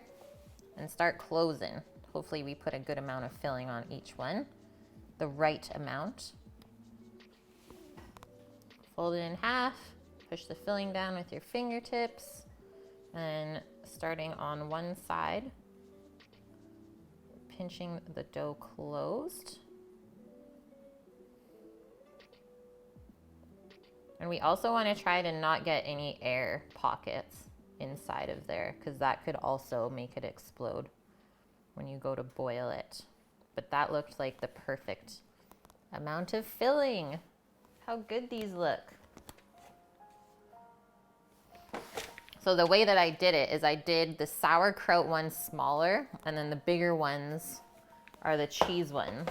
C: and start closing. Hopefully we put a good amount of filling on each one, the right amount. Fold it in half, push the filling down with your fingertips, and starting on one side, pinching the dough closed. And we also want to try to not get any air pockets inside of there, because that could also make it explode when you go to boil it. But that looked like the perfect amount of filling. How good these look. So the way that I did it is I did the sauerkraut ones smaller, and then the bigger ones are the cheese ones.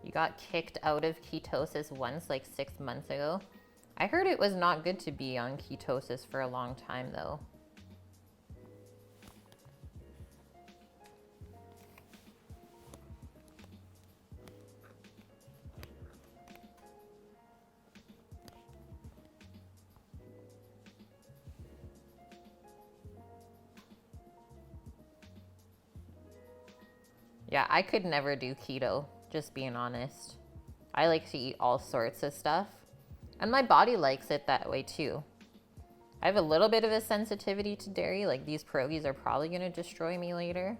C: You got kicked out of ketosis once, like 6 months ago. I heard it was not good to be on ketosis for a long time, though. Yeah, I could never do keto, just being honest. I like to eat all sorts of stuff, and my body likes it that way too. I have a little bit of a sensitivity to dairy, like these pierogies are probably gonna destroy me later.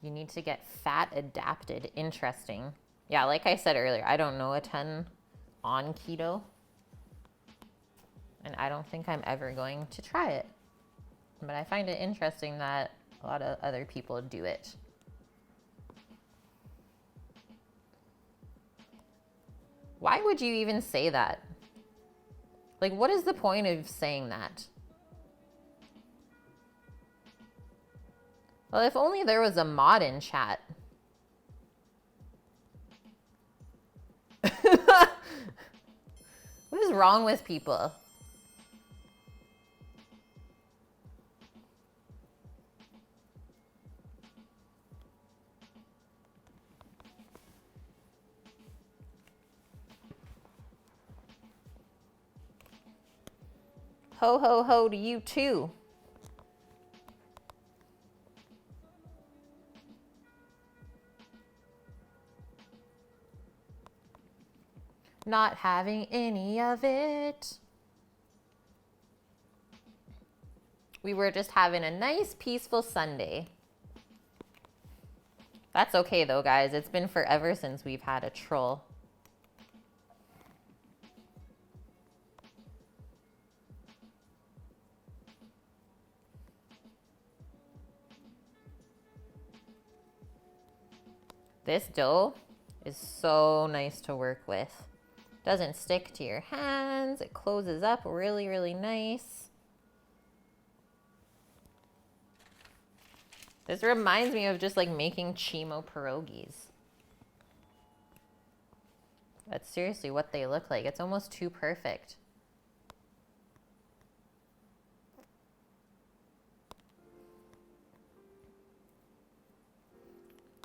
C: You need to get fat adapted. Interesting. Yeah, like I said earlier, I don't know a ton on keto. And I don't think I'm ever going to try it. But I find it interesting that a lot of other people do it. Why would you even say that? Like, what is the point of saying that? Well, if only there was a mod in chat. What is wrong with people? Ho, ho, ho to you too. not having any of it. We were just having a nice, peaceful Sunday. That's okay though, guys. It's been forever since we've had a troll. This dough is so nice to work with. Doesn't stick to your hands. It closes up really, really nice. This reminds me of just like making chimo pierogies. That's seriously what they look like. It's almost too perfect.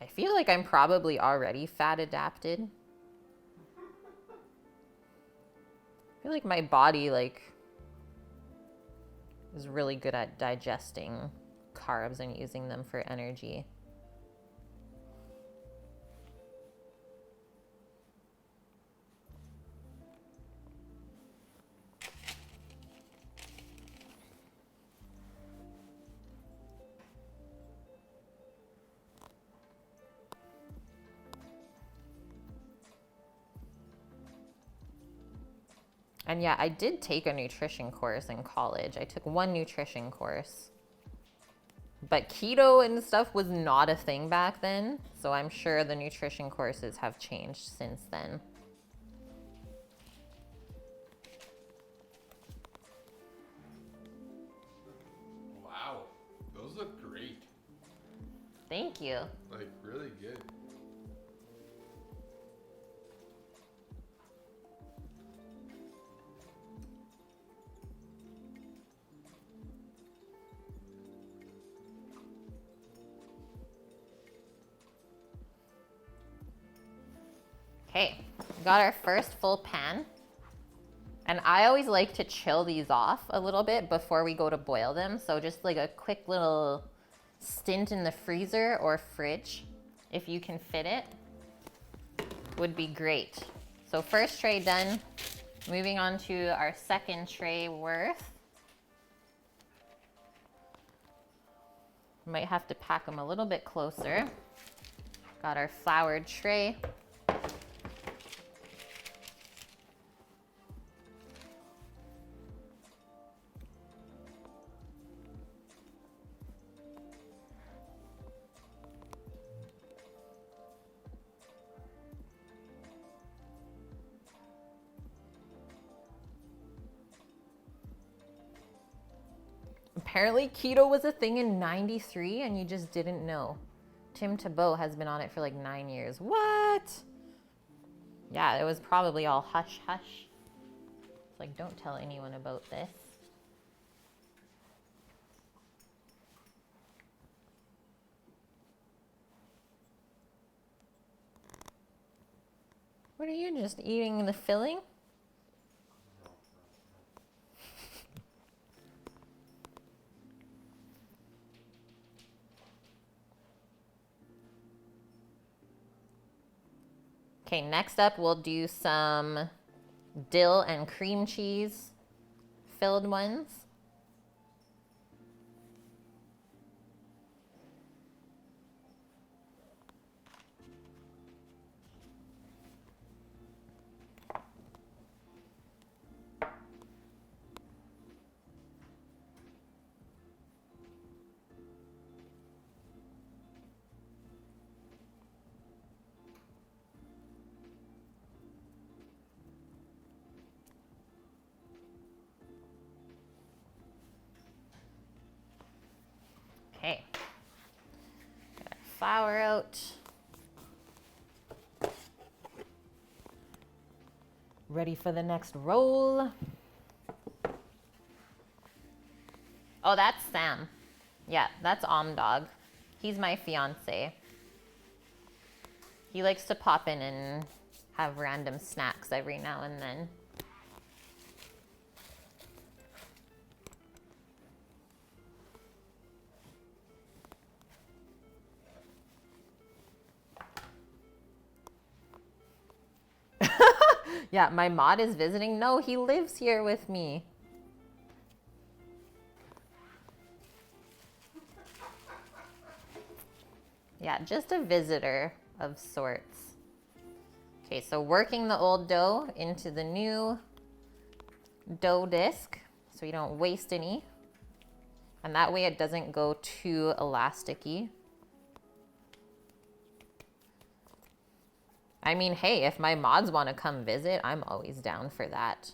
C: I feel like I'm probably already fat adapted. I feel like my body like is really good at digesting carbs and using them for energy. And yeah, I did take a nutrition course in college. I took one nutrition course. But keto and stuff was not a thing back then. So I'm sure the nutrition courses have changed since then.
D: Wow, those look great.
C: Thank you.
D: Like, really good.
C: Okay, got our first full pan. And I always like to chill these off a little bit before we go to boil them. So just like a quick little stint in the freezer or fridge, if you can fit it, would be great. So first tray done. Moving on to our second tray worth. Might have to pack them a little bit closer. Got our floured tray. Apparently keto was a thing in '93 and you just didn't know. Tim Tebow has been on it for like 9 years. What? Yeah, it was probably all hush hush. It's like, don't tell anyone about this. What are you, just eating the filling? Okay, next up we'll do some dill and cream cheese filled ones. Okay, got our flour out. Ready for the next roll. Oh, that's Sam. Yeah, that's Dog. He's my fiance. He likes to pop in and have random snacks every now and then. Yeah, my mod is visiting. No, he lives here with me. Yeah, just a visitor of sorts. Okay, so working the old dough into the new dough disc so you don't waste any. And that way it doesn't go too elasticy. I mean, hey, if my mods want to come visit, I'm always down for that.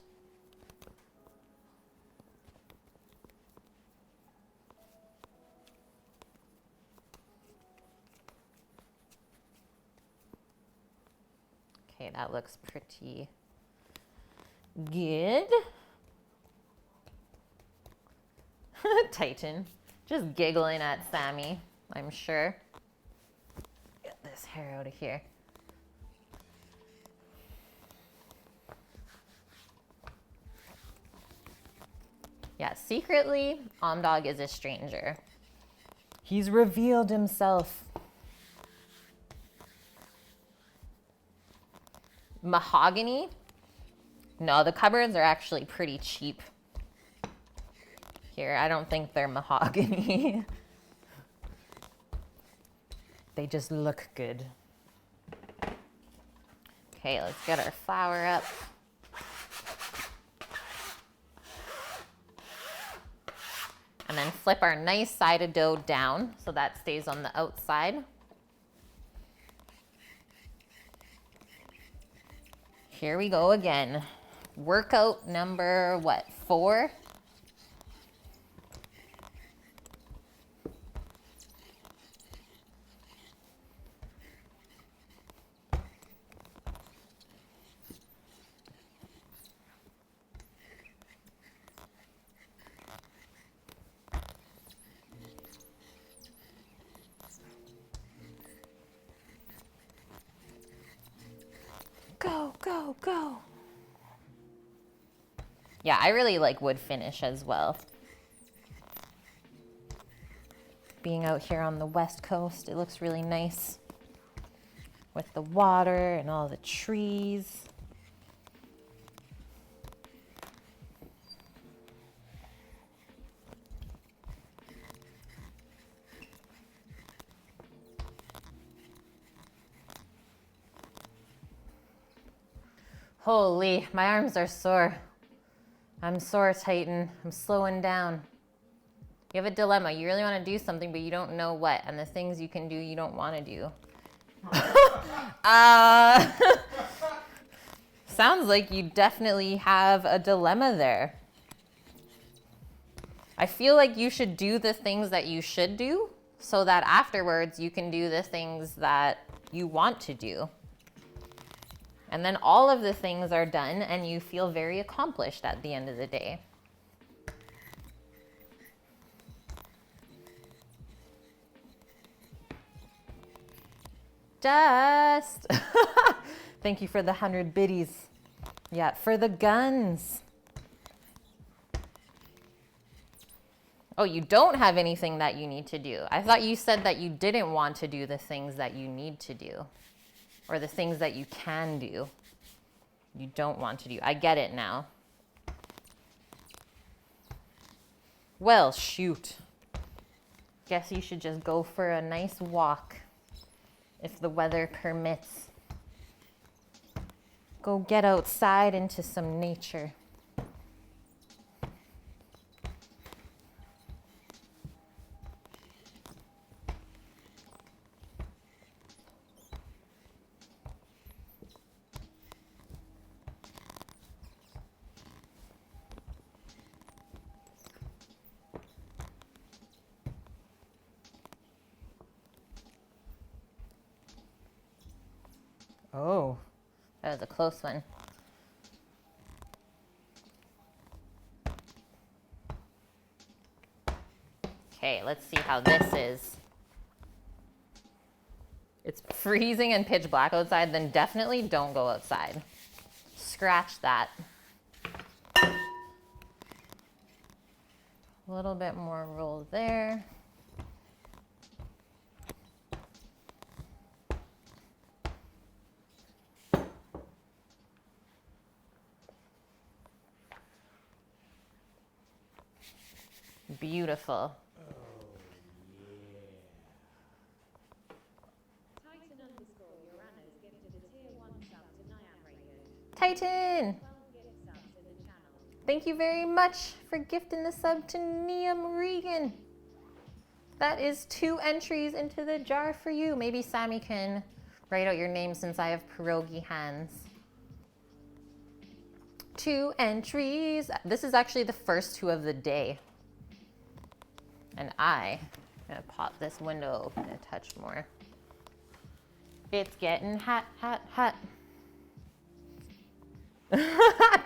C: Okay, that looks pretty good. Titan, just giggling at Sammy, I'm sure. Get this hair out of here. Yeah, secretly, Omdog is a stranger. He's revealed himself. Mahogany? No, the cupboards are actually pretty cheap. Here, I don't think they're mahogany. They just look good. Okay, let's get our flour up. And then flip our nice side of dough down so that stays on the outside. Here we go again. Workout number, what, 4? Go, go, go. Yeah, I really like wood finish as well. Being out here on the West Coast, it looks really nice with the water and all the trees. Holy, my arms are sore. I'm sore, Titan. I'm slowing down. You have a dilemma. You really want to do something, but you don't know what. And the things you can do, you don't want to do. Sounds like you definitely have a dilemma there. I feel like you should do the things that you should do so that afterwards you can do the things that you want to do. And then all of the things are done and you feel very accomplished at the end of the day. Dust! Thank you for the 100 biddies. Yeah, for the guns. Oh, you don't have anything that you need to do. I thought you said that you didn't want to do the things that you need to do. Or the things that you can do. You don't want to do. I get it now. Well, shoot. Guess you should just go for a nice walk. If the weather permits. Go get outside into some nature. Oh, that was a close one. Okay, let's see how this is. It's freezing and pitch black outside, then definitely don't go outside. Scratch that. A little bit more roll there. Beautiful. Titan! Thank you very much for gifting the sub to Niam Regan. That is 2 entries into the jar for you. Maybe Sammy can write out your name since I have pierogi hands. 2 entries. This is actually the first 2 of the day. And I'm gonna pop this window open a touch more. It's getting hot, hot, hot.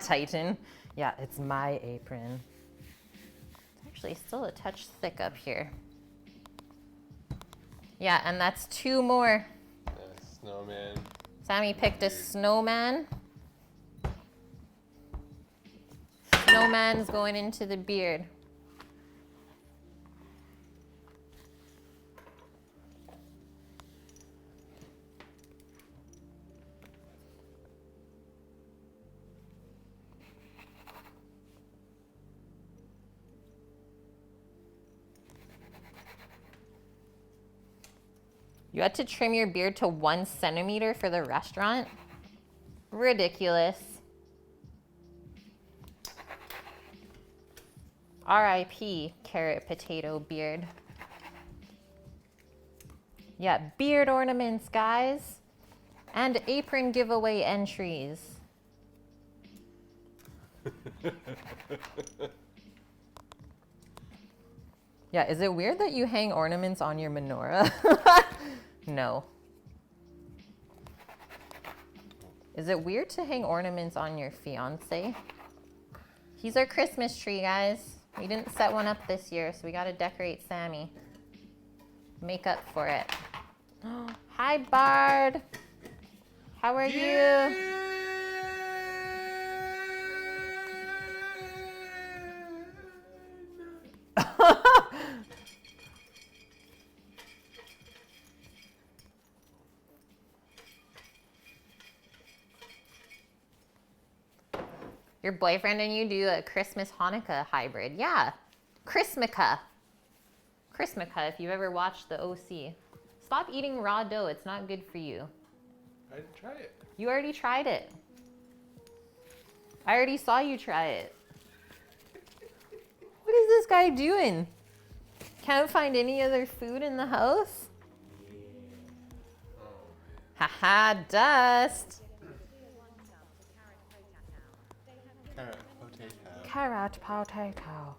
C: Titan. Yeah, it's my apron. It's actually still a touch thick up here. Yeah, and that's 2 more.
D: Snowman.
C: Sammy picked a snowman. Snowman's going into the beard. You had to trim your beard to 1 centimeter for the restaurant? Ridiculous. R.I.P. carrot potato beard. Yeah, beard ornaments, guys. And apron giveaway entries. Yeah, is it weird that you hang ornaments on your menorah? No. Is it weird to hang ornaments on your fiance? He's our Christmas tree, guys. We didn't set one up this year, so we gotta decorate Sammy. Make up for it. Hi, Bard. How are you? Your boyfriend and you do a Christmas Hanukkah hybrid. Yeah. Chrismica. Chrismica, if you've ever watched the OC. Stop eating raw dough. It's not good for you.
D: I didn't try it.
C: You already tried it. I already saw you try it. What is this guy doing? Can't find any other food in the house? Haha, dust. Carrot potato.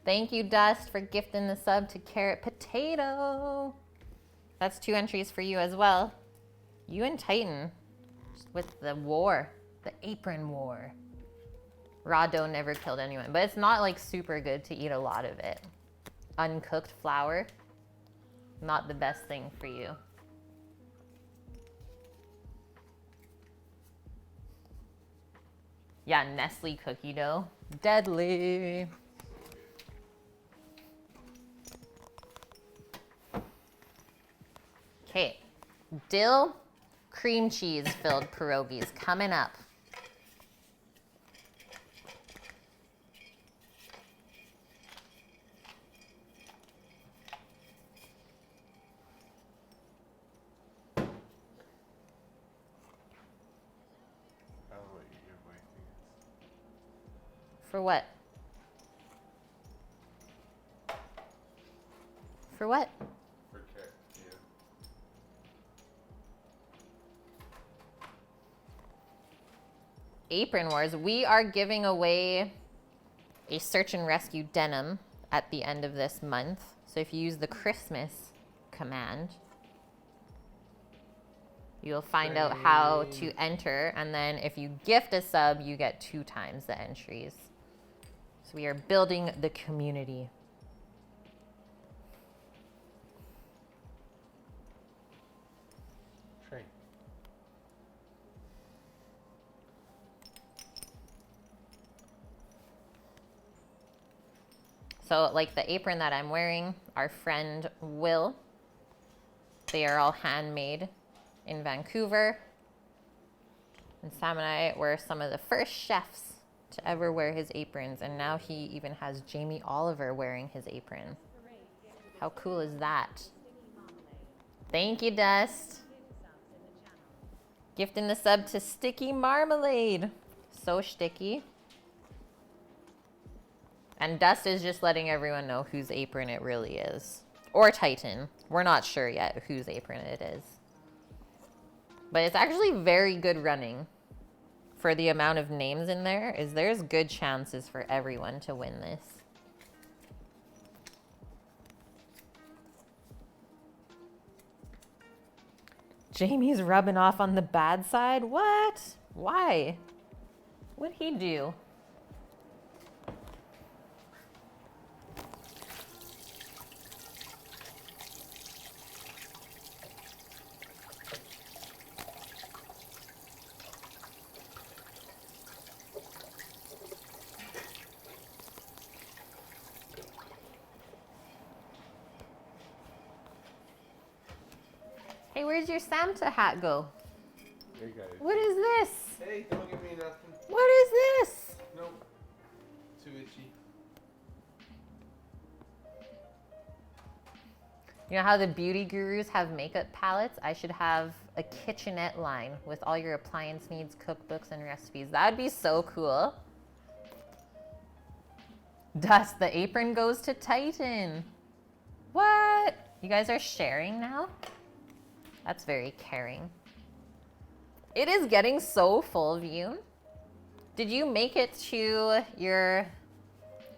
C: Thank you, Dust, for gifting the sub to Carrot Potato. That's 2 entries for you as well. You and Titan with the war, the apron war. Raw dough never killed anyone, but it's not like super good to eat a lot of it. Uncooked flour, not the best thing for you. Yeah, Nestle cookie dough. Deadly. Okay, dill cream cheese filled pierogies coming up. For what? For what?
D: For carrot, yeah.
C: Apron Wars. We are giving away a search and rescue denim at the end of this month. So if you use the Christmas command, you'll find out how to enter. And then if you gift a sub, you get 2 times the entries. So we are building the community.
D: Train.
C: So like the apron that I'm wearing, our friend Will, they are all handmade in Vancouver. And Sam and I were some of the first chefs to ever wear his aprons, and now he even has Jamie Oliver wearing his apron. How cool is that? Thank you, Dust. Gifting the sub to Sticky Marmalade. So sticky. And Dust is just letting everyone know whose apron it really is. Or Titan. We're not sure yet whose apron it is. But it's actually very good running. For the amount of names in there, there's good chances for everyone to win this. Jamie's rubbing off on the bad side? What? Why? What'd he do? Hey, where's your Santa hat go?
D: Hey guys.
C: What is this?
D: Hey, don't give me nothing.
C: What is this?
D: Nope. Too itchy.
C: You know how the beauty gurus have makeup palettes? I should have a kitchenette line with all your appliance needs, cookbooks, and recipes. That would be so cool. Dust, the apron goes to Titan. What? You guys are sharing now? That's very caring. It is getting so full, Vune. Did you make it to your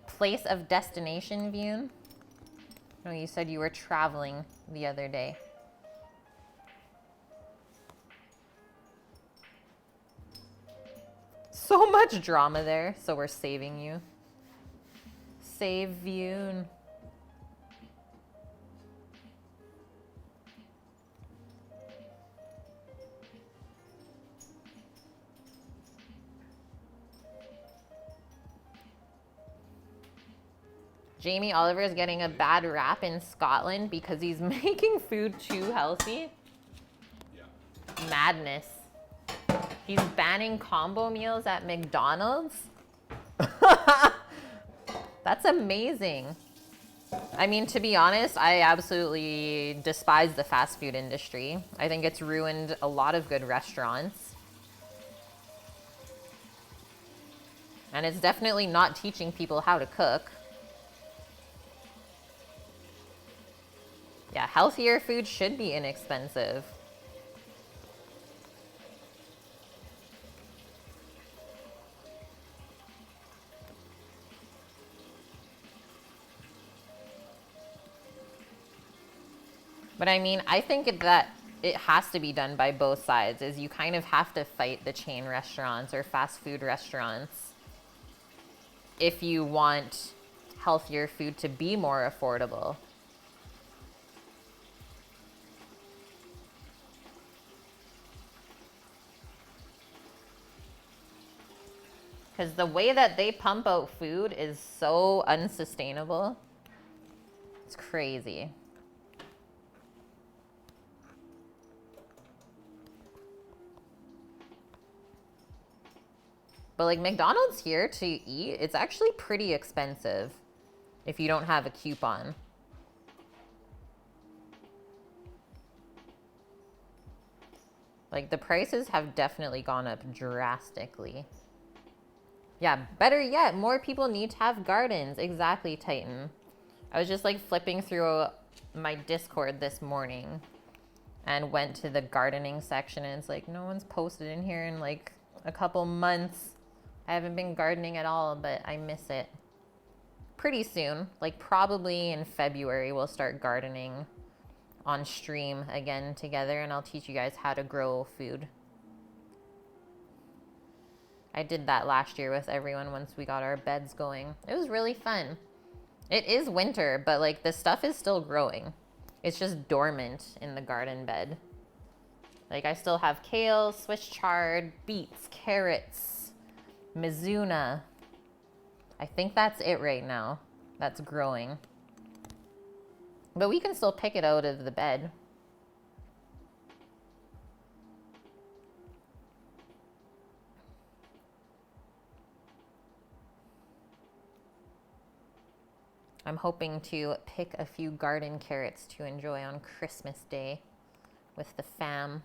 C: place of destination, Vune? No, you said you were traveling the other day. So much drama there, so we're saving you. Save Vune. Jamie Oliver is getting a bad rap in Scotland because he's making food too healthy.
D: Yeah.
C: Madness. He's banning combo meals at McDonald's. That's amazing. I mean, to be honest, I absolutely despise the fast food industry. I think it's ruined a lot of good restaurants. And it's definitely not teaching people how to cook. Yeah, healthier food should be inexpensive. But I mean, I think that it has to be done by both sides, is you kind of have to fight the chain restaurants or fast food restaurants if you want healthier food to be more affordable. Because the way that they pump out food is so unsustainable. It's crazy. But like McDonald's here to eat, it's actually pretty expensive if you don't have a coupon. Like the prices have definitely gone up drastically. Yeah, better yet, more people need to have gardens. Exactly, Titan. I was just like flipping through my Discord this morning and went to the gardening section, and it's like no one's posted in here in like a couple months. I haven't been gardening at all, but I miss it. Pretty soon, like probably in February, we'll start gardening on stream again together, and I'll teach you guys how to grow food. I did that last year with everyone once we got our beds going. It was really fun. It is winter, but like the stuff is still growing. It's just dormant in the garden bed. Like I still have kale, Swiss chard, beets, carrots, mizuna. I think that's it right now. That's growing. But we can still pick it out of the bed. I'm hoping to pick a few garden carrots to enjoy on Christmas Day with the fam.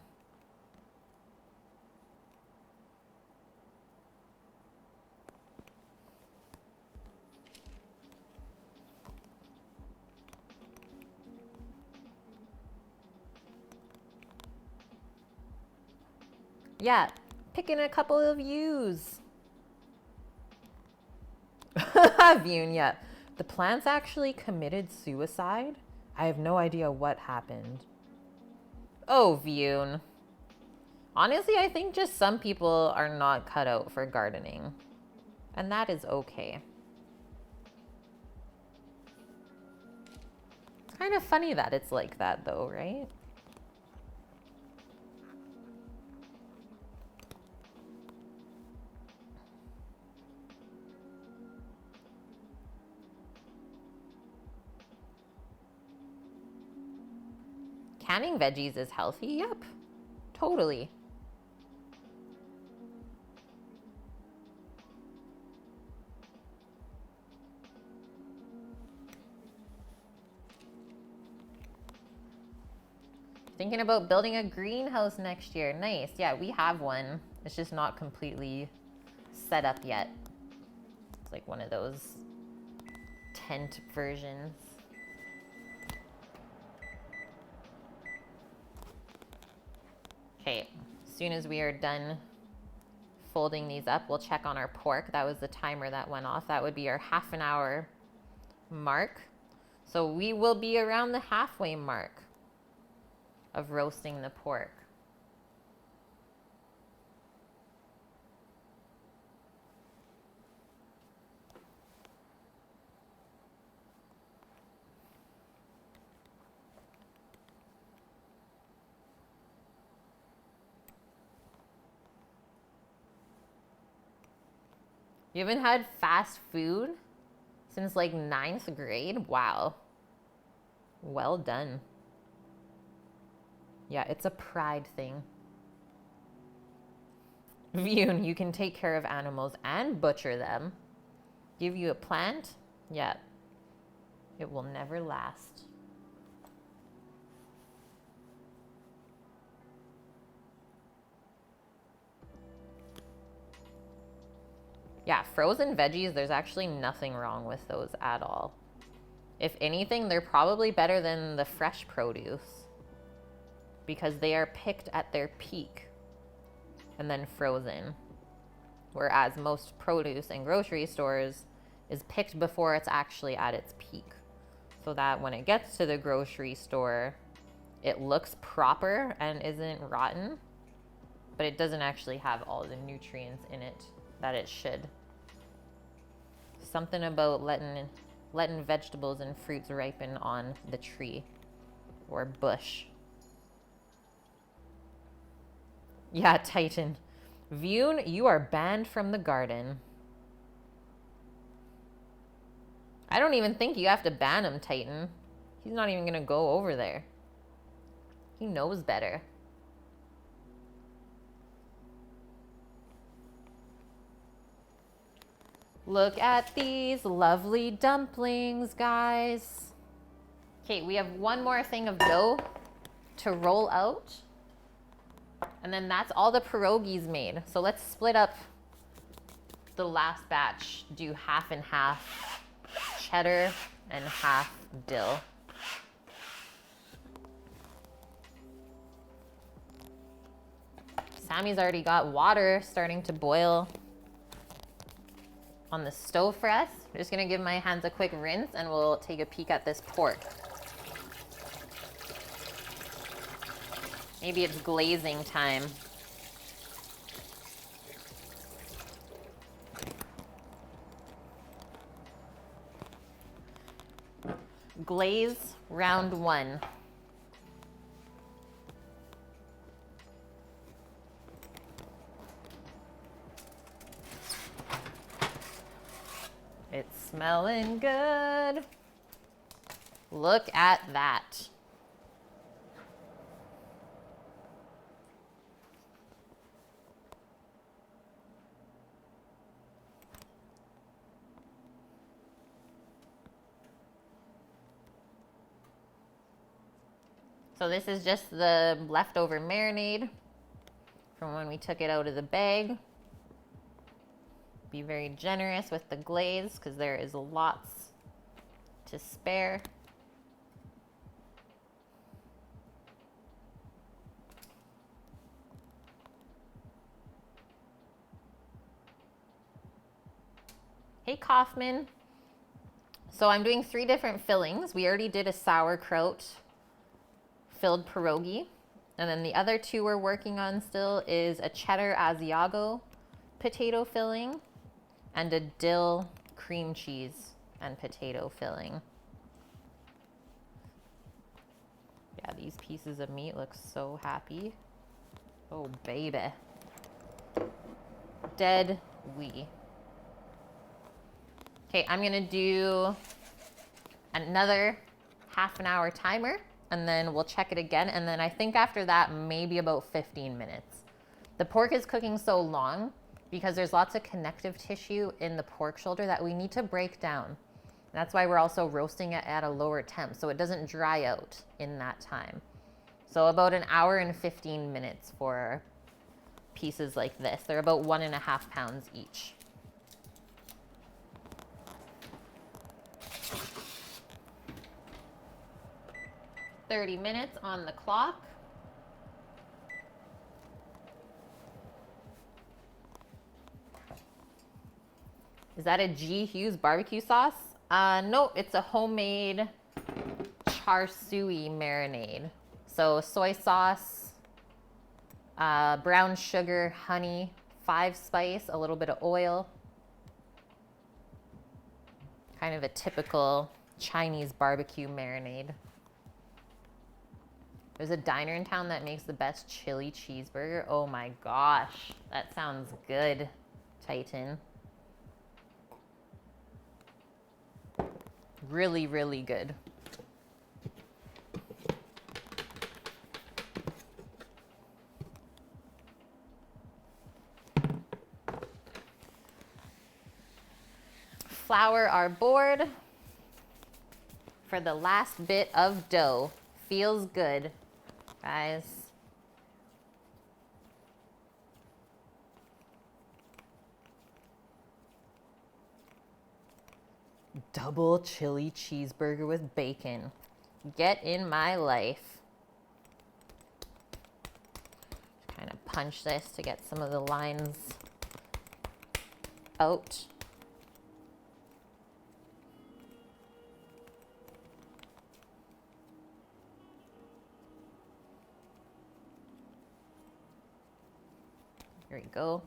C: Yeah, picking a couple of views. Vune, yeah. The plants actually committed suicide? I have no idea what happened. Oh, Vune. Honestly, I think just some people are not cut out for gardening. And that is okay. It's kind of funny that it's like that though, right? Canning veggies is healthy? Yep, totally. Thinking about building a greenhouse next year. Nice. Yeah, we have one. It's just not completely set up yet. It's like one of those tent versions. Okay, as soon as we are done folding these up, we'll check on our pork. That was the timer that went off. That would be our half an hour mark. So we will be around the halfway mark of roasting the pork. You haven't had fast food since like 9th grade? Wow. Well done. Yeah, it's a pride thing. Vune, you can take care of animals and butcher them. Give you a plant? Yeah. It will never last. Yeah, frozen veggies, there's actually nothing wrong with those at all. If anything, they're probably better than the fresh produce because they are picked at their peak and then frozen. Whereas most produce in grocery stores is picked before it's actually at its peak. So that when it gets to the grocery store, it looks proper and isn't rotten, but it doesn't actually have all the nutrients in it that it should. Something about letting vegetables and fruits ripen on the tree or bush. Yeah, Titan. Vune, you are banned from the garden. I don't even think you have to ban him, Titan. He's not even gonna go over there. He knows better. Look at these lovely dumplings, guys. Okay, we have one more thing of dough to roll out. And then that's all the pierogies made. So let's split up the last batch. Do half and half cheddar and half dill. Sammy's already got water starting to boil on the stove for us. I'm just gonna give my hands a quick rinse and we'll take a peek at this pork. Maybe it's glazing time. Glaze round 1. It's smelling good. Look at that. So this is just the leftover marinade from when we took it out of the bag. Be very generous with the glaze because there is lots to spare. Hey Kaufman. So I'm doing 3 different fillings. We already did a sauerkraut filled pierogi. And then the other 2 we're working on still is a cheddar Asiago potato filling and a dill cream cheese and potato filling. Yeah, these pieces of meat look so happy. Oh, baby. Dead wee. Okay, I'm gonna do another half an hour timer and then we'll check it again. And then I think after that, maybe about 15 minutes. The pork is cooking so long because there's lots of connective tissue in the pork shoulder that we need to break down. And that's why we're also roasting it at a lower temp so it doesn't dry out in that time. So about an hour and 15 minutes for pieces like this. They're about 1.5 pounds each. "30 minutes on the clock. Is that a G. Hughes barbecue sauce? No, it's a homemade char siu marinade. So soy sauce, brown sugar, honey, 5 spice, a little bit of oil. Kind of a typical Chinese barbecue marinade. There's a diner in town that makes the best chili cheeseburger. Oh my gosh, that sounds good, Titan. Really, really good. Flour our board for the last bit of dough. Feels good, guys. Double chili cheeseburger with bacon. Get in my life. Kind of punch this to get some of the lines out. Here we go.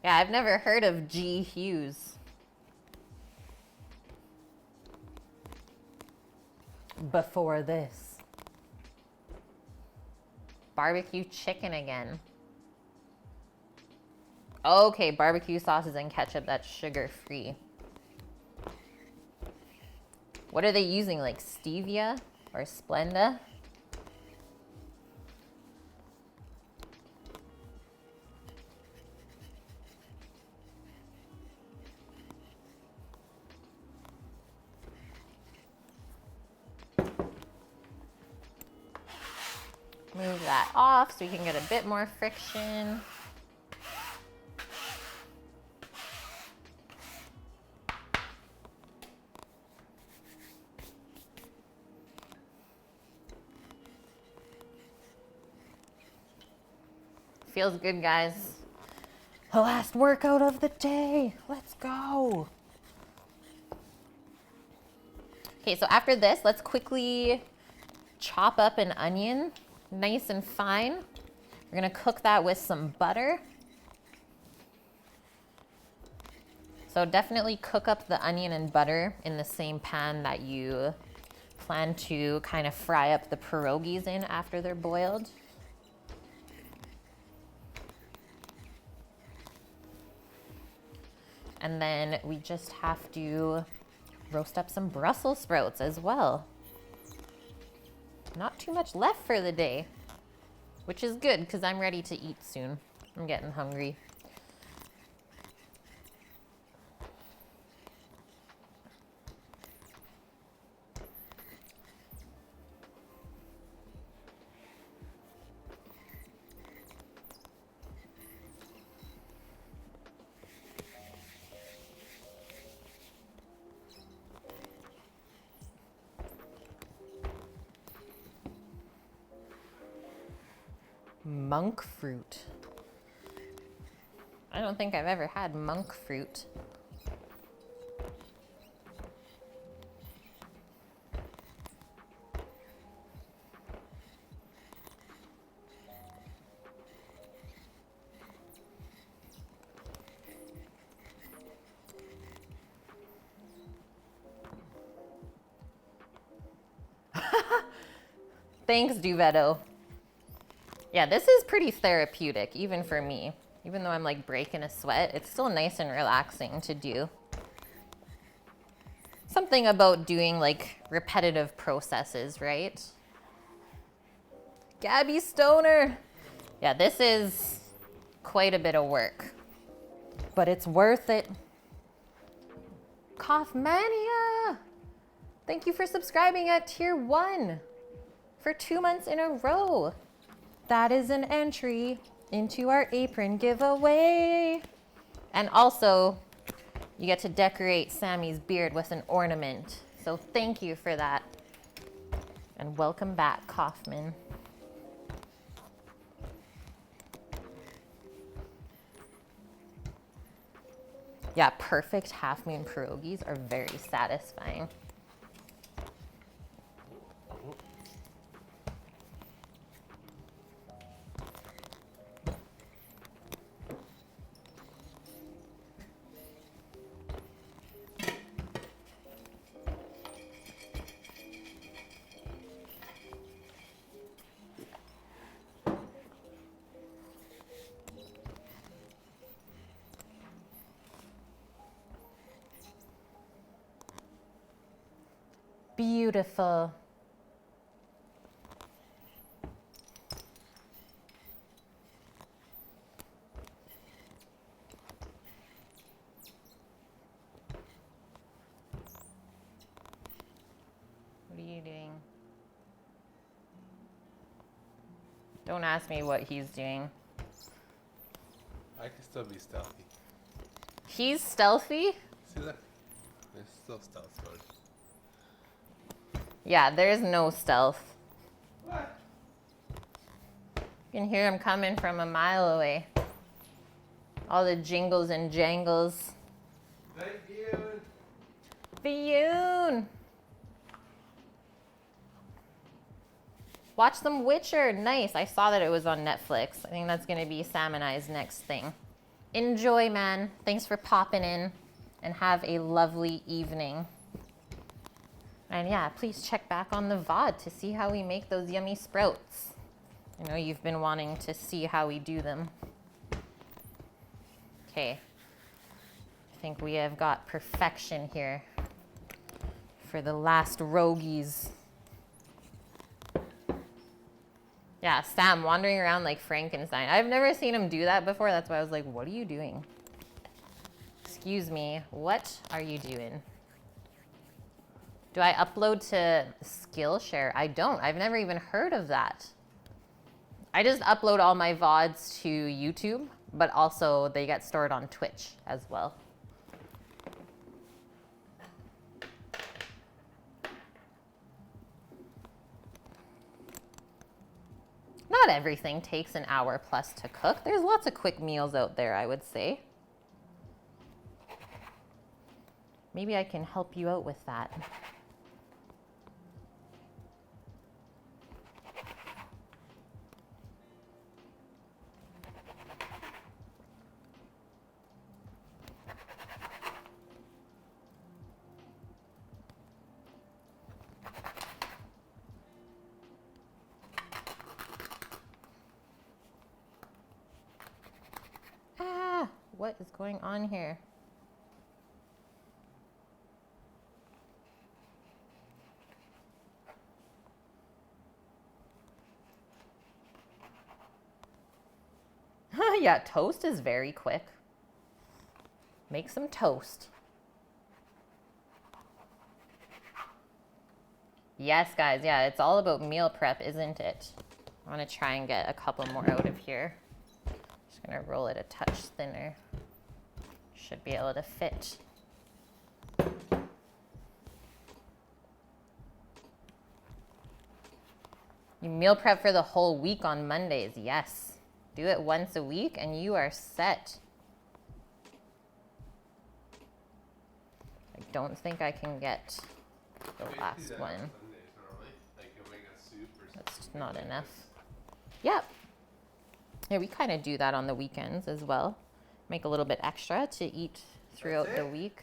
C: Yeah, I've never heard of G. Hughes. Before this. Barbecue chicken again. Okay, barbecue sauces and ketchup, that's sugar-free. What are they using, like stevia or Splenda? Move that off so we can get a bit more friction. Feels good, guys. The last workout of the day. Let's go. Okay, so after this, let's quickly chop up an onion nice and fine. We're gonna cook that with some butter. So definitely cook up the onion and butter in the same pan that you plan to kind of fry up the pierogies in after they're boiled. And then we just have to roast up some Brussels sprouts as well. Not too too much left for the day, which is good because I'm ready to eat soon. I'm getting hungry. Monk fruit. I don't think I've ever had monk fruit. Thanks, Duvetto. Yeah, this is pretty therapeutic, even for me. Even though I'm like breaking a sweat, it's still nice and relaxing to do. Something about doing like repetitive processes, right? Gabby Stoner. Yeah, this is quite a bit of work, but it's worth it. Cough Mania. Thank you for subscribing at tier 1 for 2 months in a row. That is an entry into our apron giveaway. And also, you get to decorate Sammy's beard with an ornament. So thank you for that. And welcome back, Kaufman. Yeah, perfect half moon pierogies are very satisfying. Beautiful. What are you doing? Don't ask me what he's doing.
D: I can still be stealthy.
C: He's stealthy?
D: See that? There's still stealth mode.
C: Yeah, there's no stealth.
D: What?
C: You can hear him coming from a mile away. All the jingles and jangles.
D: Thank you.
C: Fiyun! Watch some Witcher. Nice. I saw that it was on Netflix. I think that's going to be Sam and I's next thing. Enjoy, man. Thanks for popping in. And have a lovely evening. And yeah, please check back on the VOD to see how we make those yummy sprouts. I know you've been wanting to see how we do them. Okay. I think we have got perfection here for the last rogies. Yeah, Sam wandering around like Frankenstein. I've never seen him do that before. That's why I was like, what are you doing? Excuse me, what are you doing? Do I upload to Skillshare? I don't. I've never even heard of that. I just upload all my VODs to YouTube, but also they get stored on Twitch as well. Not everything takes an hour plus to cook. There's lots of quick meals out there, I would say. Maybe I can help you out with that. What is going on here? Yeah, toast is very quick. Make some toast. Yes, guys, yeah, it's all about meal prep, isn't it? I want to try and get a couple more out of here. Just gonna roll it a touch thinner. Should be able to fit. You meal prep for the whole week on Mondays, yes. Do it once a week and you are set. I don't think I can get the last one. That's not enough. Yep. Yeah, we kind of do that on the weekends as well. Make a little bit extra to eat throughout the week.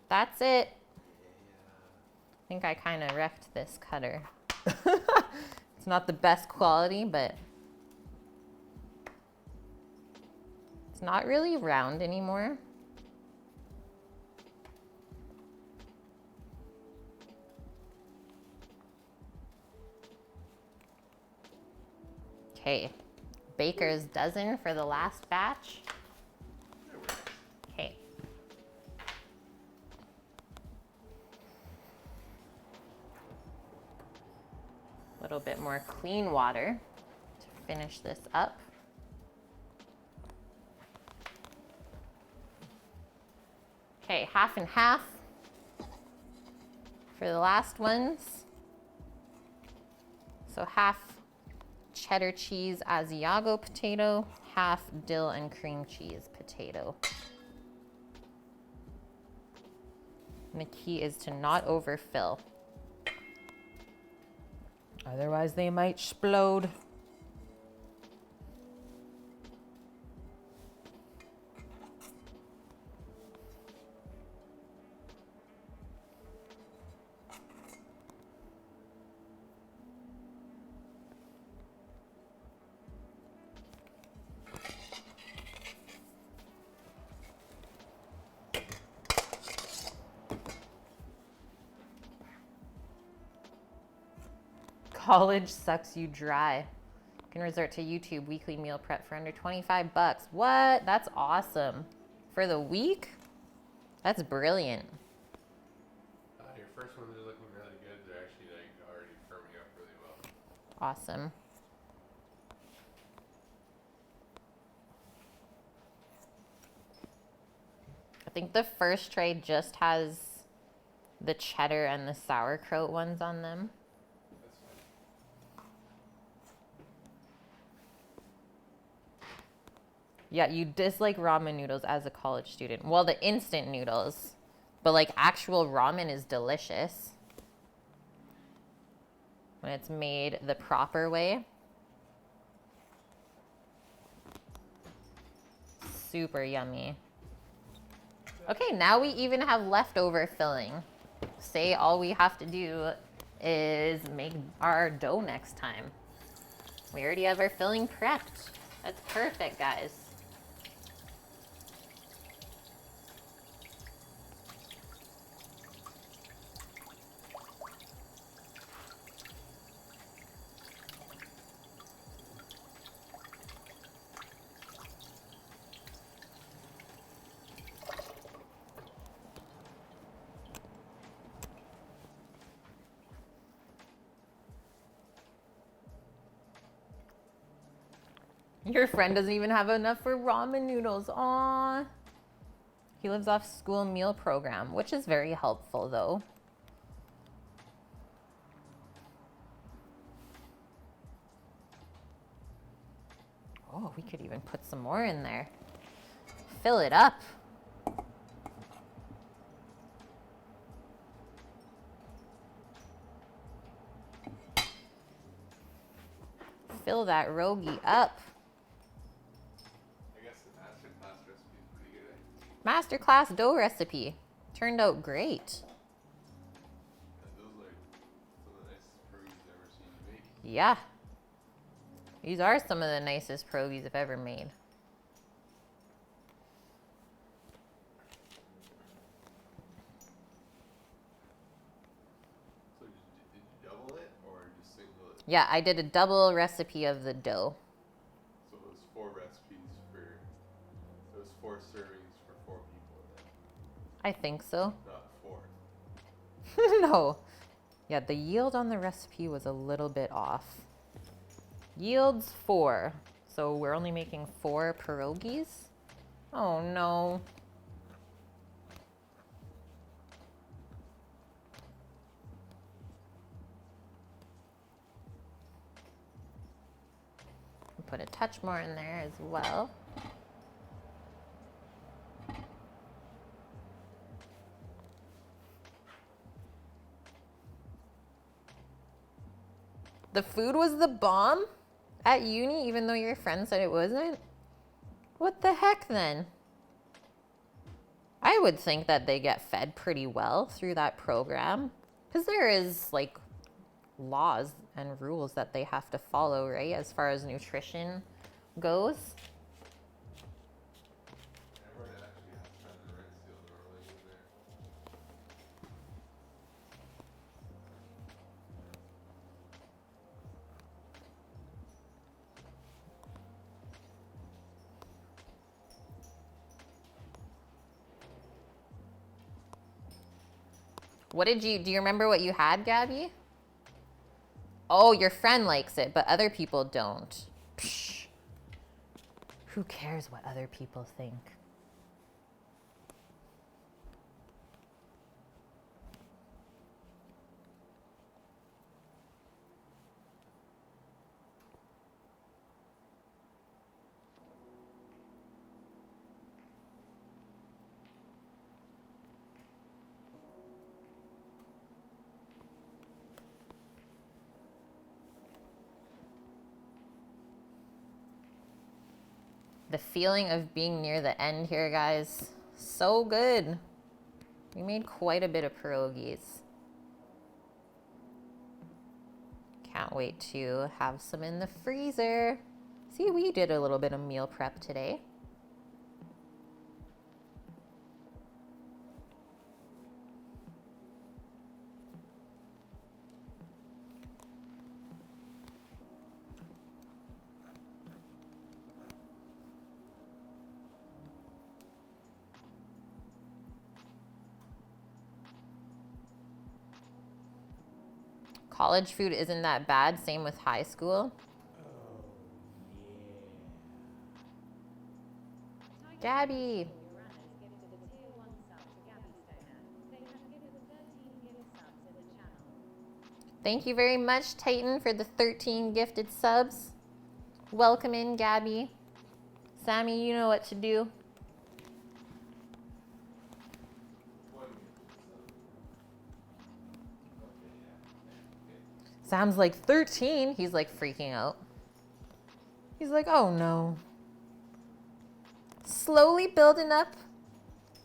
C: That's it. I think I kind of wrecked this cutter. It's not the best quality, but it's not really round anymore. Okay, baker's dozen for the last batch. Okay. A little bit more clean water to finish this up. Okay, half and half for the last ones. So half cheddar cheese Asiago potato, half dill and cream cheese potato. And the key is to not overfill. Otherwise they might explode. College sucks you dry. You can resort to YouTube weekly meal prep for under 25 bucks. What? That's awesome. For the week? That's brilliant.
D: Your first ones are looking really good. They're actually like already firming up really well.
C: Awesome. I think the first tray just has the cheddar and the sauerkraut ones on them.
D: That's fine.
C: Yeah, you dislike ramen noodles as a college student. Well, the instant noodles, but like actual ramen is delicious when it's made the proper way. Super yummy. Okay, now we even have leftover filling. Say all we have to do is make our dough next time. We already have our filling prepped. That's perfect, guys. Your friend doesn't even have enough for ramen noodles. Aww. He lives off school meal program, which is very helpful though. Oh, we could even put some more in there. Fill it up. Fill that rogi up.
D: I guess the masterclass recipe is pretty good.
C: Masterclass dough recipe. Turned out great.
D: Those are some of the nicest pierogies I've ever seen you make.
C: Yeah. These are some of the nicest pierogies I've ever made.
D: So did you double it or just single it?
C: Yeah, I did a double recipe of the dough.
D: So it was 4 recipes 4 servings for 4 people then,
C: I think so.
D: not 4.
C: No. Yeah, the yield on the recipe was a little bit off. Yields 4. So we're only making 4 pierogies? Oh no. Put a touch more in there as well. The food was the bomb at uni, even though your friend said it wasn't? What the heck then? I would think that they get fed pretty well through that program, because there is like laws and rules that they have to follow, right, as far as nutrition goes.
D: Everyone actually has to have the red seal normally in there.
C: What did you, do you remember what you had, Gabby? Oh, your friend likes it, but other people don't. Psh. Who cares what other people think? The feeling of being near the end here, guys. So good. We made quite a bit of pierogies. Can't wait to have some in the freezer. See, we did a little bit of meal prep today. College food isn't that bad. Same with high school. Gabby. Thank you very much, Titan, for the 13 gifted subs. Welcome in, Gabby. Sammy, you know what to do. Sam's like 13. He's like freaking out. He's like, oh no. Slowly building up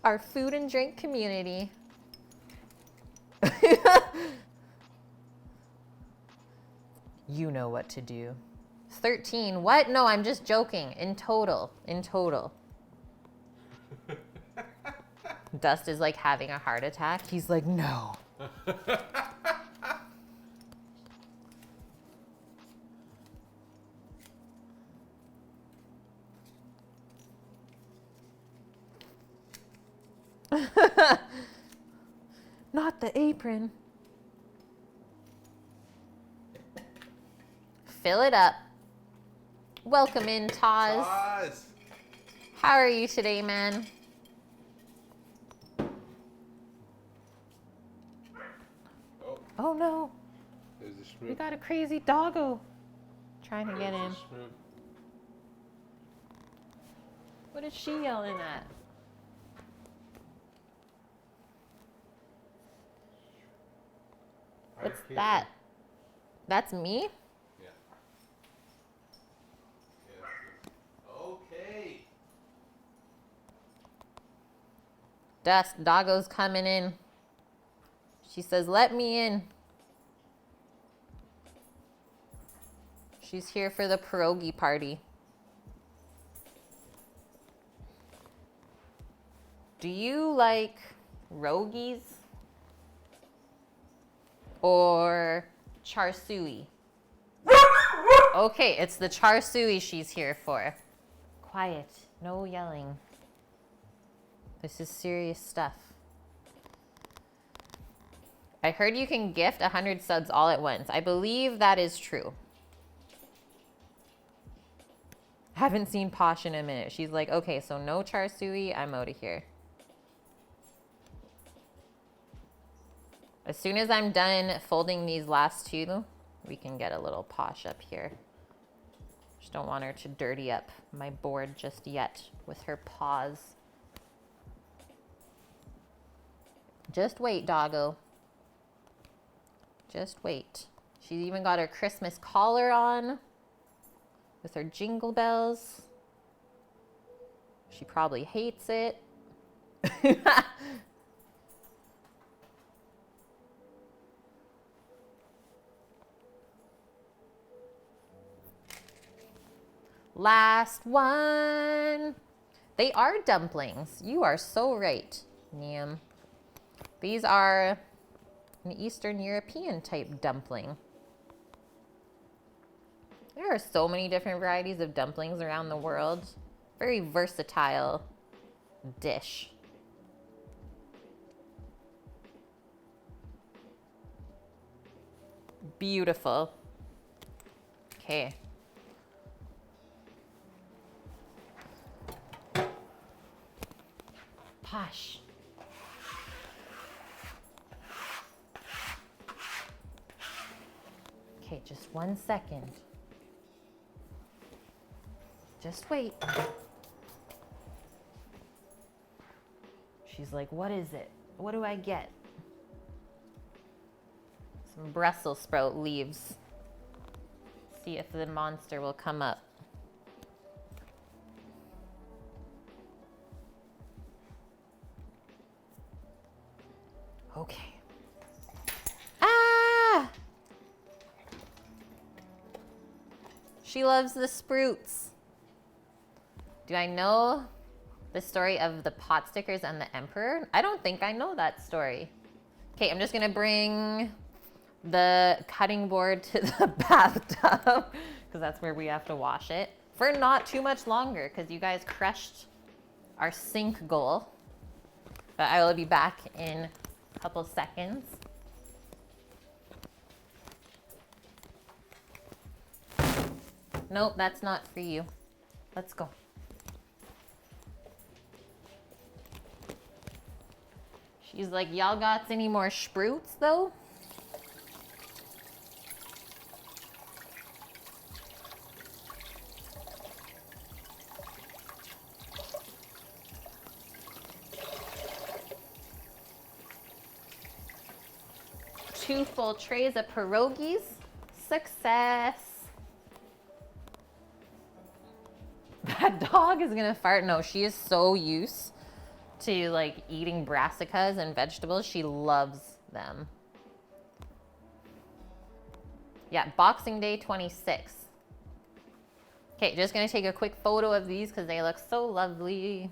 C: our food and drink community. You know what to do. 13. What? No, I'm just joking. In total. In total. Dust is like having a heart attack. He's like, no. Not the apron. Fill it up. Welcome in, Taz.
D: Taz!
C: How are you today, man?
D: Oh,
C: Oh no,
D: there's the
C: we
D: shrimp.
C: got a crazy doggo trying to get
D: There's
C: in.
D: the shrimp.
C: What is she yelling at? What's
D: Hi,
C: that? That's me?
D: Yeah. Okay.
C: Dust, doggo's coming in. She says, let me in. She's here for the pierogi party. Do you like rogies or char siu? Okay, it's the char siu she's here for. Quiet, no yelling. This is serious stuff. I heard you can gift 100 subs all at once. I believe that is true. Haven't seen Posh in a minute. She's like, okay, so no char siu, I'm out of here. As soon as I'm done folding these last two, we can get a little Posh up here. Just don't want her to dirty up my board just yet with her paws. Just wait, doggo. Just wait. She's even got her Christmas collar on with her jingle bells. She probably hates it. Last one. They are dumplings. You are so right, Niam. These are an Eastern European type dumpling. There are so many different varieties of dumplings around the world. Very versatile dish. Beautiful. Okay. Posh. Okay, just 1 second. Just wait. She's like, what is it? What do I get? Some Brussels sprout leaves. See if the monster will come up. Okay. Ah! She loves the sprouts. Do I know the story of the pot stickers and the emperor? I don't think I know that story. Okay, I'm just gonna bring the cutting board to the bathtub because that's where we have to wash it for not too much longer because you guys crushed our sink goal. But I will be back in a couple seconds. Nope, that's not for you. Let's go. She's like, y'all got any more sprouts though? Two full trays of pierogies. Success. That dog is gonna fart. No, she is so used to like eating brassicas and vegetables. She loves them. Yeah, Boxing Day 26. Okay, just gonna take a quick photo of these because they look so lovely.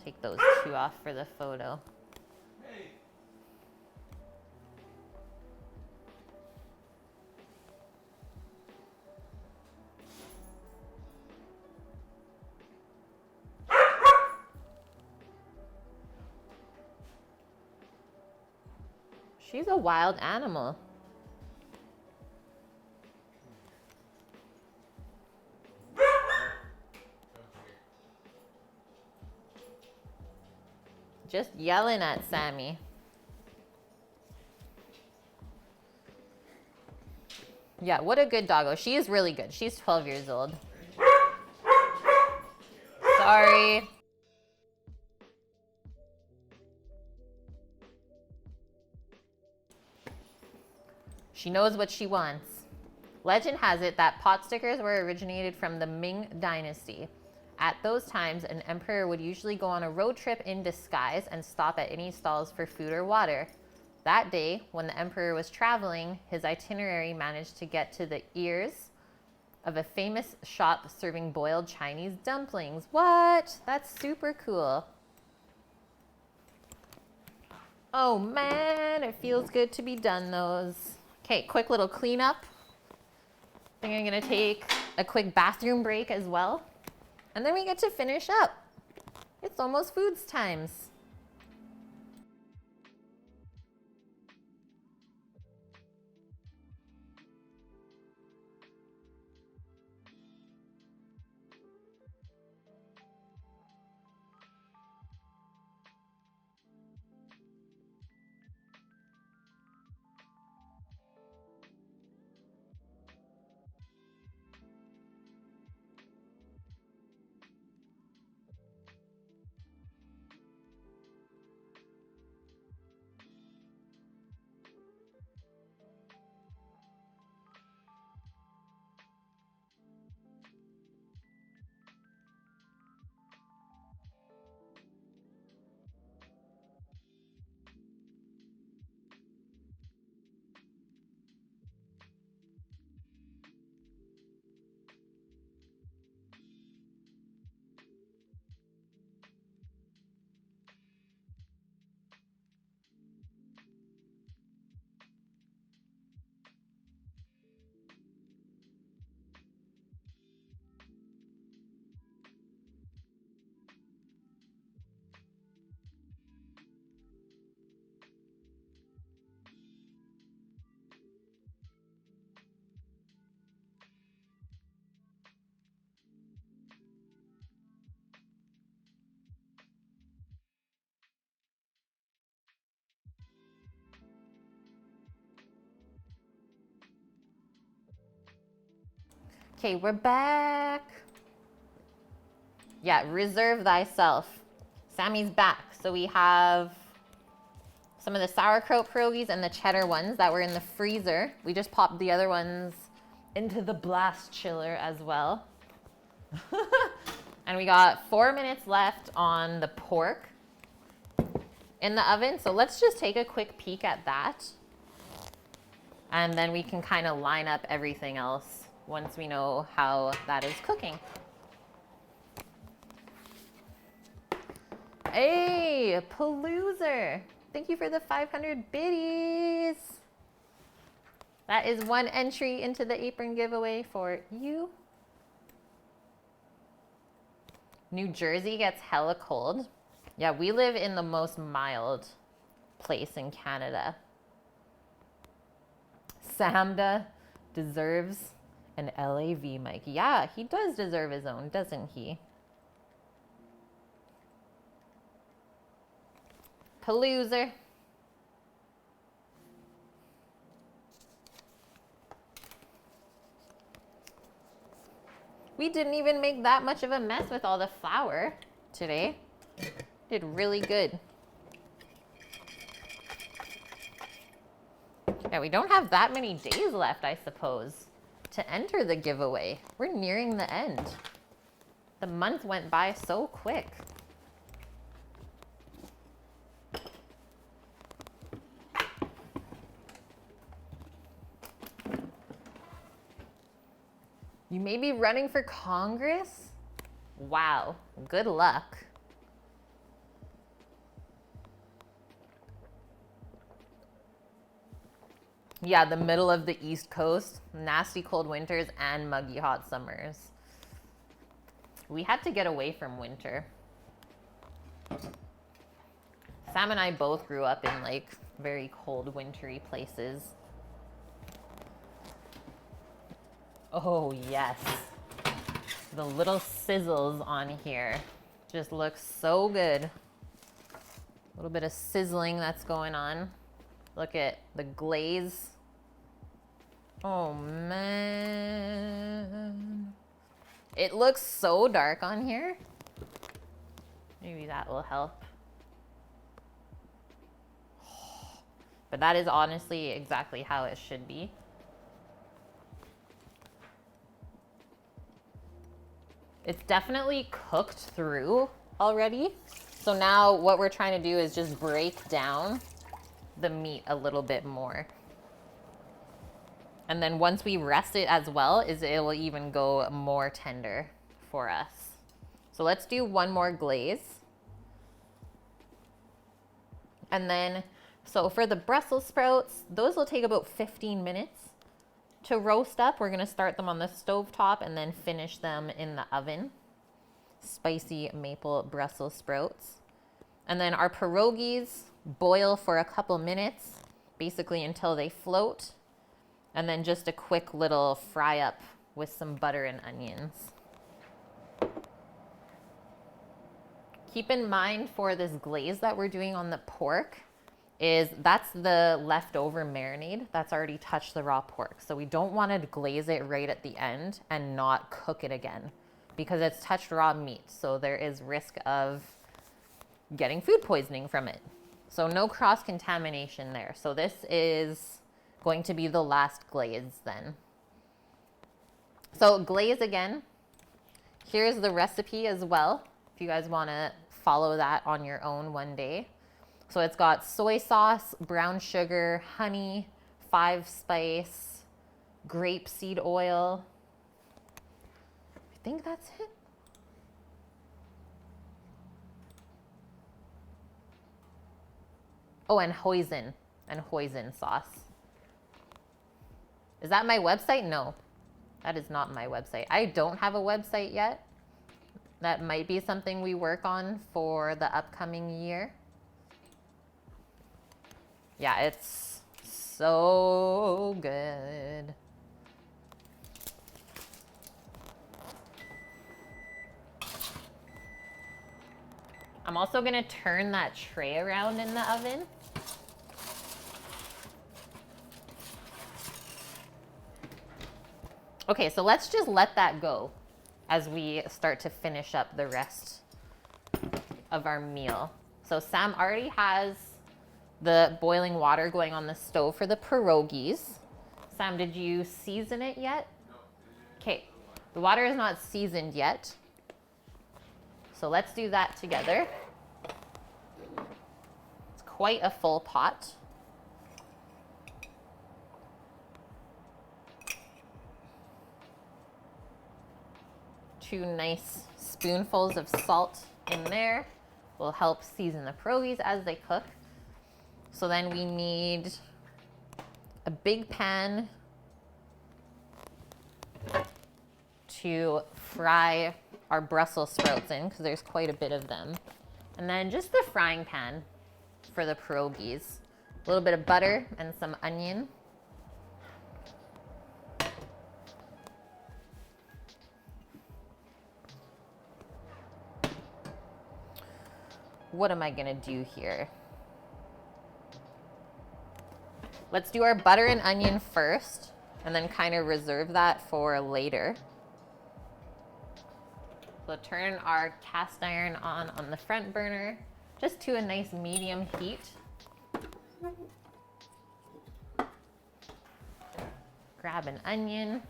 C: Take those two off for the photo. She's a wild animal. Just yelling at Sammy. Yeah, what a good doggo. She is really good. She's 12 years old. Sorry. She knows what she wants. Legend has it that pot stickers were originated from the Ming Dynasty. At those times, an emperor would usually go on a road trip in disguise and stop at any stalls for food or water. That day, when the emperor was traveling, his itinerary managed to get to the ears of a famous shop serving boiled Chinese dumplings. What? That's super cool. Oh man, it feels good to be done those. Okay, quick little cleanup. I think I'm gonna take a quick bathroom break as well. And then we get to finish up. It's almost foods times. Okay, we're back. Yeah, reserve thyself. Sammy's back. So we have some of the sauerkraut pierogies and the cheddar ones that were in the freezer. We just popped the other ones into the blast chiller as well. And we got 4 minutes left on the pork in the oven. So let's just take a quick peek at that. And then we can kind of line up everything else once we know how that is cooking. Hey, Paloozer. Thank you for the 500 biddies. That is one entry into the apron giveaway for you. New Jersey gets hella cold. Yeah, we live in the most mild place in Canada. Samda deserves an LAV mic. Yeah, he does deserve his own, doesn't he? Paloozer. We didn't even make that much of a mess with all the flour today. Did really good. Yeah, we don't have that many days left, I suppose, to enter the giveaway. We're nearing the end. The month went by so quick. You may be running for Congress? Wow, good luck. Yeah, the middle of the East Coast, nasty cold winters and muggy hot summers. We had to get away from winter. Sam and I both grew up in like very cold, wintry places. Oh yes, the little sizzles on here just look so good. A little bit of sizzling that's going on. Look at the glaze. Oh man. It looks so dark on here. Maybe that will help. But that is honestly exactly how it should be. It's definitely cooked through already. So now what we're trying to do is just break down the meat a little bit more. And then once we rest it as well, it will even go more tender for us. So let's do one more glaze. And then, so for the Brussels sprouts, those will take about 15 minutes to roast up. We're gonna start them on the stove top and then finish them in the oven. spicy maple Brussels sprouts. And then our pierogies boil for a couple minutes, basically until they float. And then just a quick little fry up with some butter and onions. Keep in mind for this glaze that we're doing on the pork that's the leftover marinade that's already touched the raw pork. So we don't want to glaze it right at the end and not cook it again because it's touched raw meat. So there is risk of getting food poisoning from it. So no cross-contamination there. So this is going to be the last glaze then. So glaze again. Here's the recipe as well, if you guys want to follow that on your own one day. So it's got soy sauce, brown sugar, honey, 5-spice, grapeseed oil. I think that's it. Oh, and hoisin sauce. Is that my website? No, that is not my website. I don't have a website yet. That might be something we work on for the upcoming year. Yeah, it's so good. I'm also gonna turn that tray around in the oven. Okay, so let's just let that go as we start to finish up the rest of our meal. So Sam already has the boiling water going on the stove for the pierogies. Sam, did you season it yet?
D: No.
C: Okay, the water is not seasoned yet. So let's do that together. It's quite a full pot. Two nice spoonfuls of salt in there will help season the pierogies as they cook. So then we need a big pan to fry our Brussels sprouts in because there's quite a bit of them. And then just the frying pan for the pierogies. A little bit of butter and some onion. What am I gonna do here? Let's do our butter and onion first and then kind of reserve that for later. So turn our cast iron on the front burner, just to a nice medium heat. Grab an onion.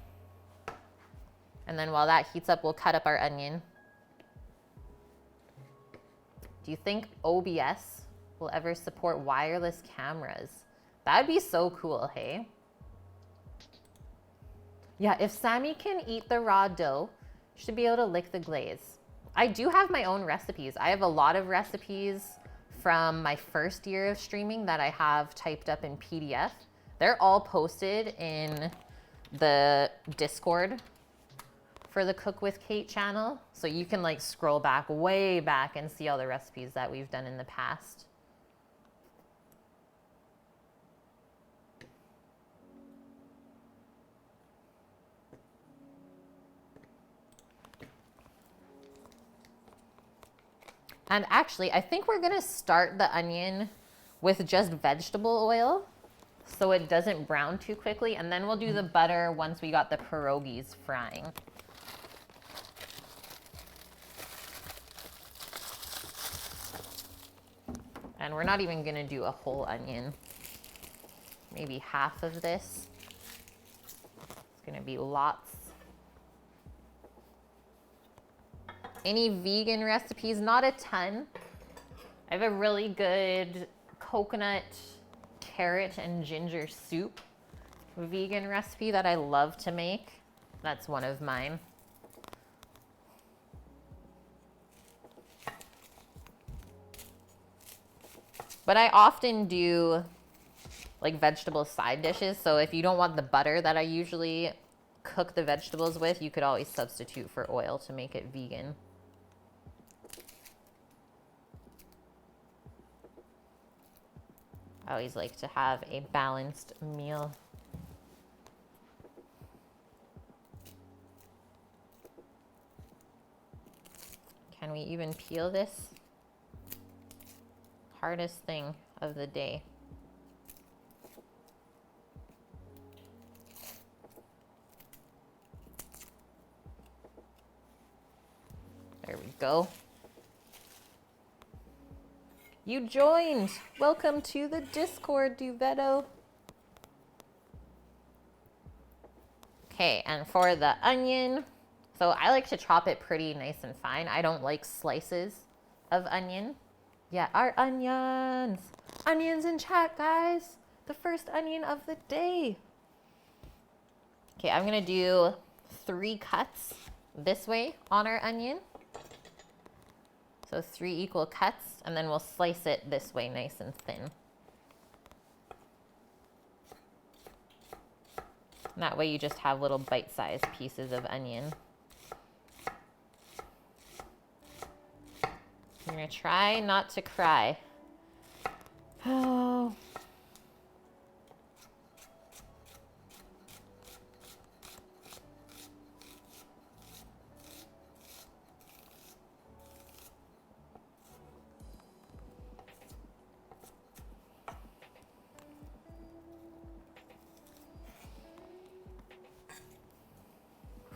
C: And then while that heats up, we'll cut up our onion. Do you think OBS will ever support wireless cameras? That'd be so cool, hey? Yeah, if Sammy can eat the raw dough, she should be able to lick the glaze. I do have my own recipes. I have a lot of recipes from my first year of streaming that I have typed up in PDF. They're all posted in the Discord for the Cook with Kate channel. So you can like scroll back, way back, and see all the recipes that we've done in the past. And actually, I think we're gonna start the onion with just vegetable oil so it doesn't brown too quickly. And then we'll do the butter once we got the pierogies frying. And we're not even gonna do a whole onion. Maybe half of this. It's gonna be lots. Any vegan recipes? Not a ton. I have a really good coconut, carrot, and ginger soup vegan recipe that I love to make. That's one of mine. But I often do like vegetable side dishes. So if you don't want the butter that I usually cook the vegetables with, you could always substitute for oil to make it vegan. I always like to have a balanced meal. Can we even peel this? Hardest thing of the day. There we go. You joined. Welcome to the Discord, Duvetto. Okay, and for the onion, so I like to chop it pretty nice and fine. I don't like slices of onion. Yeah, our onions. Onions in chat, guys. The first onion of the day. Okay, I'm gonna do 3 cuts this way on our onion. So 3 equal cuts, and then we'll slice it this way nice and thin. And that way you just have little bite-sized pieces of onion. I'm gonna try not to cry. Oh.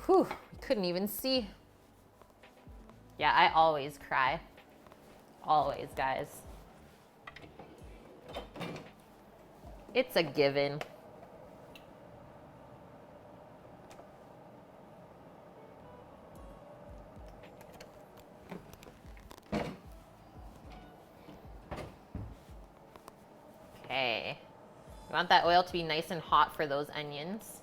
C: Whew, couldn't even see. Yeah, I always cry. Always, guys. It's a given. Okay. You want that oil to be nice and hot for those onions.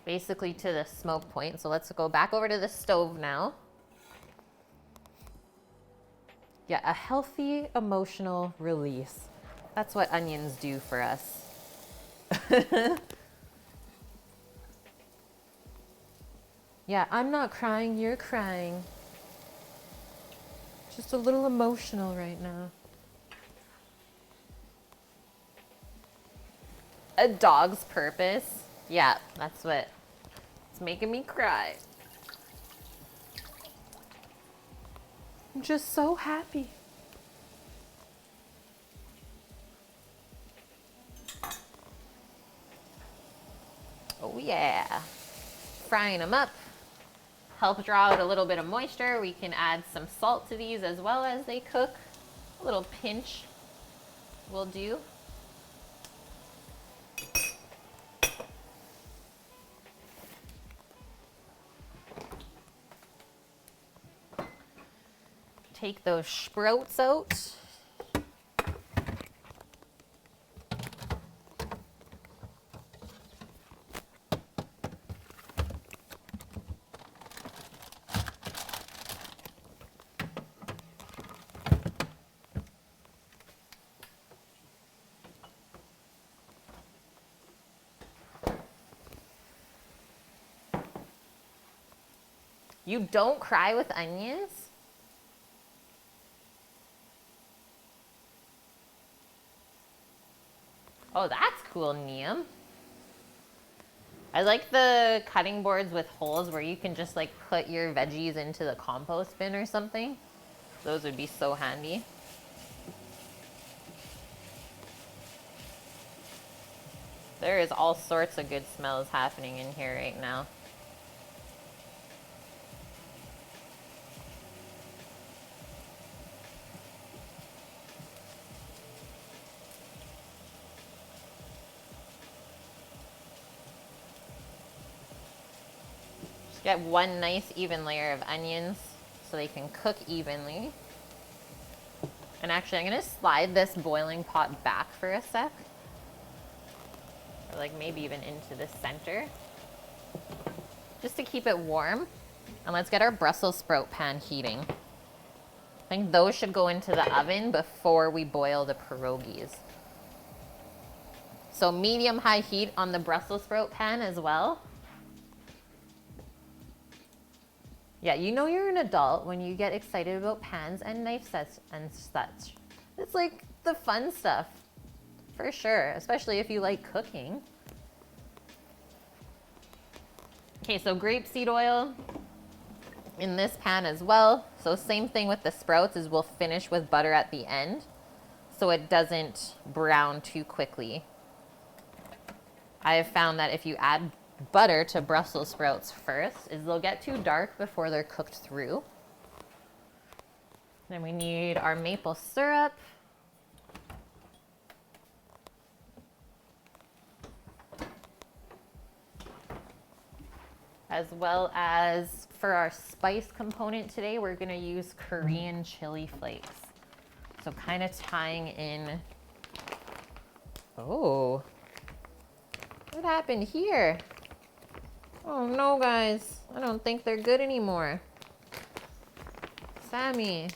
C: Basically to the smoke point. So let's go back over to the stove now. Yeah, a healthy emotional release. That's what onions do for us. Yeah, I'm not crying, you're crying. Just a little emotional right now. A dog's purpose. Yeah, that's what. It's making me cry. I'm just so happy. Oh yeah. Frying them up. Help draw out a little bit of moisture. We can add some salt to these as well as they cook. A little pinch will do. Take those sprouts out. You don't cry with onions? Oh, that's cool, Niam. I like the cutting boards with holes where you can just like put your veggies into the compost bin or something. Those would be so handy. There is all sorts of good smells happening in here right now. Get one nice even layer of onions so they can cook evenly. And actually, I'm gonna slide this boiling pot back for a sec. Or like maybe even into the center. Just to keep it warm. And let's get our Brussels sprout pan heating. I think those should go into the oven before we boil the pierogies. So medium-high heat on the Brussels sprout pan as well. Yeah, you know you're an adult when you get excited about pans and knife sets and such. It's like the fun stuff, for sure, especially if you like cooking. Okay, so grapeseed oil in this pan as well. So same thing with the sprouts is we'll finish with butter at the end so it doesn't brown too quickly. I have found that if you add butter to Brussels sprouts first is they'll get too dark before they're cooked through. Then we need our maple syrup. As well as for our spice component today, we're gonna use Korean chili flakes. So kind of tying in, oh, what happened here? Oh no, guys, I don't think they're good anymore. Sammy,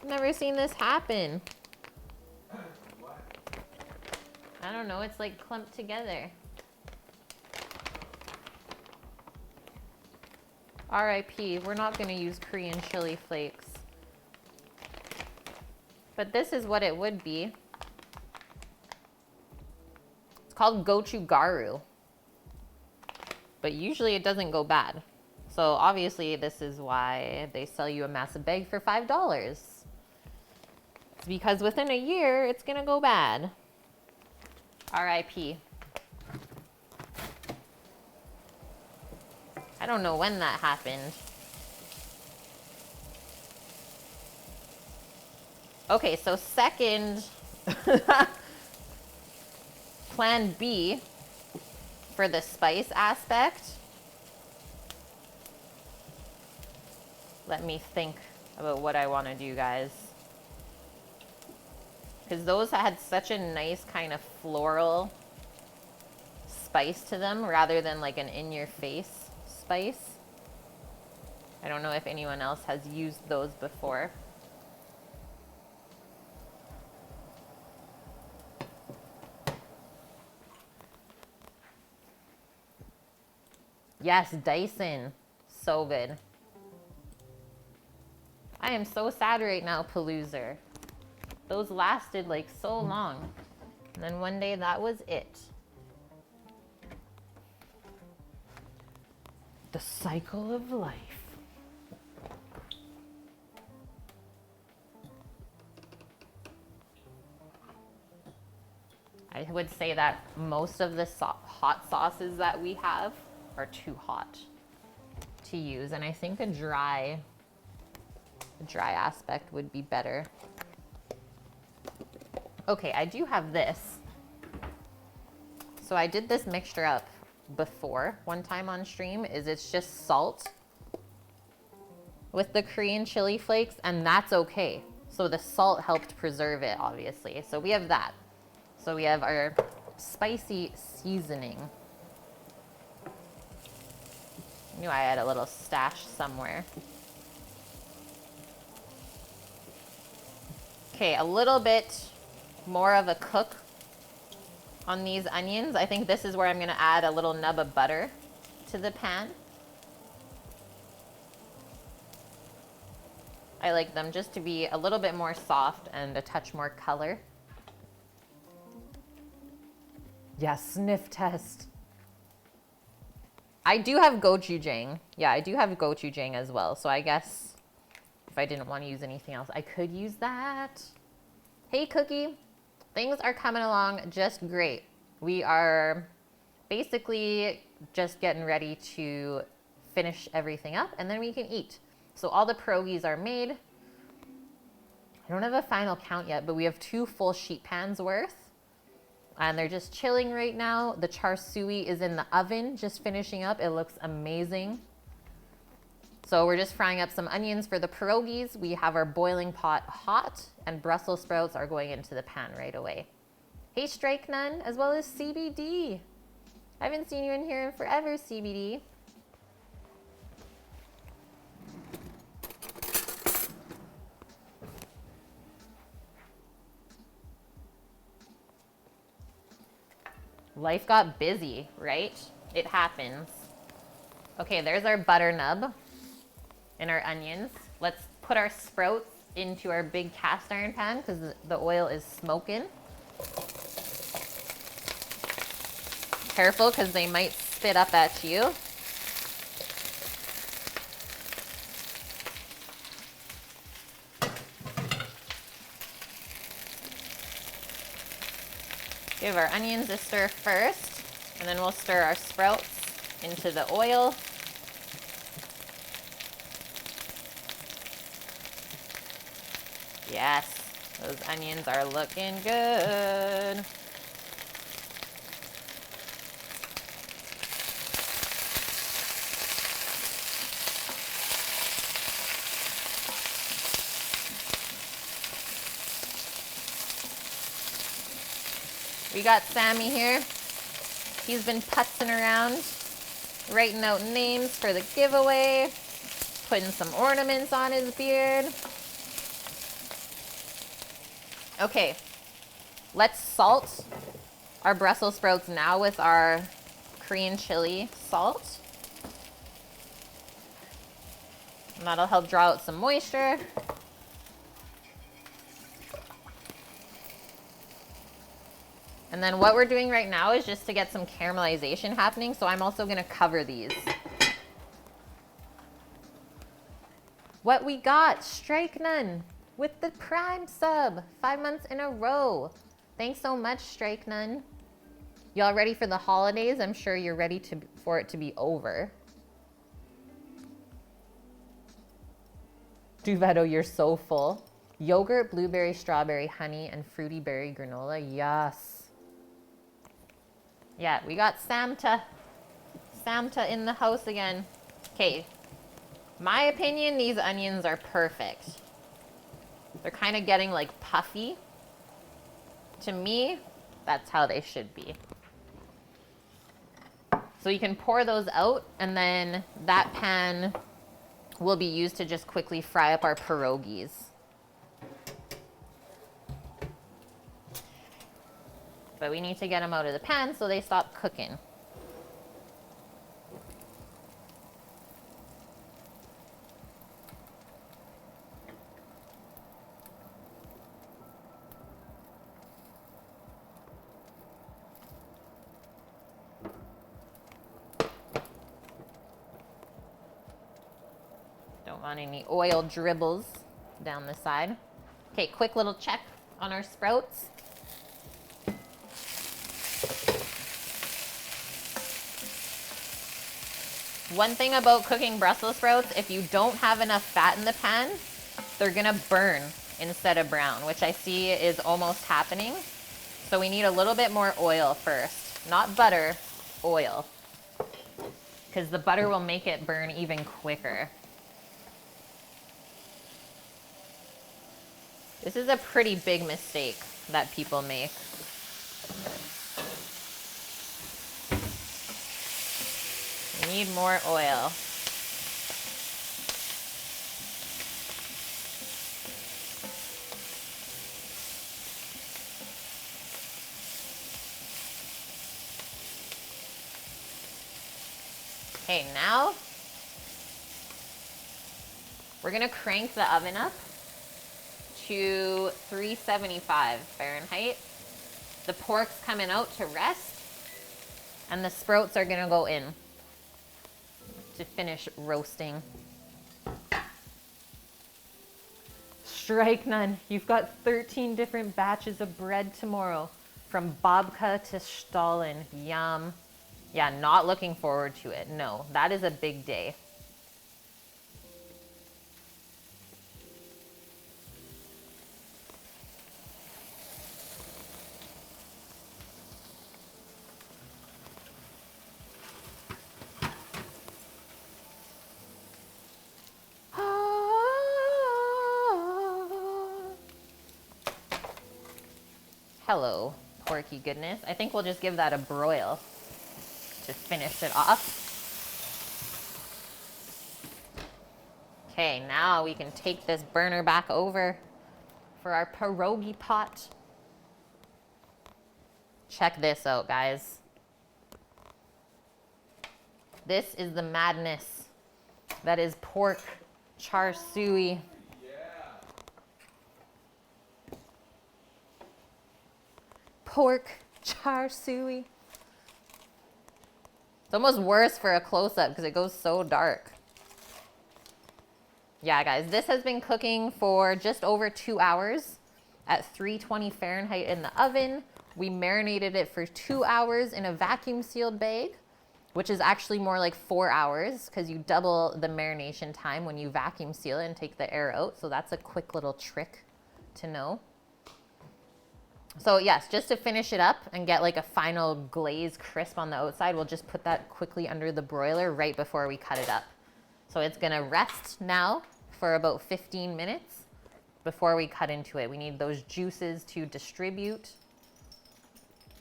C: I've never seen this happen. I don't know, it's like clumped together. RIP, we're not gonna use Korean chili flakes. But this is what it would be. It's called gochugaru. But usually it doesn't go bad. So obviously this is why they sell you a massive bag for $5. It's because within a year, it's gonna go bad. RIP. I don't know when that happened. Okay, so second plan B for the spice aspect. Let me think about what I want to do, guys. Because those had such a nice kind of floral spice to them rather than like an in-your-face spice. I don't know if anyone else has used those before. Yes, Dyson. So good. I am so sad right now, Paloozer. Those lasted like so long. And then one day that was it. The cycle of life. I would say that most of the hot sauces that we have are too hot to use, and I think a dry aspect would be better. Okay, I do have this. So I did this mixture up before one time on stream. It's just salt with the Korean chili flakes, and that's okay. So the salt helped preserve it, obviously. So we have that. So we have our spicy seasoning. I knew I had a little stash somewhere. Okay, a little bit more of a cook on these onions. I think this is where I'm gonna add a little nub of butter to the pan. I like them just to be a little bit more soft and a touch more color. Yeah, sniff test. I do have gochujang. Yeah, I do have gochujang as well. So I guess if I didn't want to use anything else, I could use that. Hey, Cookie. Things are coming along just great. We are basically just getting ready to finish everything up and then we can eat. So all the pierogies are made. I don't have a final count yet, but we have 2 full sheet pans worth. And they're just chilling right now. The char siu is in the oven, just finishing up. It looks amazing. So we're just frying up some onions for the pierogies. We have our boiling pot hot, and Brussels sprouts are going into the pan right away. Hey, Strike Nun, as well as CBD. I haven't seen you in here in forever, CBD. Life got busy, right? It happens. Okay, there's our butter nub. in our onions. Let's put our sprouts into our big cast iron pan because the oil is smoking. Careful because they might spit up at you. Give our onions a stir first, and then we'll stir our sprouts into the oil. Yes, those onions are looking good. We got Sammy here. He's been putzing around, writing out names for the giveaway, putting some ornaments on his beard. Okay, let's salt our Brussels sprouts now with our Korean chili salt. And that'll help draw out some moisture. And then what we're doing right now is just to get some caramelization happening, so I'm also gonna cover these. What we got, Strike None with the Prime sub, 5 months in a row. Thanks so much, Strike None. Y'all ready for the holidays? I'm sure you're ready for it to be over. Duvetto, you're so full. Yogurt, blueberry, strawberry, honey, and fruity berry granola. Yes. Yeah, we got Samta in the house again. Okay, my opinion, these onions are perfect. They're kind of getting like puffy. To me, that's how they should be. So you can pour those out, and then that pan will be used to just quickly fry up our pierogies. But we need to get them out of the pan so they stop cooking. Don't want any oil dribbles down the side. Okay, quick little check on our sprouts. One thing about cooking Brussels sprouts, if you don't have enough fat in the pan, they're gonna burn instead of brown, which I see is almost happening. So we need a little bit more oil first. Not butter, oil. Because the butter will make it burn even quicker. This is a pretty big mistake that people make. We need more oil. Okay, now we're gonna crank the oven up to 375 Fahrenheit. The pork's coming out to rest, and the sprouts are gonna go in to finish roasting. Strike None, you've got 13 different batches of bread tomorrow, from babka to Stalin. Yum. Yeah, not looking forward to it. No, that is a big day. Hello, porky goodness. I think we'll just give that a broil to finish it off. Okay, now we can take this burner back over for our pierogi pot. Check this out, guys. This is the madness that is pork Char Siu. Pork char siu. It's almost worse for a close-up because it goes so dark. Yeah, guys, this has been cooking for just over 2 hours at 320 Fahrenheit in the oven. We marinated it for 2 hours in a vacuum sealed bag, which is actually more like 4 hours because you double the marination time when you vacuum seal it and take the air out. So that's a quick little trick to know. So yes, just to finish it up and get like a final glaze crisp on the outside, we'll just put that quickly under the broiler right before we cut it up. So it's gonna rest now for about 15 minutes before we cut into it. We need those juices to distribute.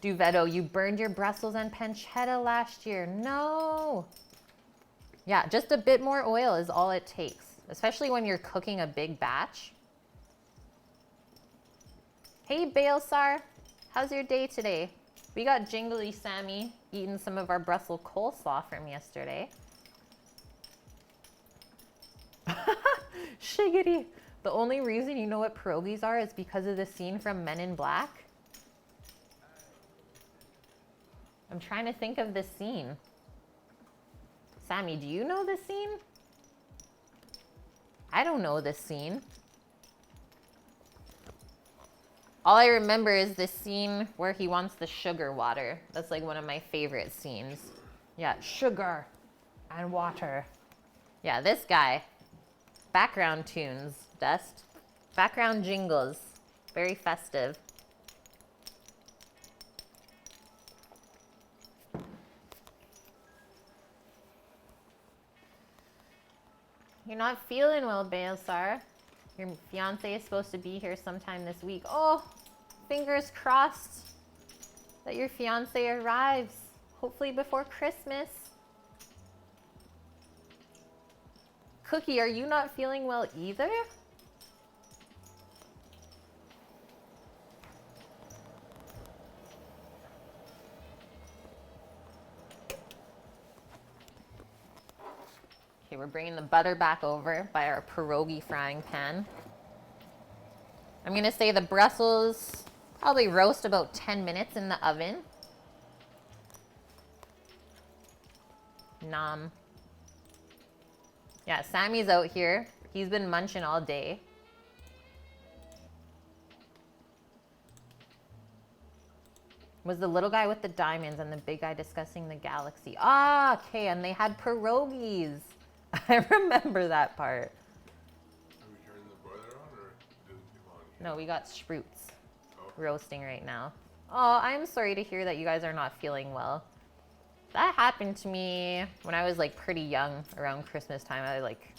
C: Duvetto, you burned your Brussels and pancetta last year. No. Yeah, just a bit more oil is all it takes, especially when you're cooking a big batch. Hey, Balesar, how's your day today? We got Jingly Sammy eating some of our Brussels coleslaw from yesterday. Shiggity. The only reason you know what pierogies are is because of the scene from Men in Black. I'm trying to think of the scene. Sammy, do you know the scene? I don't know this scene. All I remember is this scene where he wants the sugar water. That's like one of my favorite scenes. Yeah, sugar and water. Yeah, this guy. Background tunes, Dust. Background jingles. Very festive. You're not feeling well, Balesar. Your fiance is supposed to be here sometime this week. Oh, fingers crossed that your fiance arrives. Hopefully before Christmas. Cookie, are you not feeling well either? Okay, we're bringing the butter back over by our pierogi frying pan. I'm gonna say the Brussels probably roast about 10 minutes in the oven. Nom. Yeah, Sammy's out here. He's been munching all day. Was the little guy with the diamonds and the big guy discussing the galaxy. Ah, okay, and they had pierogies. I remember that part.
D: Have we turned the boiler on or did it keep on?
C: No, we got sprouts
D: Oh.
C: roasting right now. Oh, I'm sorry to hear that you guys are not feeling well. That happened to me when I was like pretty young around Christmas time. I like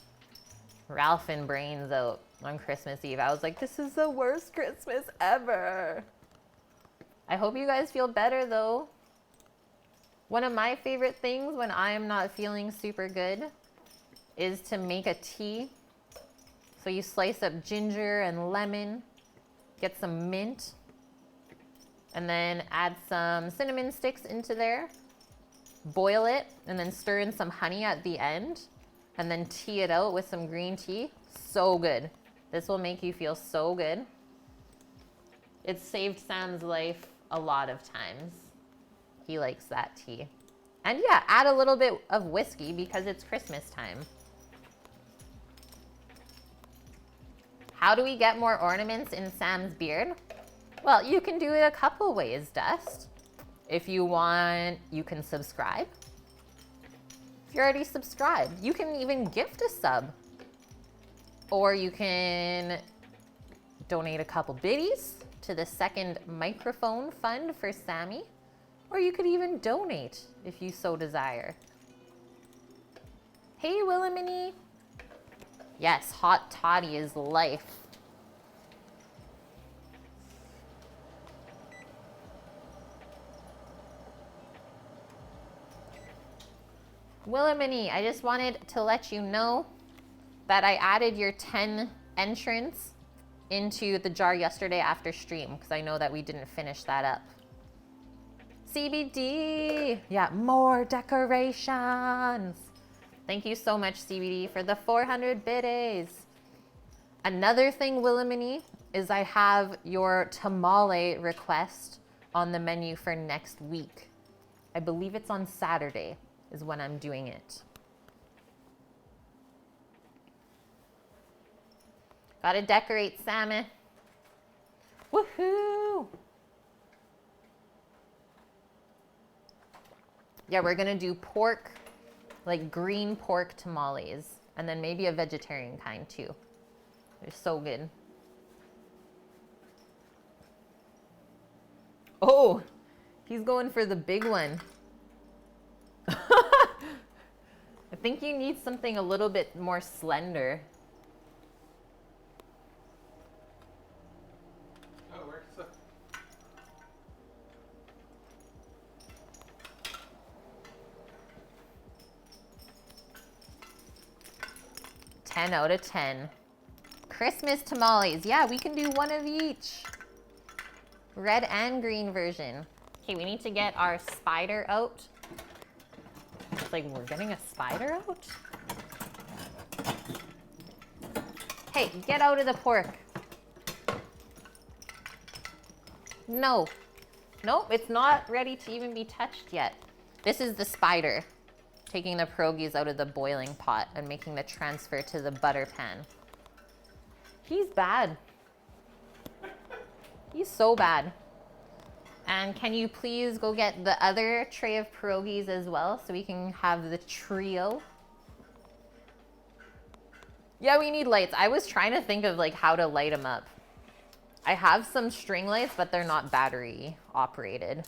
C: Ralphing brains out on Christmas Eve. I was like, this is the worst Christmas ever. I hope you guys feel better though. One of my favorite things when I am not feeling super good is to make a tea. So you slice up ginger and lemon, get some mint, and then add some cinnamon sticks into there. Boil it and then stir in some honey at the end and then tea it out with some green tea. So good. This will make you feel so good. It's saved Sam's life a lot of times. He likes that tea. And yeah, add a little bit of whiskey because it's Christmas time. How do we get more ornaments in Sam's beard? Well, you can do it a couple ways, Dust. If you want, you can subscribe. If you're already subscribed, you can even gift a sub. Or you can donate a couple biddies to the second microphone fund for Sammy. Or you could even donate if you so desire. Hey, Willamini. Yes, hot toddy is life. Willamini, I just wanted to let you know that I added your 10 entrants into the jar yesterday after stream because I know that we didn't finish that up. CBD, yeah, more decorations. Thank you so much, CBD, for the 400 biddies. Another thing, Willamini, is I have your tamale request on the menu for next week. I believe it's on Saturday is when I'm doing it. Gotta decorate, Sammy. Woohoo! Yeah, we're gonna do pork, like green pork tamales, and then maybe a vegetarian kind too. They're so good. Oh, he's going for the big one. I think you need something a little bit more slender.
D: Oh, where's the...
C: 10 out of 10. Christmas tamales. Yeah, we can do one of each. Red and green version. Okay, we need to get our spider out. It's like we're getting a spider out? Hey, get out of the pork. No. Nope, it's not ready to even be touched yet. This is the spider. Taking the pierogies out of the boiling pot and making the transfer to the butter pan. He's bad. He's so bad. And can you please go get the other tray of pierogies as well so we can have the trio? Yeah, we need lights. I was trying to think of like how to light them up. I have some string lights, but they're not battery operated.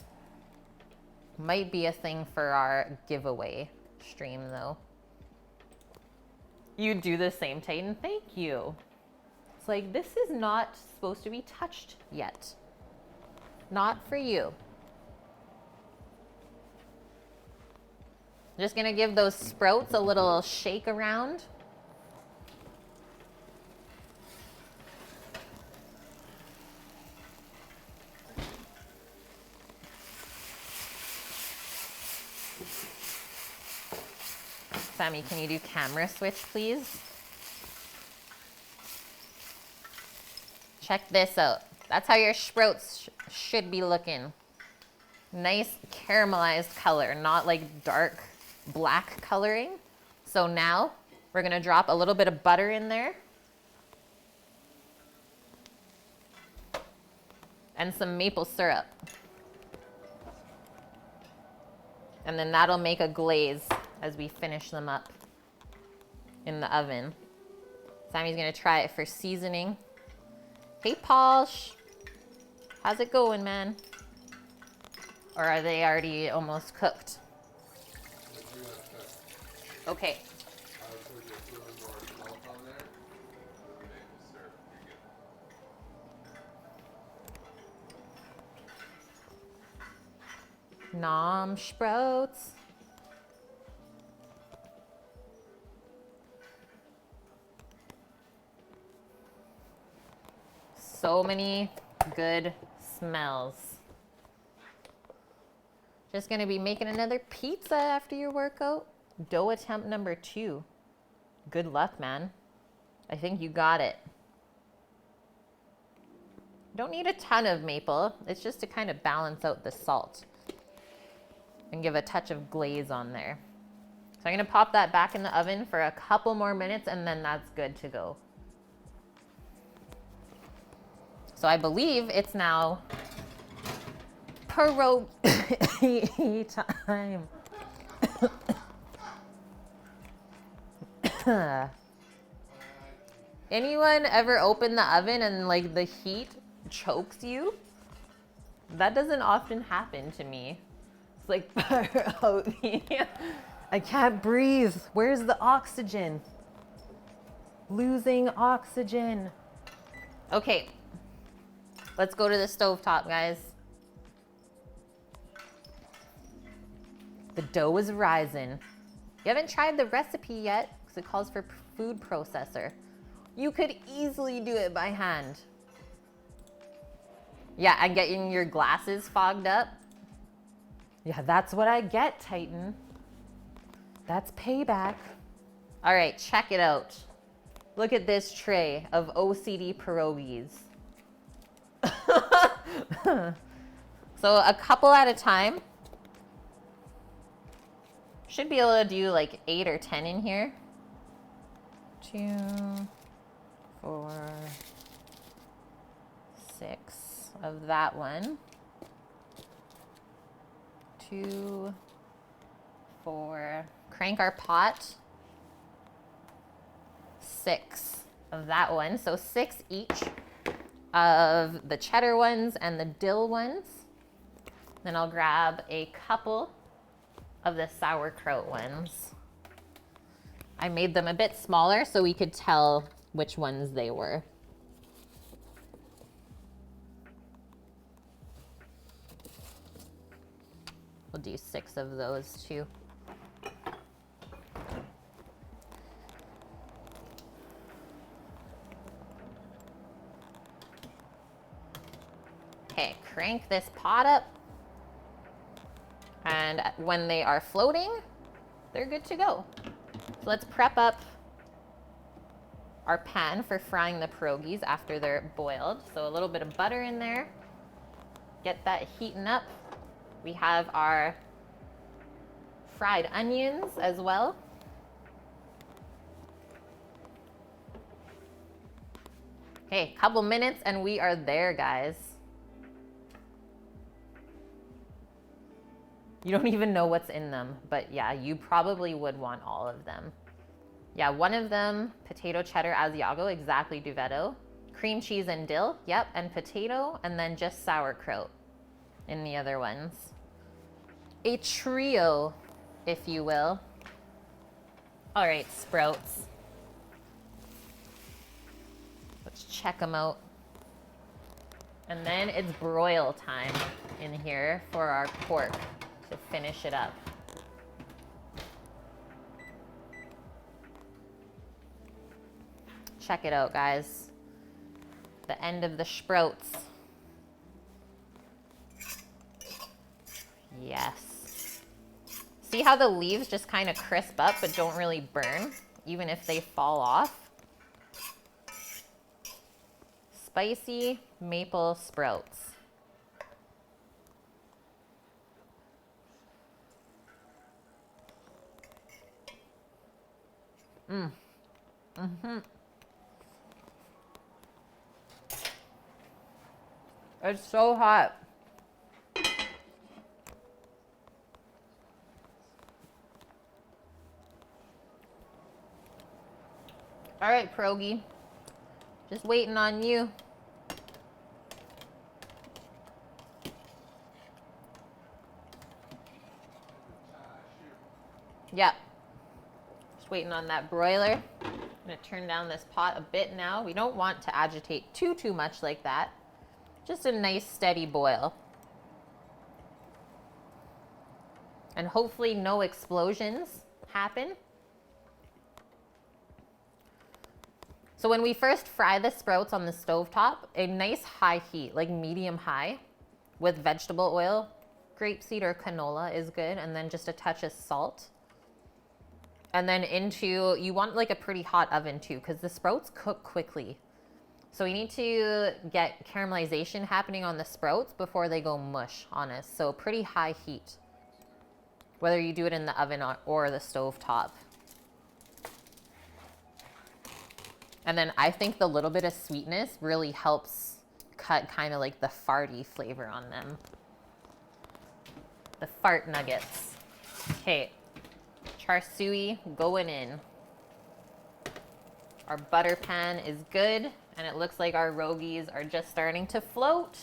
C: Might be a thing for our giveaway stream though. You do the same, Titan. Thank you. It's like, this is not supposed to be touched yet. Not for you. Just gonna give those sprouts a little shake around. Sammy, can you do camera switch, please? Check this out. That's how your sprouts should be looking. Nice caramelized color, not like dark black coloring. So now we're gonna drop a little bit of butter in there. And some maple syrup. And then that'll make a glaze as we finish them up in the oven. Sammy's gonna try it for seasoning. Hey, Pauls. How's it going, man? Or are they already almost cooked? Okay. Nom sprouts. So many good smells. Just gonna be making another pizza after your workout. Dough attempt number 2. Good luck, man. I think you got it. Don't need a ton of maple. It's just to kind of balance out the salt and give a touch of glaze on there. So I'm gonna pop that back in the oven for a couple more minutes and then that's good to go. So I believe it's now pierogi time. Anyone ever open the oven and like the heat chokes you? That doesn't often happen to me. It's like pierogi. I can't breathe. Where's the oxygen? Losing oxygen. Okay. Let's go to the stovetop, guys. The dough is rising. You haven't tried the recipe yet because it calls for food processor. You could easily do it by hand. Yeah, and getting your glasses fogged up. Yeah, that's what I get, Titan. That's payback. All right, check it out. Look at this tray of OCD pierogies. So a couple at a time. Should be able to do like 8 or 10 in here. 2, 4, 6 of that one. 2, 4. Crank our pot. 6 of that one. So 6 each of the cheddar ones and the dill ones. Then I'll grab a couple of the sauerkraut ones. I made them a bit smaller so we could tell which ones they were. We'll do 6 of those too. Okay, crank this pot up. And when they are floating, they're good to go. So let's prep up our pan for frying the pierogies after they're boiled. So a little bit of butter in there. Get that heating up. We have our fried onions as well. Okay, couple minutes and we are there, guys. You don't even know what's in them, but yeah, you probably would want all of them. Yeah, one of them, potato cheddar Asiago, exactly Duvetto. Cream cheese and dill, yep, and potato, and then just sauerkraut in the other ones. A trio, if you will. All right, sprouts. Let's check them out. And then it's broil time in here for our pork to finish it up. Check it out, guys. The end of the sprouts. Yes. See how the leaves just kind of crisp up but don't really burn, even if they fall off? Spicy maple sprouts. It's so hot. All right, pierogi. Just waiting on you. Yep. Just waiting on that broiler. I'm gonna turn down this pot a bit now. We don't want to agitate too much like that. Just a nice steady boil. And hopefully no explosions happen. So when we first fry the sprouts on the stovetop, a nice high heat, like medium high, with vegetable oil, grapeseed or canola is good, and then just a touch of salt. And then you want like a pretty hot oven too, because the sprouts cook quickly. So we need to get caramelization happening on the sprouts before they go mush on us. So pretty high heat, whether you do it in the oven or the stove top. And then I think the little bit of sweetness really helps cut kind of like the farty flavor on them. The fart nuggets. Okay, char siu going in. Our butter pan is good, and it looks like our rogies are just starting to float.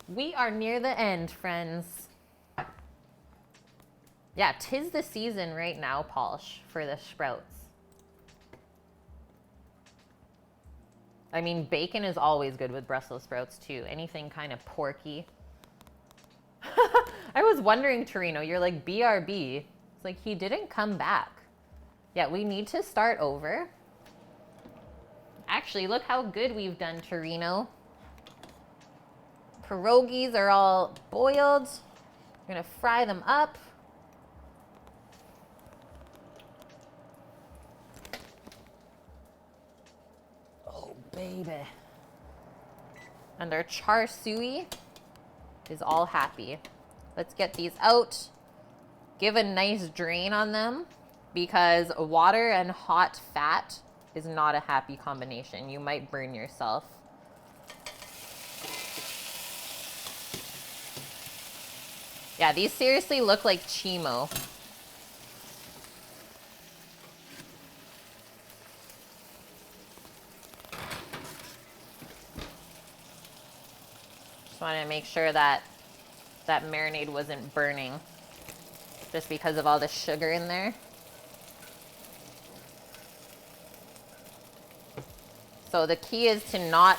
C: We are near the end, friends. Yeah, 'tis the season right now, Polish, for the sprouts. I mean, bacon is always good with Brussels sprouts too. Anything kind of porky. I was wondering, Torino, you're like BRB. It's like he didn't come back. Yeah, we need to start over. Actually, look how good we've done, Torino. Pierogies are all boiled. We're gonna fry them up. baby. And our char siu is all happy. Let's get these out. Give a nice drain on them because water and hot fat is not a happy combination. You might burn yourself. Yeah, these seriously look like chimo. Just wanted to make sure that that marinade wasn't burning just because of all the sugar in there. So the key is to not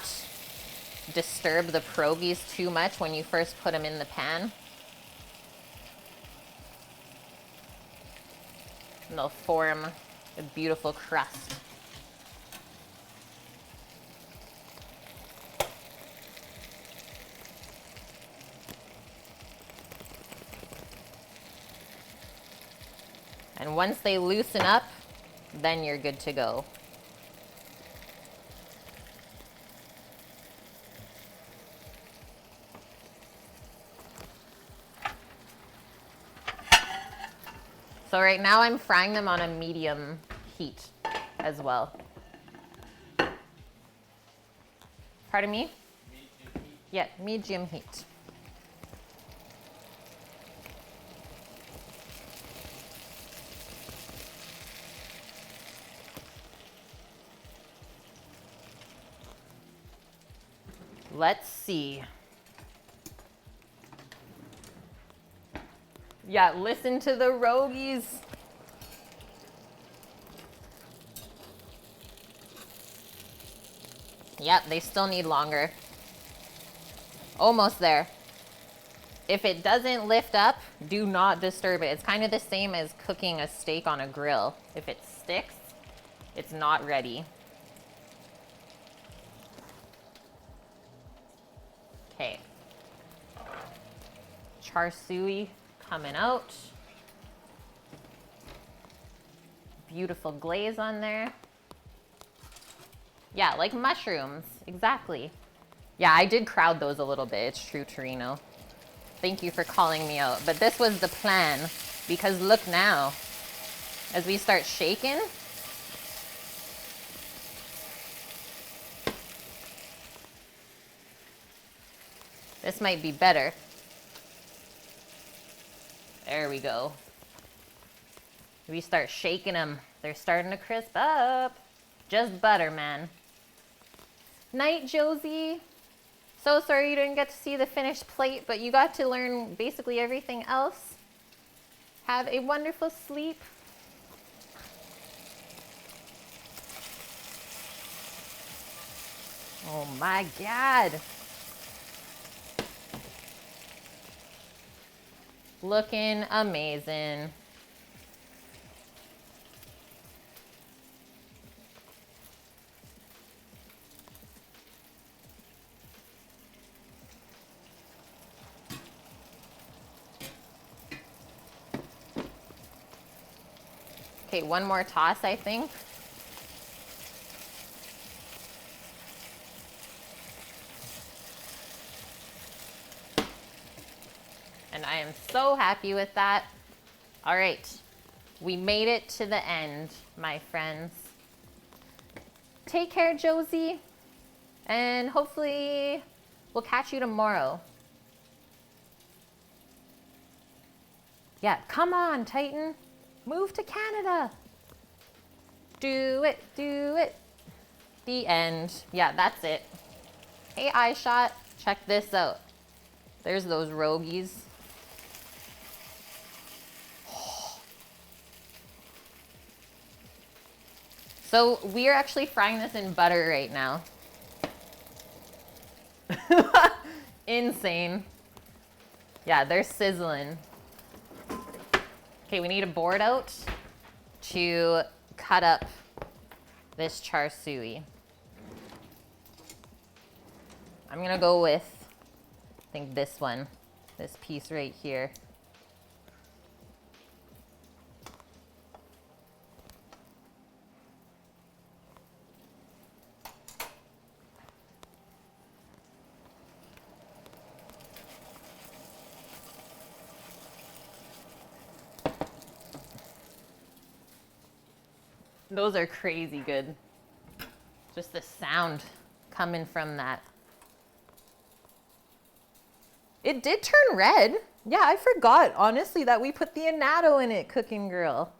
C: disturb the pierogies too much when you first put them in the pan. And they'll form a beautiful crust. And once they loosen up, then you're good to go. So right now I'm frying them on a medium heat as well. Pardon me?
D: Medium heat.
C: Yeah, medium heat. Let's see. Yeah, listen to the Perogies. Yep, they still need longer. Almost there. If it doesn't lift up, do not disturb it. It's kind of the same as cooking a steak on a grill. If it sticks, it's not ready. Okay. Char siu coming out. Beautiful glaze on there. Yeah, like mushrooms. Exactly. Yeah, I did crowd those a little bit. It's true, Torino. Thank you for calling me out. But this was the plan. Because look now. As we start shaking. This might be better. There we go. We start shaking them. They're starting to crisp up. Just butter, man. Night, Josie. So sorry you didn't get to see the finished plate, but you got to learn basically everything else. Have a wonderful sleep. Oh my God. Looking amazing. Okay, one more toss, I think. And I am so happy with that. All right, we made it to the end, my friends. Take care, Josie, and hopefully we'll catch you tomorrow. Yeah, come on, Titan. Move to Canada. Do it, do it. The end. Yeah, that's it. Hey, iShot, check this out. There's those Perogies. So we are actually frying this in butter right now. Insane. Yeah, they're sizzling. Okay, we need a board out to cut up this char siu. I'm gonna go with, I think this one, this piece right here. Those are crazy good. Just the sound coming from that. It did turn red. Yeah, I forgot, honestly, that we put the annatto in it, Cooking Girl.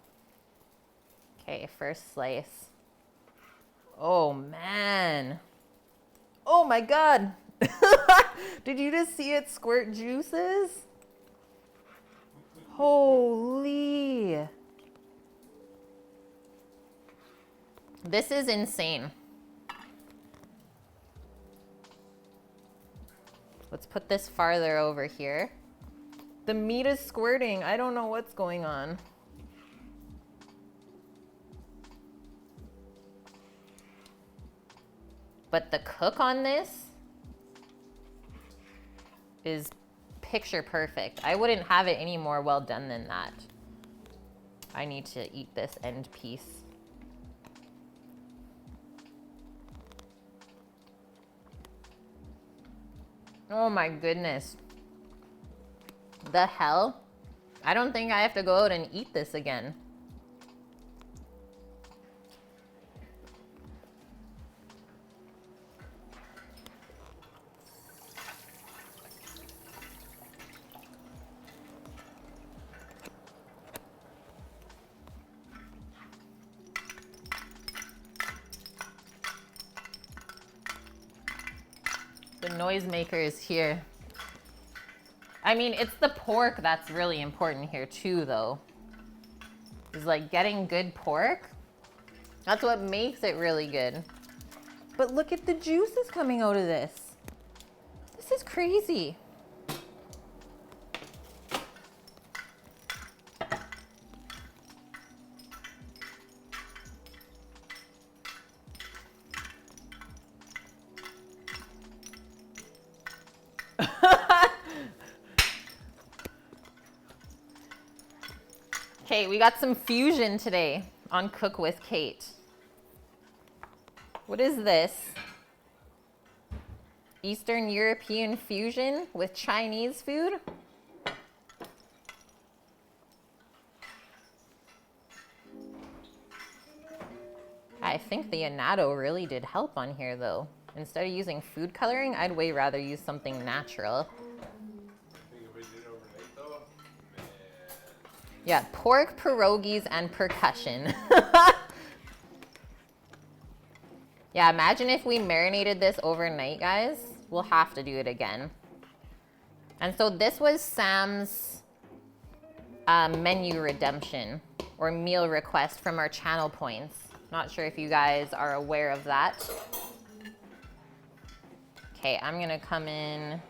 C: Okay, first slice. Oh, man. Oh, my God. Did you just see it squirt juices? Holy. This is insane. Let's put this farther over here. The meat is squirting. I don't know what's going on. But the cook on this is picture perfect. I wouldn't have it any more well done than that. I need to eat this end piece. Oh my goodness. The hell? I don't think I have to go out and eat this again. The noisemaker is here. I mean, it's the pork that's really important here too, though. Is like getting good pork. That's what makes it really good. But look at the juices coming out of this. This is crazy. Okay, we got some fusion today on Cook with Kate. What is this? Eastern European fusion with Chinese food? I think the annatto really did help on here though. Instead of using food coloring, I'd way rather use something natural. Yeah, pork, pierogies, and percussion. Yeah, imagine if we marinated this overnight, guys. We'll have to do it again. And so this was Sam's menu redemption or meal request from our channel points. Not sure if you guys are aware of that. Okay, I'm gonna come in,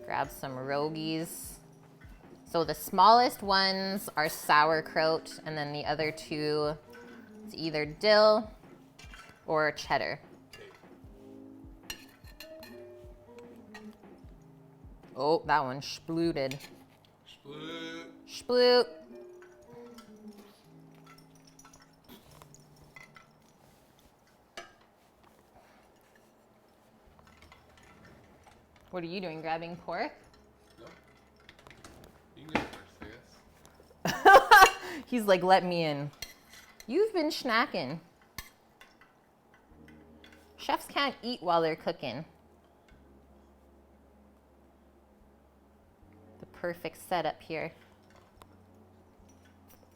C: grab some pierogies. So the smallest ones are sauerkraut, and then the other two is either dill or cheddar. Oh, that one splooted.
D: Sploot.
C: Sploot. What are you doing, grabbing pork?
D: You can go first, I guess.
C: He's like, let me in. You've been snacking. Chefs can't eat while they're cooking. The perfect setup here.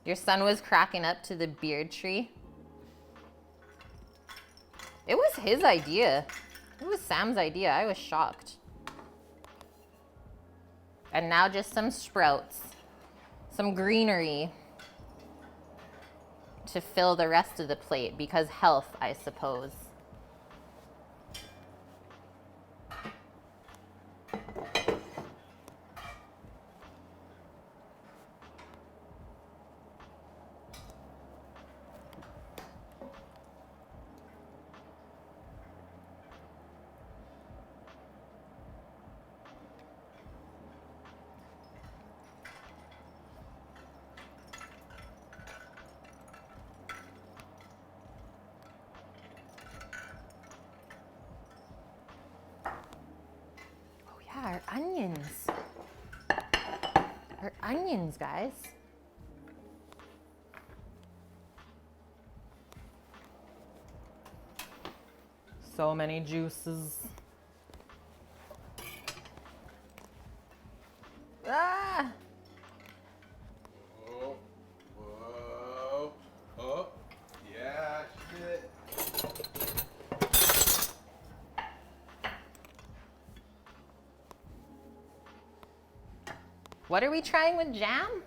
C: Your son was cracking up to the beard tree. It was his idea. It was Sam's idea. I was shocked. And now just some sprouts, some greenery to fill the rest of the plate because health, I suppose. Our onions. Our onions, guys. So many juices. Ah!
D: Whoa. Whoa. Oh. Yeah, shit.
C: What are we trying with jam?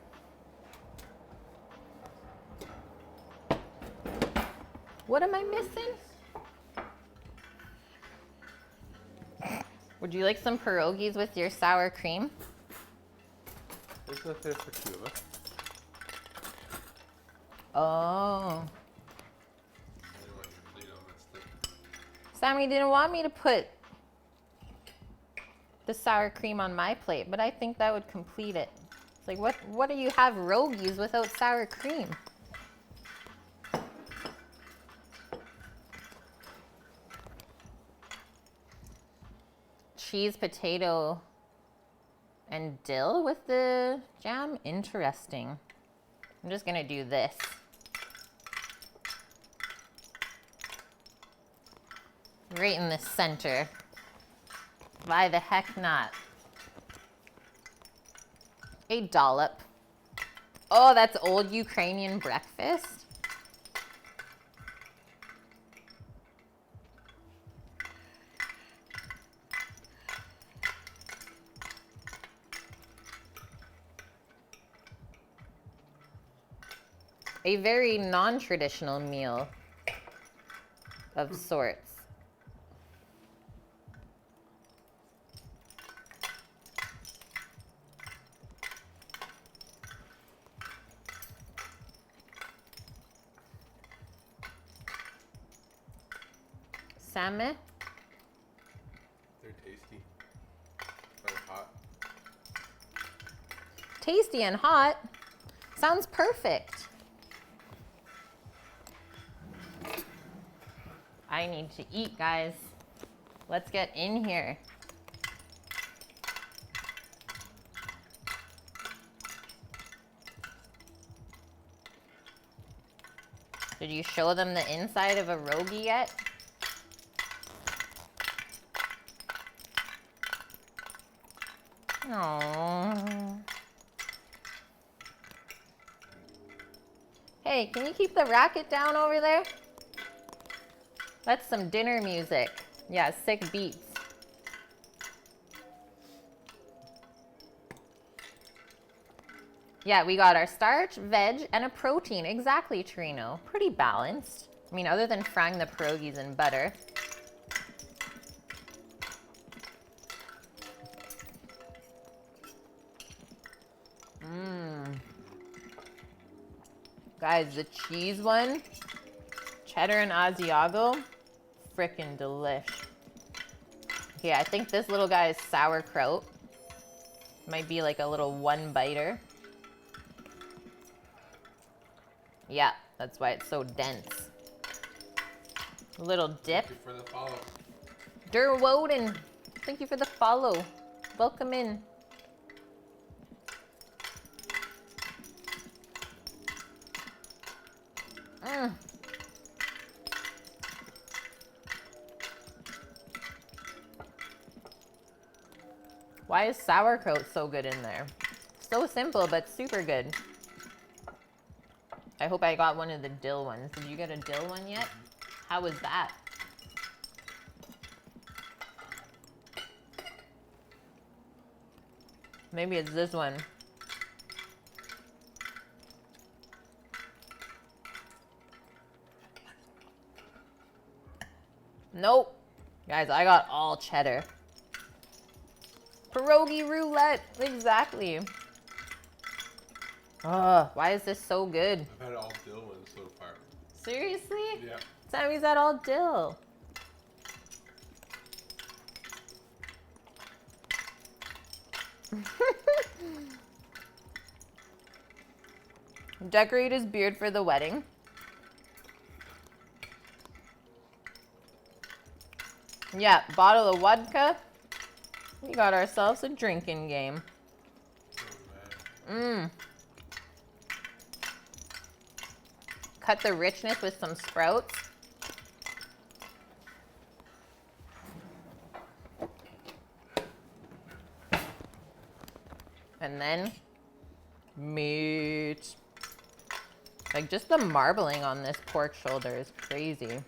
C: What am I missing? Would you like some pierogies with your sour cream?
D: There's enough there for two of us.
C: Oh.
D: I didn't want your plate all messed up.
C: Sammy didn't want me to put the sour cream on my plate, but I think that would complete it. It's like, what do you have pierogies without sour cream? Cheese, potato, and dill with the jam? Interesting. I'm just gonna do this. Right in the center. Why the heck not? A dollop. Oh, that's old Ukrainian breakfast. A very non-traditional meal of sorts. Salmon.
D: They're tasty. They're hot.
C: Tasty and hot. Sounds perfect. I need to eat, guys. Let's get in here. Did you show them the inside of a pierogi yet? Aww. Hey, can you keep the racket down over there? That's some dinner music. Yeah, sick beats. Yeah, we got our starch, veg, and a protein. Exactly, Torino. Pretty balanced. I mean, other than frying the pierogies in butter. Guys, the cheese one, cheddar and Asiago, frickin' delish. Okay, I think this little guy is sauerkraut. Might be like a little one-biter. Yeah, that's why it's so dense. A little dip.
D: Thank you for the follow.
C: Der Woden, thank you for the follow. Welcome in. Why is sauerkraut so good in there? So simple, but super good. I hope I got one of the dill ones. Did you get a dill one yet? How was that? Maybe it's this one. Nope. Guys, I got all cheddar. Pierogi roulette. Exactly. Oh, why is this so good?
D: I've had all dill ones so far.
C: Seriously?
D: Yeah.
C: Sammy's at all dill. Decorate his beard for the wedding. Yeah, bottle of vodka. We got ourselves a drinking game. Cut the richness with some sprouts. And then meat. Like just the marbling on this pork shoulder is crazy.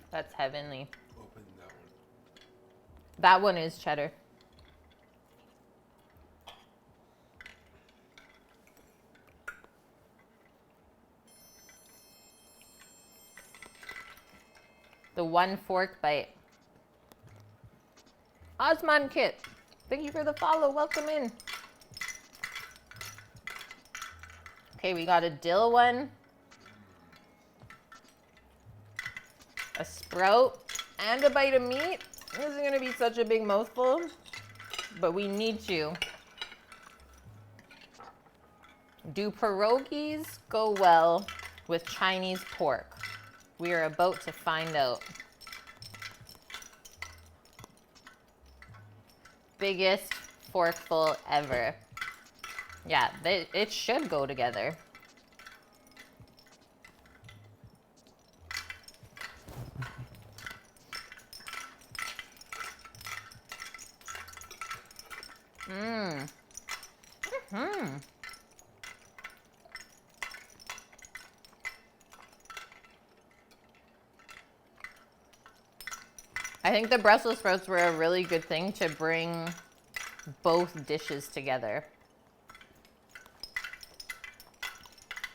C: That's heavenly.
D: Open that one.
C: That one is cheddar. The one fork bite. Osman Kit, thank you for the follow. Welcome in. Okay, we got a dill one, a sprout, and a bite of meat. This is gonna be such a big mouthful, but we need to. Do pierogies go well with Chinese pork? We are about to find out. Biggest forkful ever. Yeah, it should go together. Mmm. Mm-hmm. I think the Brussels sprouts were a really good thing to bring both dishes together.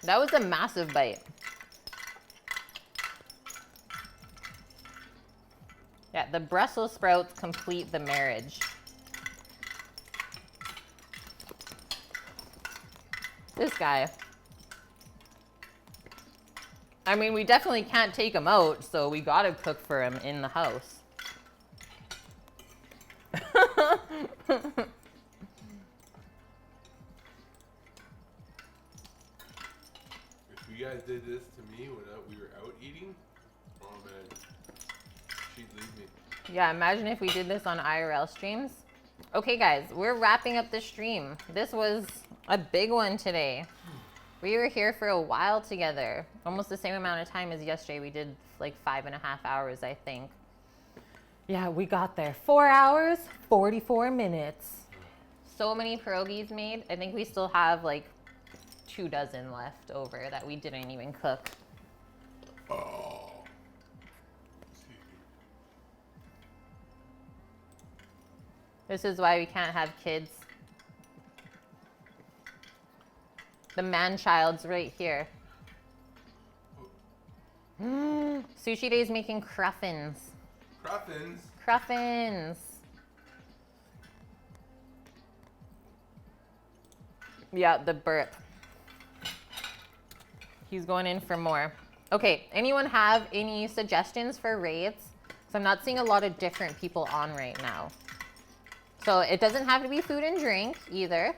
C: That was a massive bite. Yeah, the Brussels sprouts complete the marriage. This guy. I mean, we definitely can't take him out, so we gotta cook for him in the house.
D: If you guys did this to me when we were out eating, oh man, she'd leave me.
C: Yeah, imagine if we did this on IRL streams. Okay, guys, we're wrapping up the stream. This was a big one today. We were here for a while together. Almost the same amount of time as yesterday. We did like 5.5 hours, I think. Yeah, we got there. 4 hours, 44 minutes. So many pierogies made. I think we still have like 2 dozen left over that we didn't even cook.
D: Oh.
C: This is why we can't have kids. The man-child's right here. Sushi Day's making cruffins.
D: Cruffins?
C: Cruffins. Yeah, the burp. He's going in for more. Okay, anyone have any suggestions for raids? So I'm not seeing a lot of different people on right now. So it doesn't have to be food and drink either.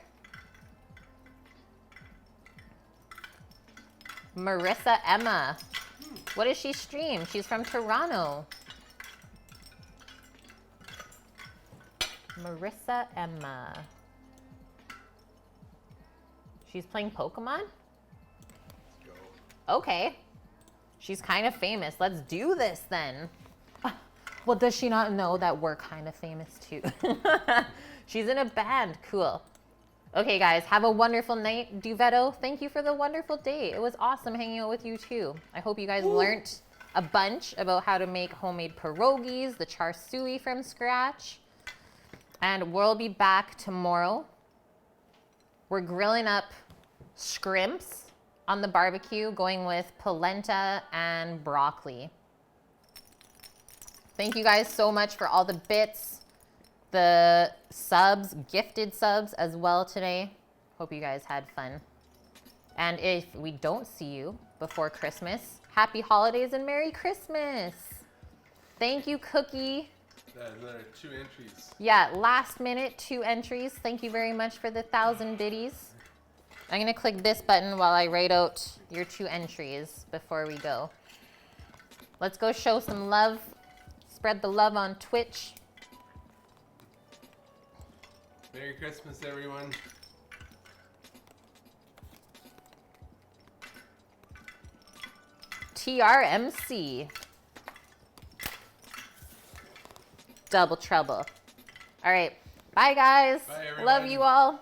C: Marissa Emma. What does she stream? She's from Toronto. Marissa Emma. She's playing Pokemon?
D: Let's go.
C: Okay. She's kind of famous. Let's do this then. Well, does she not know that we're kind of famous too? She's in a band. Cool. Okay, guys, have a wonderful night. Duvetto, thank you for the wonderful day. It was awesome hanging out with you too. I hope you guys learned a bunch about how to make homemade pierogies, the char siu from scratch. And we'll be back tomorrow. We're grilling up scrimps on the barbecue, going with polenta and broccoli. Thank you guys so much for all the bits, the subs, gifted subs as well today. Hope you guys had fun. And if we don't see you before Christmas, happy holidays and Merry Christmas. Thank you, Cookie.
D: That's another 2 entries.
C: Yeah, last minute 2 entries. Thank you very much for the 1,000 biddies. I'm gonna click this button while I write out your 2 entries before we go. Let's go show some love. Spread the love on Twitch.
D: Merry Christmas, everyone.
C: TRMC. Double trouble. All right. Bye, guys.
D: Bye, everyone.
C: Love you all.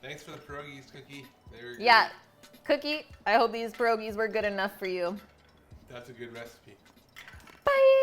D: Thanks for the pierogies, Cookie. They were
C: Yeah.
D: great.
C: Cookie, I hope these pierogies were good enough for you.
D: That's a good recipe.
C: Bye.